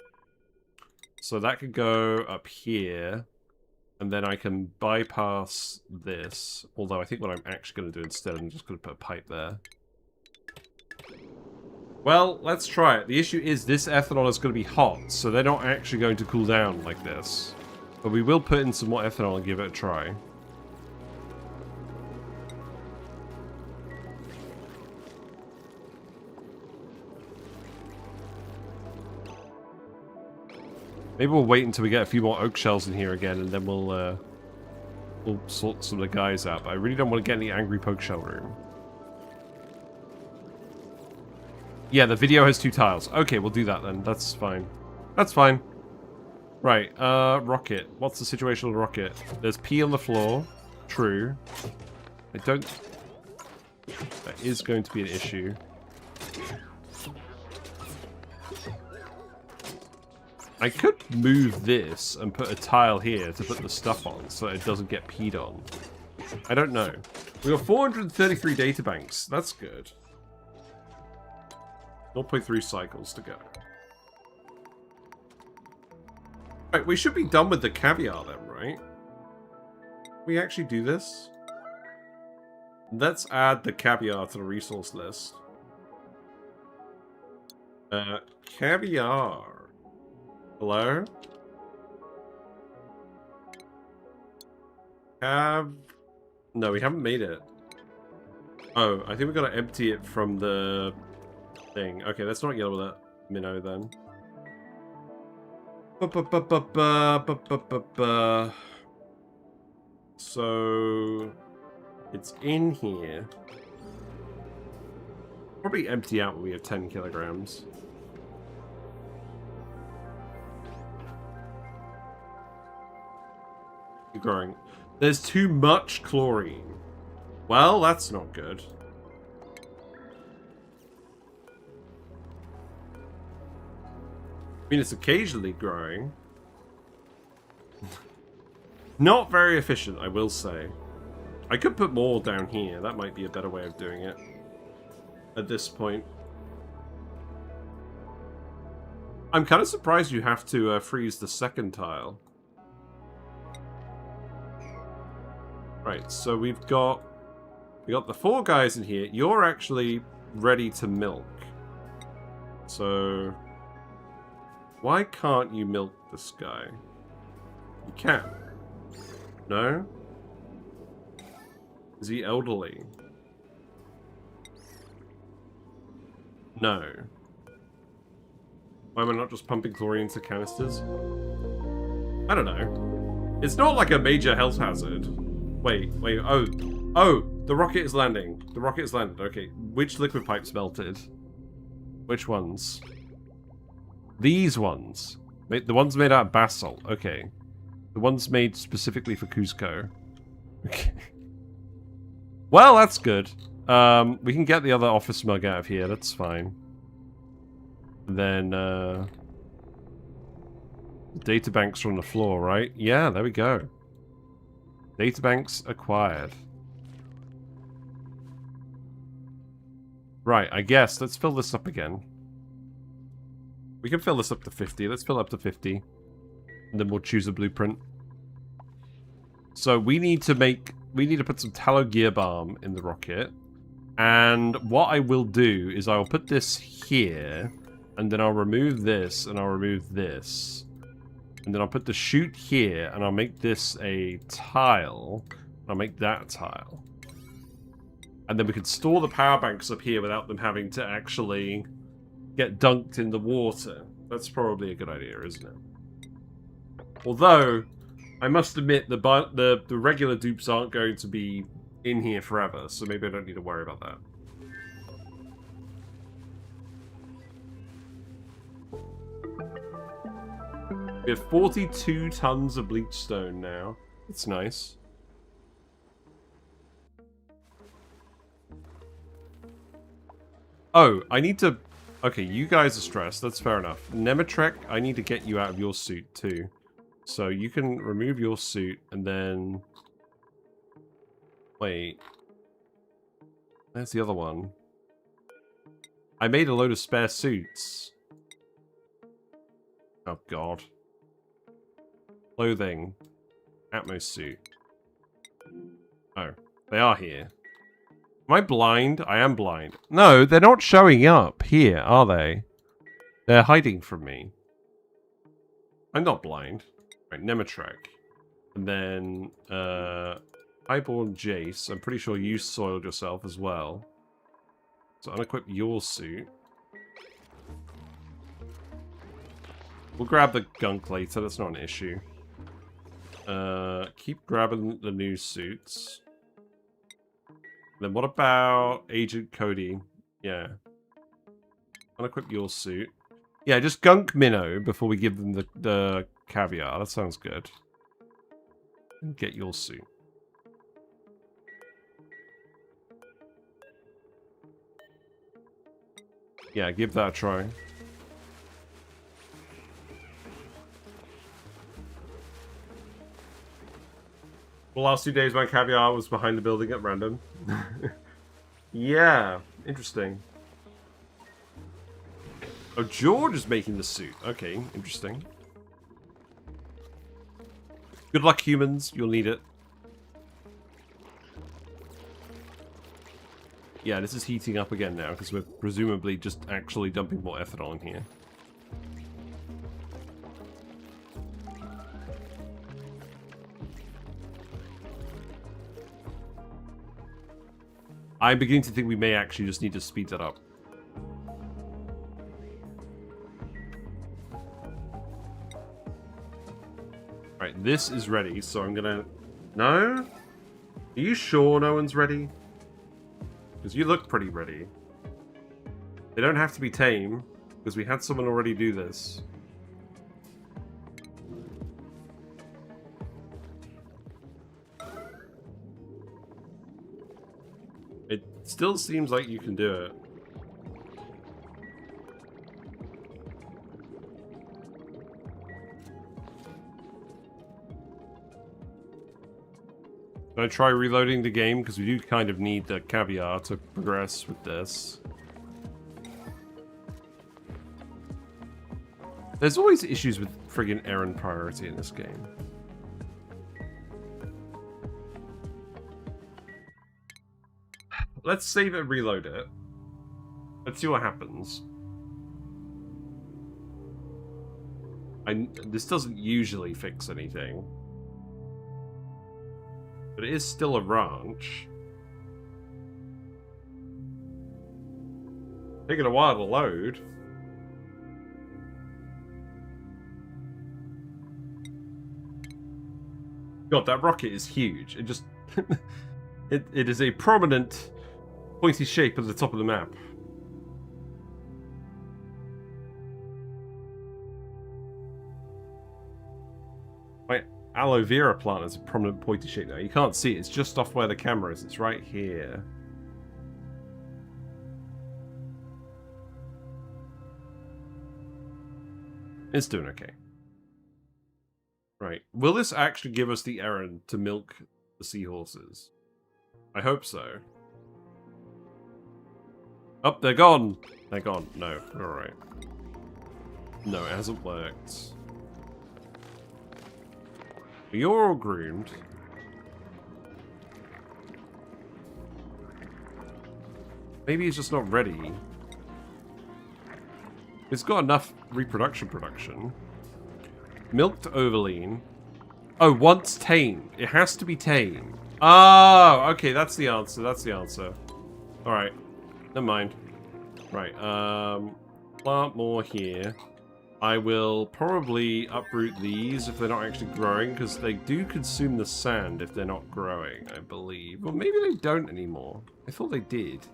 So that could go up here, and then I can bypass this. Although I think what I'm actually going to do instead, I'm just going to put a pipe there. Well, let's try it. The issue is this ethanol is going to be hot, so they're not actually going to cool down like this. But we will put in some more ethanol and give it a try. Maybe we'll wait until we get a few more oak shells in here again, and then we'll sort some of the guys out. But I really don't want to get in the angry poke shell room. Yeah, the video has 2 tiles. Okay, we'll do that then. That's fine. That's fine. Right, rocket. What's the situation with rocket? There's pee on the floor. True. I don't... That is going to be an issue. I could move this and put a tile here to put the stuff on so it doesn't get peed on. I don't know. We got 433 databanks. That's good. 0.3 cycles to go. Right, we should be done with the caviar then, right? We actually do this? Let's add the caviar to the resource list. Caviar. Hello? No, we haven't made it. Oh, I think we've got to empty it from the thing. Okay, let's not yell with that minnow then. So it's in here. Probably empty out when we have 10 kilograms. Keep growing. There's too much chlorine. Well, that's not good. I mean, it's occasionally growing. Not very efficient, I will say. I could put more down here. That might be a better way of doing it. At this point. I'm kind of surprised you have to freeze the second tile. Right, so we got the 4 guys in here. You're actually ready to milk. So why can't you milk this guy? You can. No? Is he elderly? No. Why am I not just pumping chlorine into canisters? I don't know. It's not like a major health hazard. Wait, oh, the rocket is landing. The rocket is landed, okay. Which liquid pipes melted? Which ones? These ones. The ones made out of basalt, okay. The ones made specifically for Cusco. Okay. Well, that's good. We can get the other office mug out of here, that's fine. And then, databanks are on the floor, right? Yeah, there we go. Databanks acquired. Right, I guess. Let's fill this up again. We can fill this up to 50. Let's fill up to 50. And then we'll choose a blueprint. So we need to put some tallow gear balm in the rocket. And what I will do is I will put this here. And then I'll remove this and I'll remove this. And then I'll put the chute here, and I'll make this a tile. I'll make that a tile. And then we can store the power banks up here without them having to actually get dunked in the water. That's probably a good idea, isn't it? Although, I must admit, the regular dupes aren't going to be in here forever, so maybe I don't need to worry about that. We have 42 tons of bleach stone now. It's nice. Oh, I need to... Okay, you guys are stressed. That's fair enough. Nematrek, I need to get you out of your suit too. So you can remove your suit and then... Wait. There's the other one. I made a load of spare suits. Oh, God. Clothing. Atmos suit. Oh, they are here. Am I blind? I am blind. No, they're not showing up here, are they? They're hiding from me. I'm not blind. Right, Nematrek. And then, Highborn Jace. I'm pretty sure you soiled yourself as well. So unequip your suit. We'll grab the gunk later, that's not an issue. Keep grabbing the new suits. Then what about Agent Cody? Yeah. Unequip your suit. Yeah, just gunk Minnow before we give them the Caviar. That sounds good. And get your suit. Yeah, give that a try. The last 2 days my Caviar was behind the building at random. Yeah, interesting. Oh, George is making the suit. Okay, interesting. Good luck, humans. You'll need it. Yeah, this is heating up again now, because we're presumably just actually dumping more ethanol in here. I'm beginning to think we may actually just need to speed that up. Right, this is ready, so I'm gonna... No? Are you sure no one's ready? Because you look pretty ready. They don't have to be tame, because we had someone already do this. It still seems like you can do it. Can I try reloading the game? Because we do kind of need the Caviar to progress with this. There's always issues with friggin' errand priority in this game. Let's save it and reload it. Let's see what happens. This doesn't usually fix anything. But it is still a ranch. Taking a while to load. God, that rocket is huge. It just... it is a prominent pointy shape at the top of the map. My aloe vera plant is a prominent pointy shape now. You can't see it. It's just off where the camera is. It's right here. It's doing okay. Right. Will this actually give us the errand to milk the seahorses? I hope so. Oh, they're gone! They're gone. No. Alright. No, it hasn't worked. You're all groomed. Maybe he's just not ready. It's got enough production. Milked overlean. Oh, once tame. It has to be tame. Oh, okay, that's the answer. That's the answer. Alright. Never mind. Right, plant more here. I will probably uproot these if they're not actually growing, because they do consume the sand if they're not growing, I believe. Well, maybe they don't anymore. I thought they did.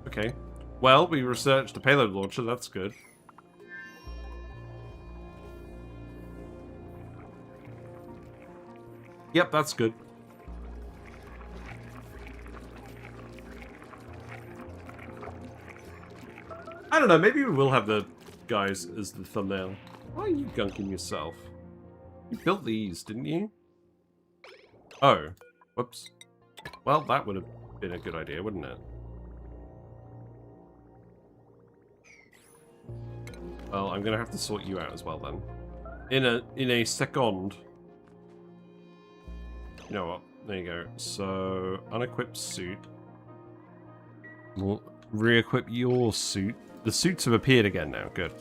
Okay. Well, we researched the payload launcher, that's good. Yep, that's good. I don't know, maybe we will have the guys as the thumbnail. Why are you gunking yourself? You built these, didn't you? Oh. Whoops. Well, that would have been a good idea, wouldn't it? Well, I'm gonna have to sort you out as well then. In a second. You know what? There you go. So, unequipped suit. We'll re-equip your suit. The suits have appeared again now. Good.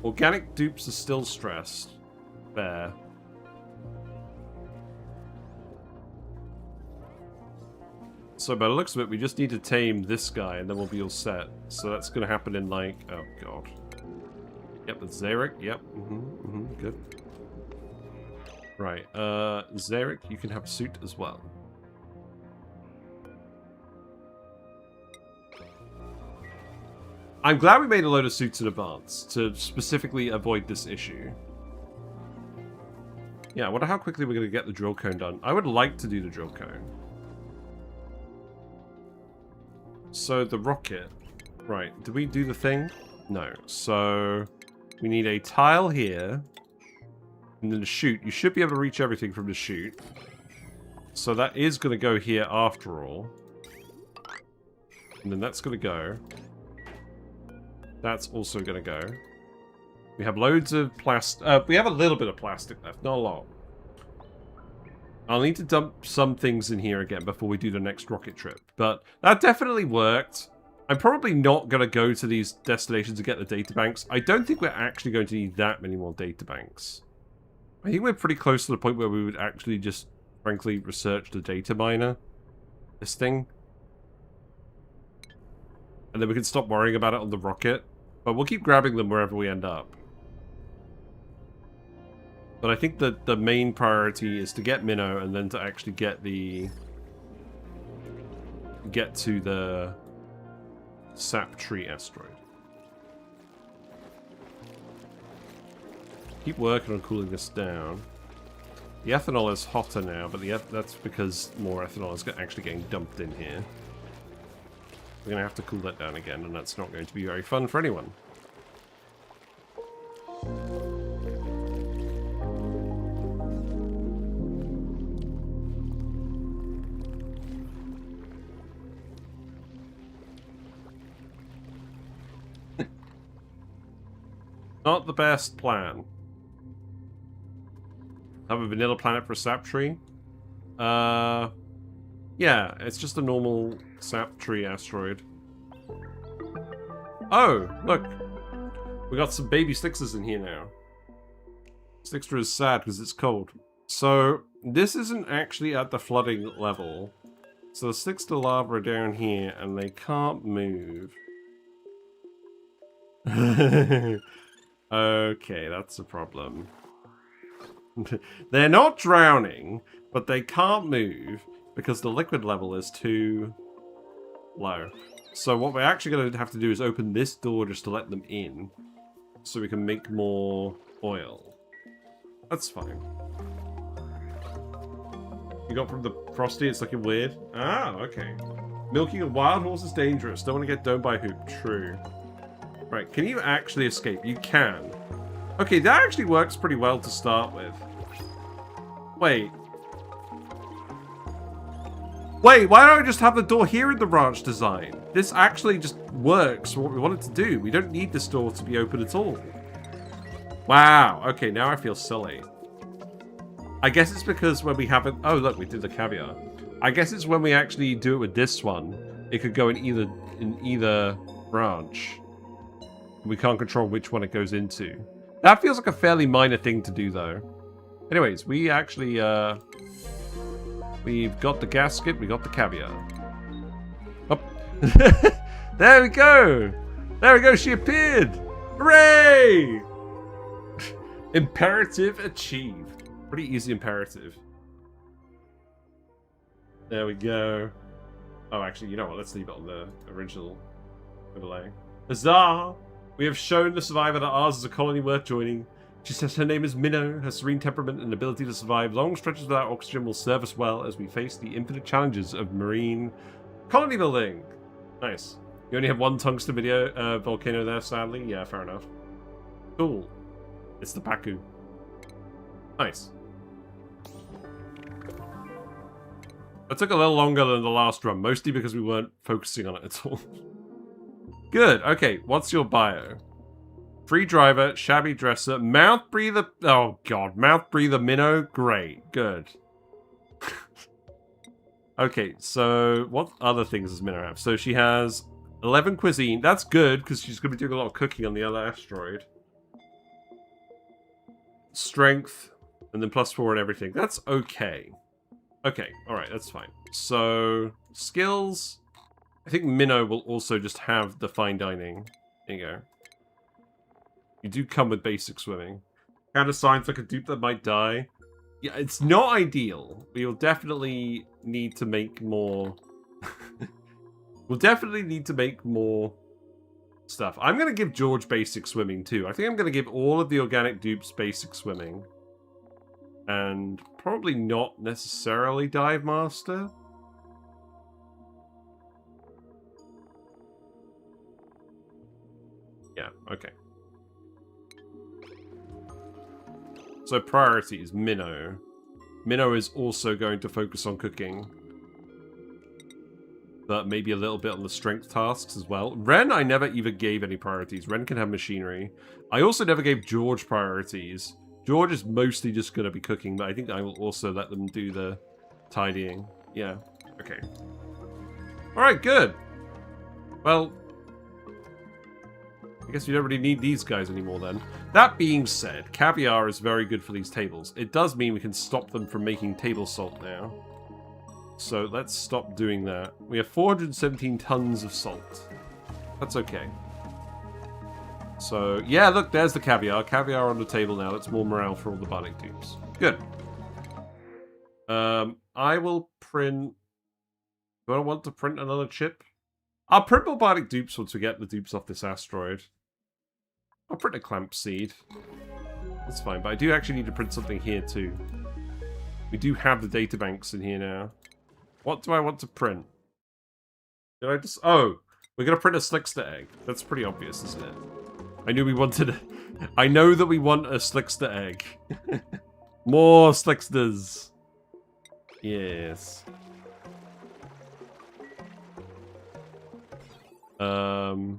Organic dupes are still stressed. Fair. So by the looks of it, we just need to tame this guy and then we'll be all set. So that's going to happen in like... Oh, God. Yep, with Zarek. Yep. Good. Right. Zarek, you can have a suit as well. I'm glad we made a load of suits in advance to specifically avoid this issue. Yeah, I wonder how quickly we're going to get the drill cone done. I would like to do the drill cone. So, the rocket. Right, did we do the thing? No. So, we need a tile here. And then the chute. You should be able to reach everything from the chute. So that is going to go here after all. And then that's going to go. That's also going to go. We have loads of plastic. We have a little bit of plastic left, not a lot. I'll need to dump some things in here again before we do the next rocket trip. But that definitely worked. I'm probably not going to go to these destinations to get the data banks. I don't think we're actually going to need that many more data banks. I think we're pretty close to the point where we would actually just, frankly, research the data miner. This thing. And then we can stop worrying about it on the rocket. But we'll keep grabbing them wherever we end up. But I think that the main priority is to get Minnow and then to actually get the... get to the sap tree asteroid. Keep working on cooling this down. The ethanol is hotter now, but that's because more ethanol is actually getting dumped in here. We're going to have to cool that down again, and that's not going to be very fun for anyone. Not the best plan. Have a vanilla planet for a sap tree? Yeah, it's just a normal sap tree asteroid. Oh, look. We got some baby Styxers in here now. Styxer is sad because it's cold. So, this isn't actually at the flooding level. So the Styxer lava are down here and they can't move. Okay, that's a problem. They're not drowning, but they can't move because the liquid level is too low. So what we're actually going to have to do is open this door just to let them in so we can make more oil. That's fine. You got from the Frosty, it's looking weird. Ah, okay. Milking a wild horse is dangerous. Don't want to get domed by Hoop. True. Right, can you actually escape? You can. Okay, that actually works pretty well to start with. Wait. Wait, why don't I just have the door here in the ranch design? This actually just works for what we want it to do. We don't need this door to be open at all. Wow, okay, now I feel silly. I guess it's because when we haven't... Oh, look, we did the caviar. I guess it's when we actually do it with this one, it could go in either branch. We can't control which one it goes into. That feels like a fairly minor thing to do, though. Anyways, we actually, we've got the gasket, we got the caviar. Oh. There we go! There we go, she appeared! Hooray! Imperative achieved. Pretty easy imperative. There we go. Oh, actually, you know what? Let's leave it on the original overlay. Huzzah! We have shown the survivor that ours is a colony worth joining. She says her name is Minnow. Her serene temperament and ability to survive long stretches without oxygen will serve us well as we face the infinite challenges of marine colony building. Nice. You only have one tungsten video volcano there, sadly. Yeah, fair enough. Cool. It's the Paku. Nice. That took a little longer than the last run, mostly because we weren't focusing on it at all. Good. Okay, what's your bio? Free driver, shabby dresser, mouth breather. Oh god, mouth breather minnow. Great, good. Okay, so what other things does Minnow have? So she has 11 cuisine. That's good because she's going to be doing a lot of cooking on the other asteroid. Strength, and then +4 and everything. That's okay. Okay, alright, that's fine. So, skills. I think Minnow will also just have the fine dining. There you go. You do come with basic swimming. Kind of signs like a dupe that might die. Yeah, it's not ideal. We will definitely need to make more... we'll definitely need to make more stuff. I'm going to give George basic swimming too. I think I'm going to give all of the organic dupes basic swimming. And probably not necessarily dive master. Yeah, okay. So priority is Minnow. Minnow is also going to focus on cooking. But maybe a little bit on the strength tasks as well. Ren, I never even gave any priorities. Ren can have machinery. I also never gave George priorities. George is mostly just going to be cooking, but I think I will also let them do the tidying. Yeah, okay. Alright, good. Well, I guess you don't really need these guys anymore then. That being said, Caviar is very good for these tables. It does mean we can stop them from making table salt now. So let's stop doing that. We have 417 tons of salt. That's okay. So, yeah, look, there's the Caviar. Caviar on the table now. That's more morale for all the Bionic dupes. Good. I will print... Do I want to print another chip? I'll print more Bionic dupes once we get the dupes off this asteroid. I'll print a clamp seed. That's fine, but I do actually need to print something here too. We do have the databanks in here now. What do I want to print? Did I just... Oh, we're going to print a Slickster egg. That's pretty obvious, isn't it? I knew we wanted... I know that we want a Slickster egg. More Slicksters. Yes. Oh,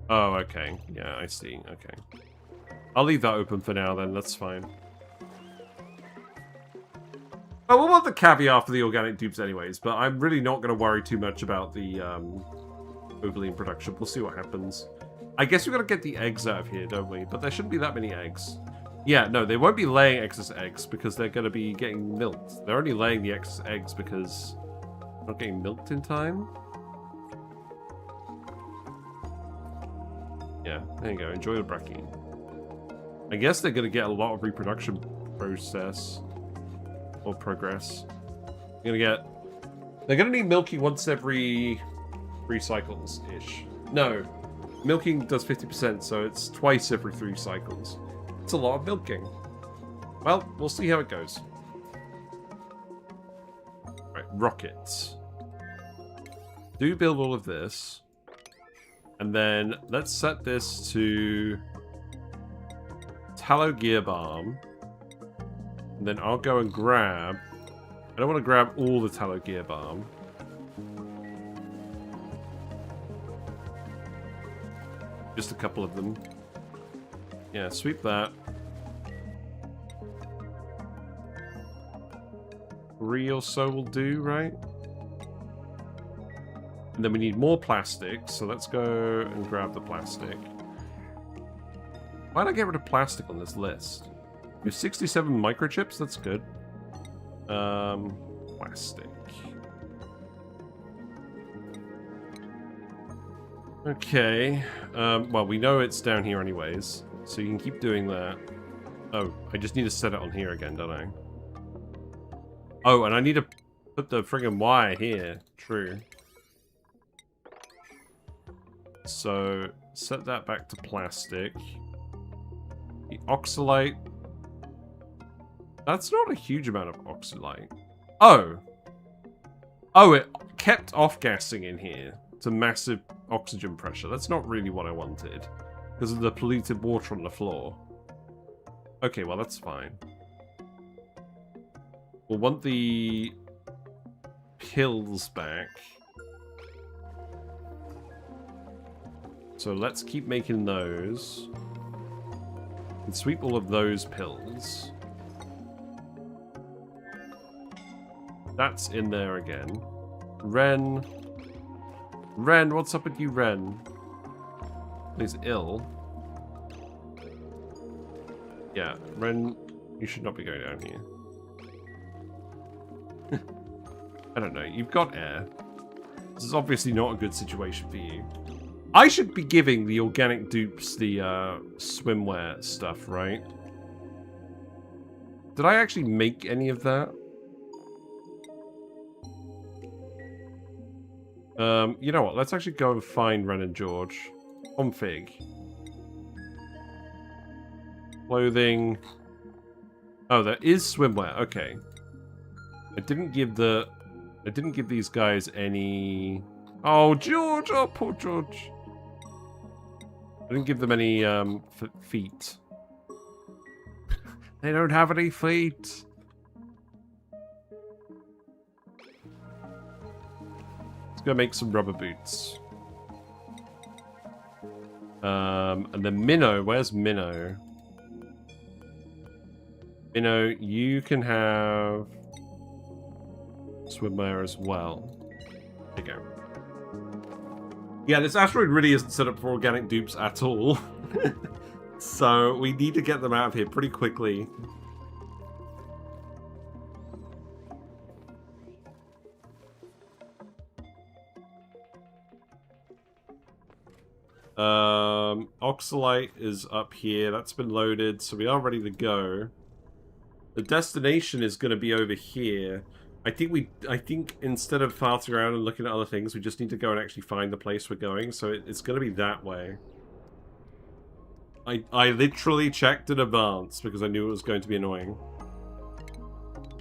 okay. Yeah, I see. Okay. I'll leave that open for now then. That's fine. Oh, we'll want the Caviar for the organic dupes anyways, but I'm really not going to worry too much about the Ovaline production. We'll see what happens. I guess we've got to get the eggs out of here, don't we? But there shouldn't be that many eggs. Yeah, no, they won't be laying excess eggs because they're going to be getting milked. They're only laying the excess eggs because they're not getting milked in time. Yeah, there you go. Enjoy the brekkie. I guess they're going to get a lot of reproduction process. Or progress. They're gonna need milking once every 3 cycles-ish. No. Milking does 50%, so it's twice every 3 cycles. It's a lot of milking. Well, we'll see how it goes. Right, rockets. Do build all of this. And then let's set this to tallow gear balm. And then I'll go and grab... I don't want to grab all the tallow gear balm. Just a couple of them. Yeah, sweep that. 3 or so will do, right? And then we need more plastic, so let's go and grab the plastic. Why did I get rid of plastic on this list? We have 67 microchips, that's good. Plastic. Okay. Well, we know it's down here anyways, so you can keep doing that. Oh, I just need to set it on here again, don't I? Oh, and I need to put the friggin' wire here. True. So, set that back to plastic. The oxalate. That's not a huge amount of oxalate. Oh! Oh, it kept off-gassing in here to massive oxygen pressure. That's not really what I wanted. Because of the polluted water on the floor. Okay, well, that's fine. We'll want the pills back. So let's keep making those. And sweep all of those pills. That's in there again. Ren. Ren, what's up with you, Ren? He's ill. Yeah, Ren, you should not be going down here. I don't know, you've got air. This is obviously not a good situation for you. I should be giving the organic dupes the swimwear stuff, right? Did I actually make any of that? You know what? Let's actually go and find Ren and George. Config. Clothing. Oh, there is swimwear. Okay. I didn't give these guys any... Oh, George! Oh, poor George. I didn't give them any feet. They don't have any feet. Let's go make some rubber boots. And then Minnow. Where's Minnow? Minnow, you can have swimwear as well. There you go. Yeah, this asteroid really isn't set up for organic dupes at all. So we need to get them out of here pretty quickly. Oxalite is up here. That's been loaded, so we are ready to go. The destination is going to be over here. I think instead of farting around and looking at other things, we just need to go and actually find the place we're going. So it's going to be that way. I literally checked in advance because I knew it was going to be annoying.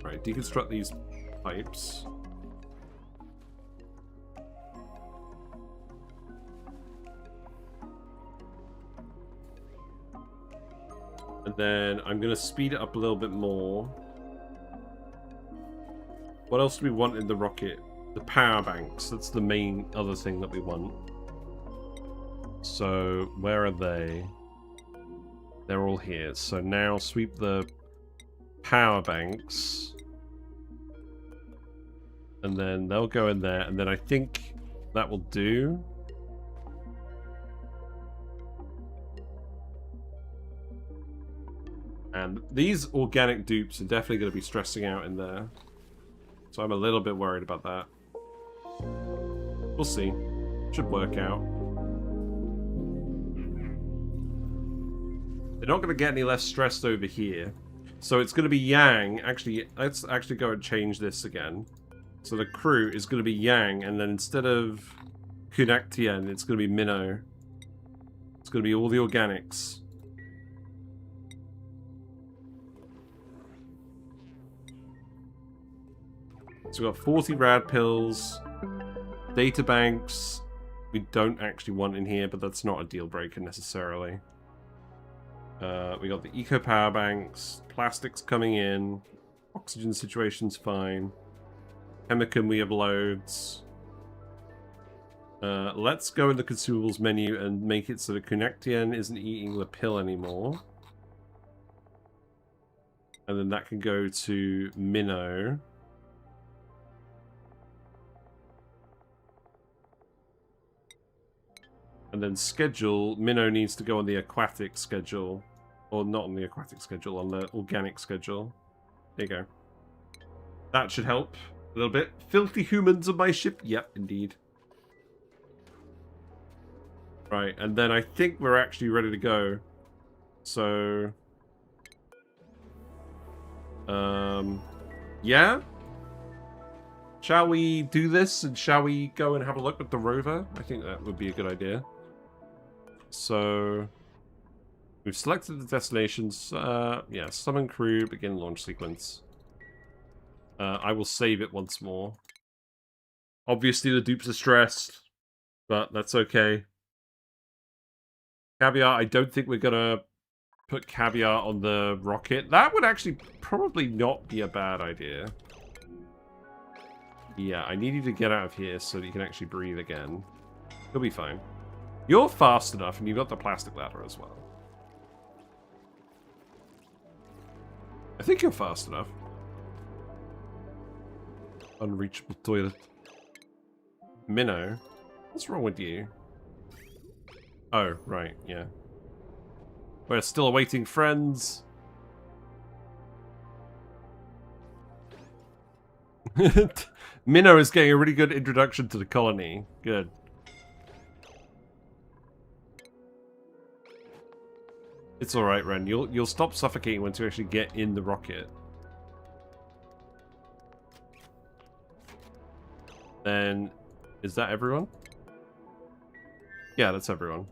Right, deconstruct these pipes. And then I'm going to speed it up a little bit more. What else do we want in the rocket? The power banks. That's the main other thing that we want. So, where are they? They're all here. So now sweep the power banks. And then they'll go in there. And then I think that will do. And these organic dupes are definitely going to be stressing out in there. So I'm a little bit worried about that. We'll see. Should work out. They're not going to get any less stressed over here. So it's going to be Yang. Actually, let's actually go and change this again. So the crew is going to be Yang, and then instead of Kunaktian, it's going to be Minnow. It's going to be all the organics. So we've got 40 rad pills, data banks. We don't actually want in here, but that's not a deal breaker necessarily. We got the eco power banks, plastics coming in, oxygen situation's fine, chemicum we have loads. Let's go in the consumables menu and make it so that Kunaktian isn't eating the pill anymore. And then that can go to Minnow. And then schedule, Minnow needs to go on the aquatic schedule. Or not on the aquatic schedule, on the organic schedule. There you go. That should help a little bit. Filthy humans on my ship? Yep, indeed. Right, and then I think we're actually ready to go. So... yeah? Shall we do this, and shall we go and have a look at the rover? I think that would be a good idea. So... we've selected the destinations. Yeah, summon crew, begin launch sequence. I will save it once more. Obviously the dupes are stressed, but that's okay. Caviar, I don't think we're gonna put Caviar on the rocket. That would actually probably not be a bad idea. Yeah, I need you to get out of here so that you can actually breathe again. You'll be fine. You're fast enough, and you've got the plastic ladder as well. I think you're fast enough. Unreachable toilet. Minnow? What's wrong with you? Oh, right, yeah. We're still awaiting friends. Minnow is getting a really good introduction to the colony. Good. It's alright, Ren. You'll stop suffocating once you actually get in the rocket. Then Is that everyone? Yeah, that's everyone.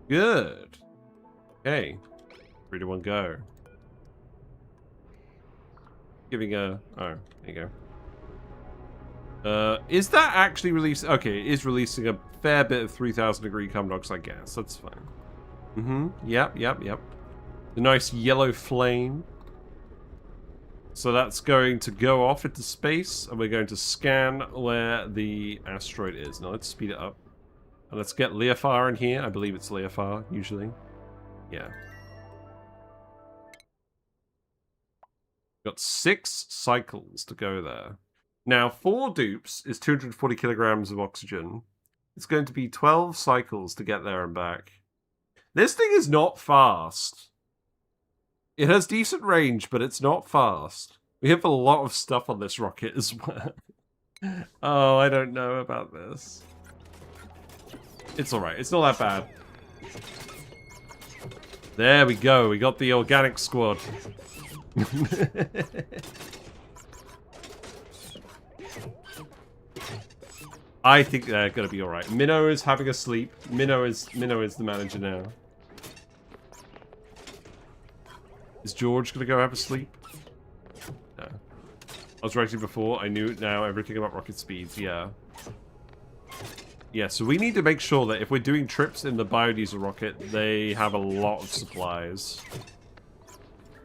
Good. Okay. 3, 2, 1, go. Giving a... Oh, there you go. Is that actually released? Okay, it is releasing a fair bit of 3,000 degree carbon dioxide gas. That's fine. Yep. The nice yellow flame. So that's going to go off into space, and we're going to scan where the asteroid is. Now let's speed it up. And let's get Leofar in here. I believe it's Leofar, usually. Yeah. Got 6 cycles to go there. Now, 4 dupes is 240 kilograms of oxygen. It's going to be 12 cycles to get there and back. This thing is not fast. It has decent range, but it's not fast. We have a lot of stuff on this rocket as well. Oh, I don't know about this. It's alright. It's not that bad. There we go. We got the organic squad. I think they're gonna be alright. Minnow is having a sleep. Minnow is the manager now. Is George gonna go have a sleep? No. I was writing before. I knew now everything about rocket speeds. Yeah. Yeah, so we need to make sure that if we're doing trips in the biodiesel rocket, they have a lot of supplies.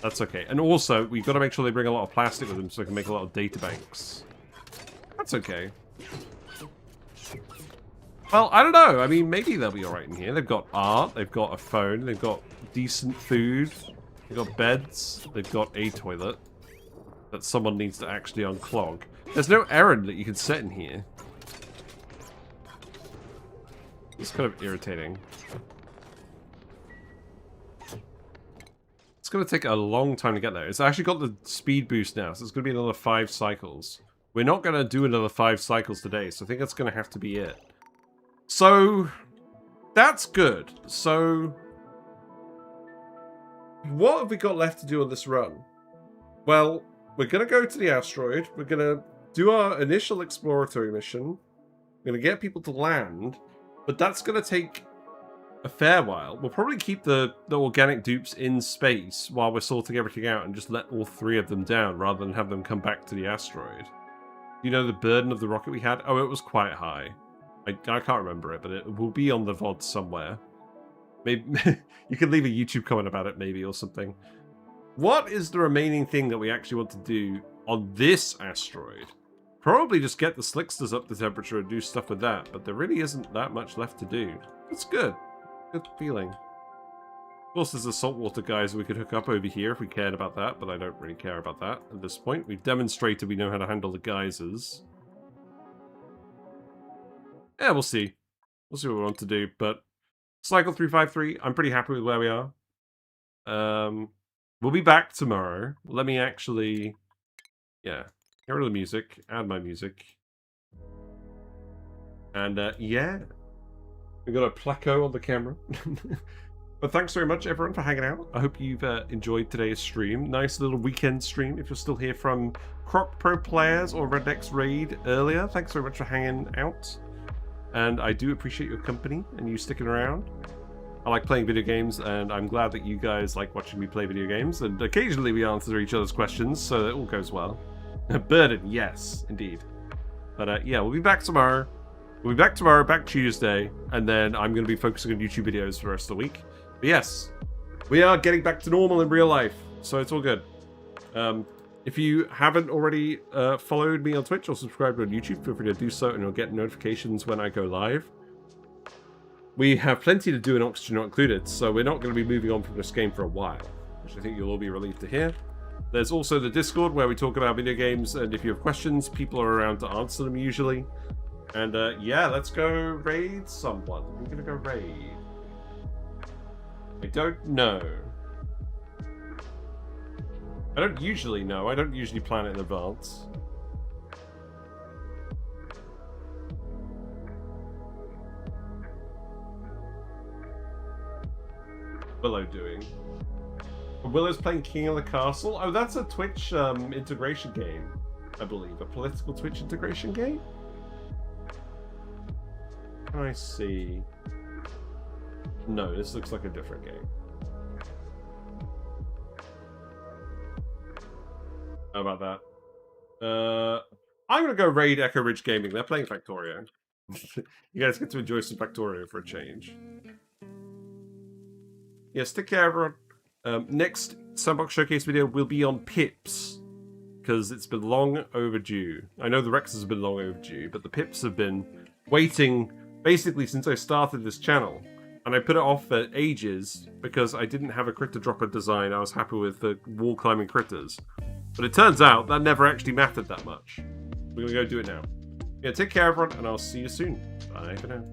That's okay. And also, we've got to make sure they bring a lot of plastic with them so they can make a lot of data banks. That's okay. Well, I don't know. I mean, maybe they'll be alright in here. They've got art, they've got a phone, they've got decent food, they've got beds, they've got a toilet that someone needs to actually unclog. There's no errand that you can set in here. It's kind of irritating. It's going to take a long time to get there. It's actually got the speed boost now, so it's going to be another 5 cycles. We're not going to do another 5 cycles today, so I think that's going to have to be it. So, that's good. So, what have we got left to do on this run? Well, we're going to go to the asteroid. We're going to do our initial exploratory mission. We're going to get people to land. But that's going to take a fair while. We'll probably keep the organic dupes in space while we're sorting everything out and just let all 3 of them down rather than have them come back to the asteroid. You know the burden of the rocket we had? Oh, it was quite high. I can't remember it, but it will be on the VOD somewhere. Maybe you can leave a YouTube comment about it maybe or something. What is the remaining thing that we actually want to do on this asteroid? Probably just get the slicksters up to temperature and do stuff with that, but there really isn't that much left to do. It's good. Good feeling. Of course, there's the saltwater guys we could hook up over here if we cared about that, but I don't really care about that at this point. We've demonstrated we know how to handle the geysers. Yeah, we'll see. We'll see what we want to do, but Cycle 353, I'm pretty happy with where we are. We'll be back tomorrow. Let me actually... Yeah. Get rid of the music, add my music. And, yeah. We got a placo on the camera. But thanks very much, everyone, for hanging out. I hope you've enjoyed today's stream. Nice little weekend stream. If you're still here from Croc Pro Players or Redneck's Raid earlier, thanks very much for hanging out. And I do appreciate your company and you sticking around. I like playing video games, and I'm glad that you guys like watching me play video games. And occasionally we answer each other's questions, so it all goes well. Burden, yes, indeed. But yeah, we'll be back tomorrow. We'll be back tomorrow, back Tuesday, and then I'm going to be focusing on YouTube videos for the rest of the week. But yes, we are getting back to normal in real life, so it's all good. If you haven't already followed me on Twitch or subscribed on YouTube, feel free to do so, and you'll get notifications when I go live. We have plenty to do in Oxygen Not Included, so we're not going to be moving on from this game for a while, which I think you'll all be relieved to hear. There's also the Discord where we talk about video games, and if you have questions, people are around to answer them usually. And yeah, let's go raid someone. We're gonna go raid. I don't know. I don't usually know. I don't usually plan it in advance. Willow doing? Willow's playing King of the Castle? Oh, that's a Twitch integration game, I believe. A political Twitch integration game? can I see? No, this looks like a different game. How about that? I'm gonna go raid Echo Ridge Gaming. They're playing Factorio. You guys get to enjoy some Factorio for a change. Yes, take care, everyone. Next Sandbox Showcase video will be on Pips, because it's been long overdue. I know the Rexes have been long overdue, but the Pips have been waiting basically since I started this channel. And I put it off for ages because I didn't have a critter dropper design I was happy with for wall climbing critters. But it turns out that never actually mattered that much. We're going to go do it now. Yeah, take care, everyone, and I'll see you soon. Bye for now.